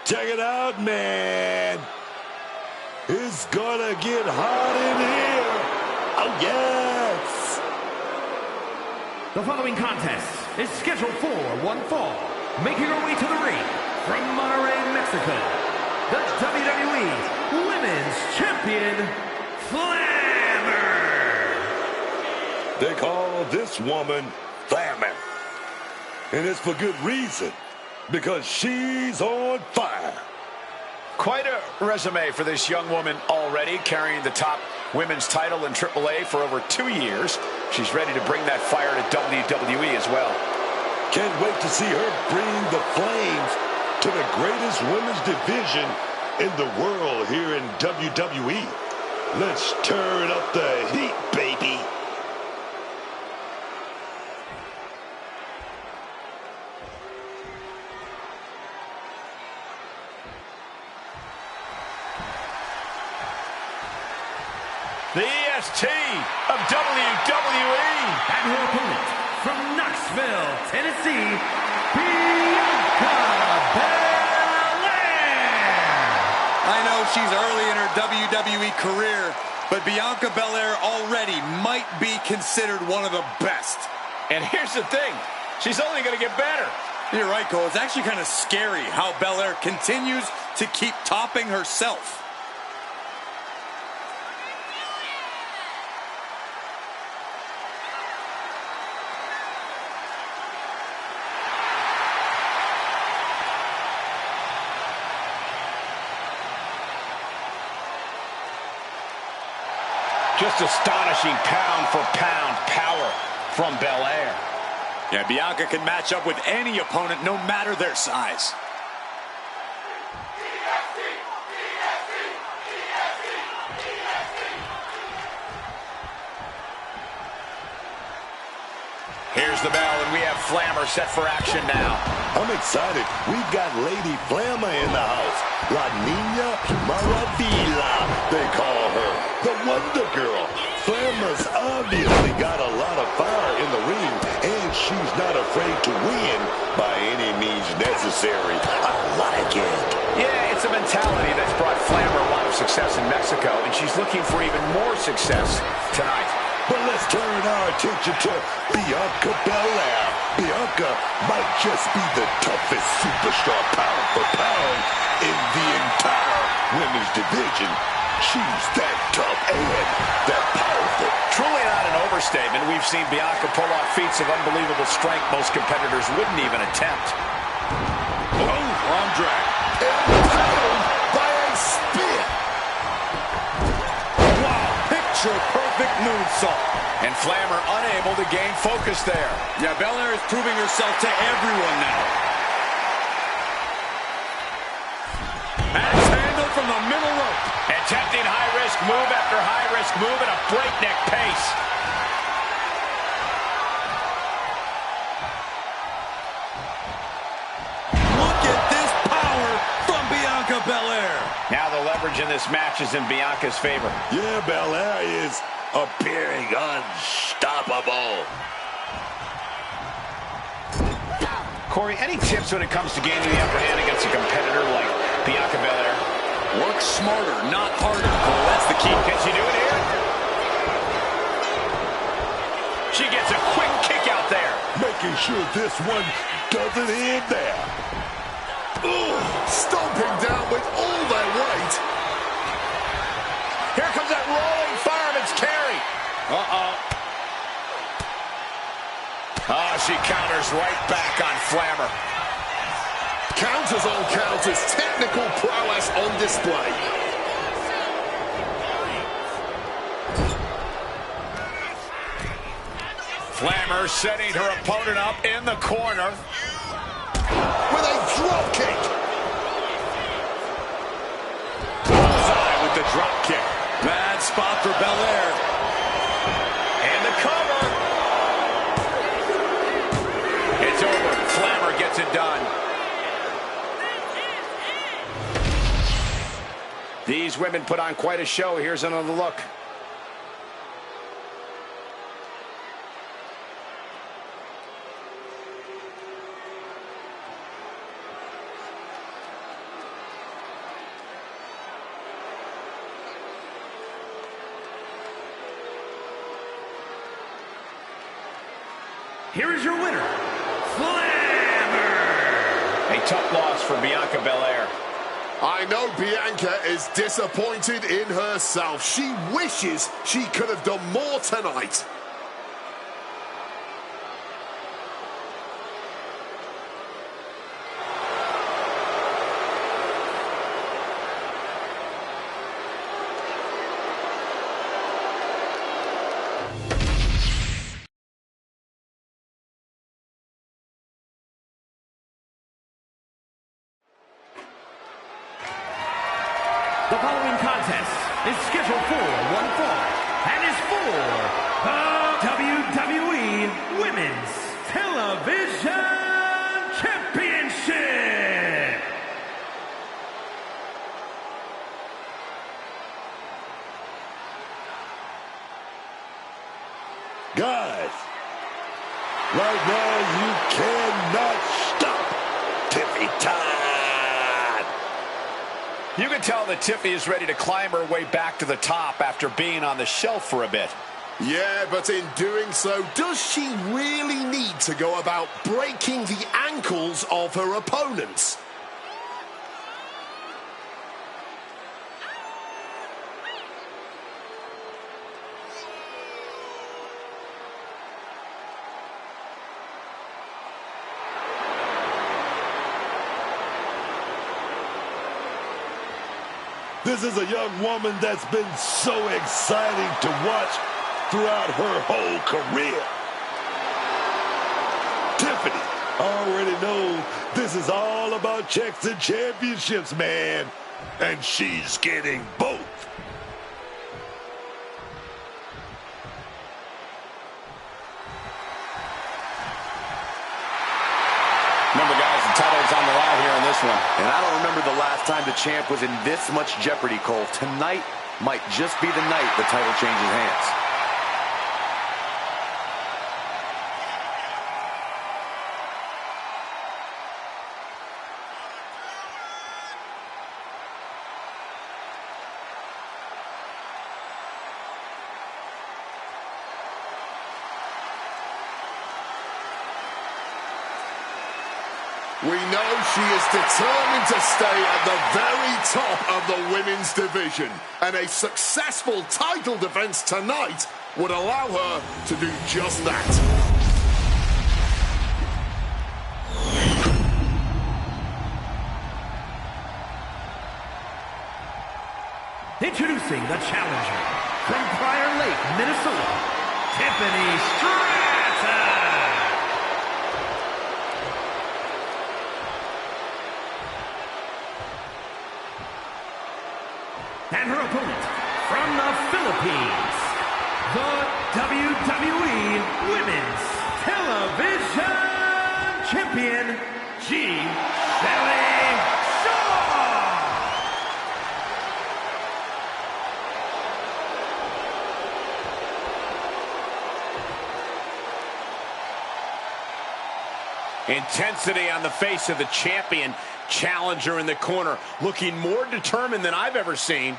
Check it out, man. It's gonna get hot in here. Oh, yes. The following contest is scheduled for one fall. Making her way to the ring from Monterrey, Mexico, the WWE Women's Champion, Flammer. They call this woman Flammer. And it's for good reason. Because she's on fire. Quite a resume for this young woman already, carrying the top women's title in AAA for over 2 years. She's ready to bring that fire to WWE as well. Can't wait to see her bring the flames to the greatest women's division in the world here in WWE. Let's turn up the heat, baby. The EST of WWE. And her opponent from Knoxville, Tennessee, Bianca Belair. I know she's early in her WWE career, but Bianca Belair already might be considered one of the best. And here's the thing, she's only going to get better. You're right, Cole. It's actually kind of scary how Belair continues to keep topping herself. Just astonishing pound-for-pound power from Belair. Yeah, Bianca can match up with any opponent, no matter their size. Here's the bell, and we have Flammer set for action now. I'm excited. We've got Lady Flammer in the house. La Niña Maravilla, they call her. The Wonder Girl. Flammer's obviously got a lot of fire in the ring, and she's not afraid to win by any means necessary. I like it. Yeah, it's a mentality that's brought Flammer a lot of success in Mexico, and she's looking for even more success tonight. But let's turn our attention to Bianca Belair. Bianca might just be the toughest superstar pound for pound in the entire women's division. She's that tough and that powerful. Truly not an overstatement. We've seen Bianca pull off feats of unbelievable strength most competitors wouldn't even attempt. Oh, arm drag. Impaled by a moonsault. And Flammer unable to gain focus there. Yeah, Belair is proving herself to everyone now. Axe handle from the middle rope. Attempting high-risk move after high-risk move at a breakneck pace. Look at this power from Bianca Belair. Now the leverage in this match is in Bianca's favor. Yeah, Belair is appearing unstoppable. Corey, any tips when it comes to gaining the upper hand against a competitor like Bianca Belair? Work smarter, not harder, Cole. That's the key. Can she do it here? She gets a quick kick out there. Making sure this one doesn't end there. Ugh, stomping down with all their weight. Here comes that rolling fireman's carry. Oh, she counters right back on Flammer. Counters on counters, technical prowess on display. Flammer setting her opponent up in the corner. With a drop kick. Bullseye with the drop kick. Bad spot for Belair. And the cover. It's over. Flammer gets it done. These women put on quite a show. Here's another look. Here is your winner, Flammer. A tough loss for Bianca Belair. I know Bianca is disappointed in herself. She wishes she could have done more tonight. The following contest is scheduled for one fall and is for the WWE Women's Television Championship. Guys, right now you cannot stop Tiffy time. You can tell that Tiffy is ready to climb her way back to the top after being on the shelf for a bit. Yeah, but in doing so, does she really need to go about breaking the ankles of her opponents? This is a young woman that's been so exciting to watch throughout her whole career. Tiffany already knows this is all about checks and championships, man. And she's getting both. Remember, guys, the title's on the line here in this one. And I don't remember the last time the champ was in this much jeopardy, Cole. Tonight might just be the night the title changes hands. We know she is determined to stay at the very top of the women's division, and a successful title defense tonight would allow her to do just that. Introducing the challenger from Prior Lake, Minnesota, Tiffany Stratton. And her opponent from the Philippines, the WWE Women's Television Champion, Shelley Shaw. Intensity on the face of the champion. Challenger in the corner, looking more determined than I've ever seen.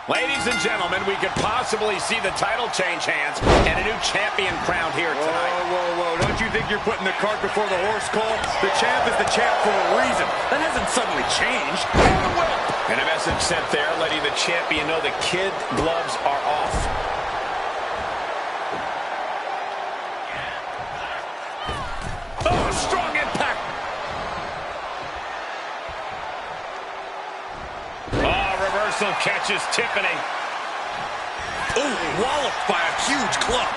Ladies and gentlemen, we could possibly see the title change hands and a new champion crowned here tonight. Whoa. Don't you think you're putting the cart before the horse, Cole? The champ is the champ for a reason. That hasn't suddenly changed. And a message sent there, letting the champion know the kid gloves are off. Oh, strong impact. Reversal catches Tiffany. Oh, walloped by a huge club.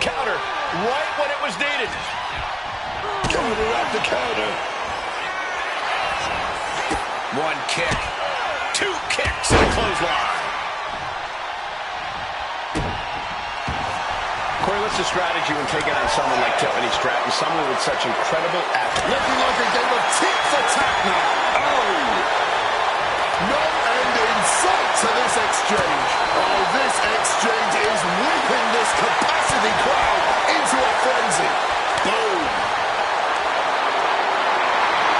Counter right when it was needed. Counter after counter. One kick. Two kicks and a clothesline. Corey, what's the strategy when taking on someone like Tiffany Stratton, someone with such incredible athletes? Looking like a game of tit for tat now. Oh! No end in sight to this exchange. Oh, this exchange is whipping this capacity crowd into a frenzy. Boom!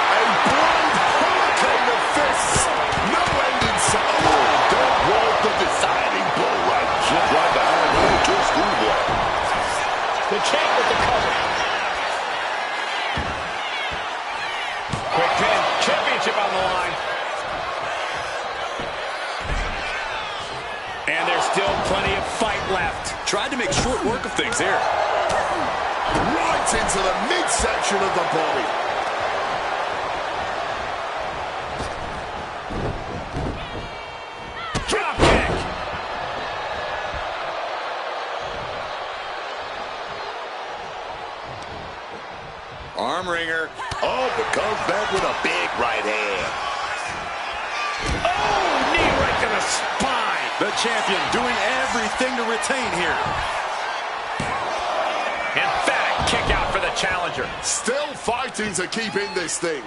A blind hurricane of fists. No end in sight. Oh, that was the deciding blow just right behind him to a schoolboy. The champ with the cover. Quick pin. Championship on the line. And there's still plenty of fight left. Tried to make short work of things here. Right into the midsection of the body. Drop kick. Arm wringer. Oh, but comes back with a big right hand. Oh, knee right to the spine. The champion doing everything to retain here. Emphatic kick out for the challenger. Still fighting to keep in this thing.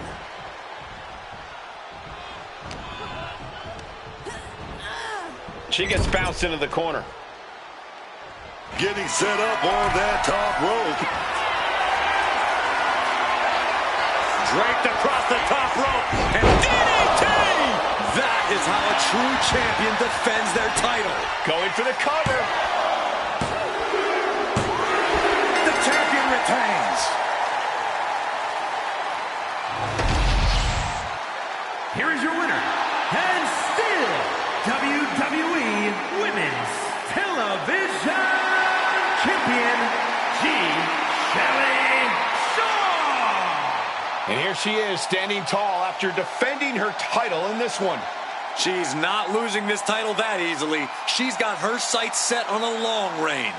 She gets bounced into the corner. Getting set up on that top rope. Draped across the top rope. And DDT! That is how a true champion defends their title. Going for the cover. The champion retains. Here is your winner, and still WWE Women's Television Champion, Shelley Shaw. And here she is, standing tall after defending her title in this one. She's not losing this title that easily. She's got her sights set on a long reign.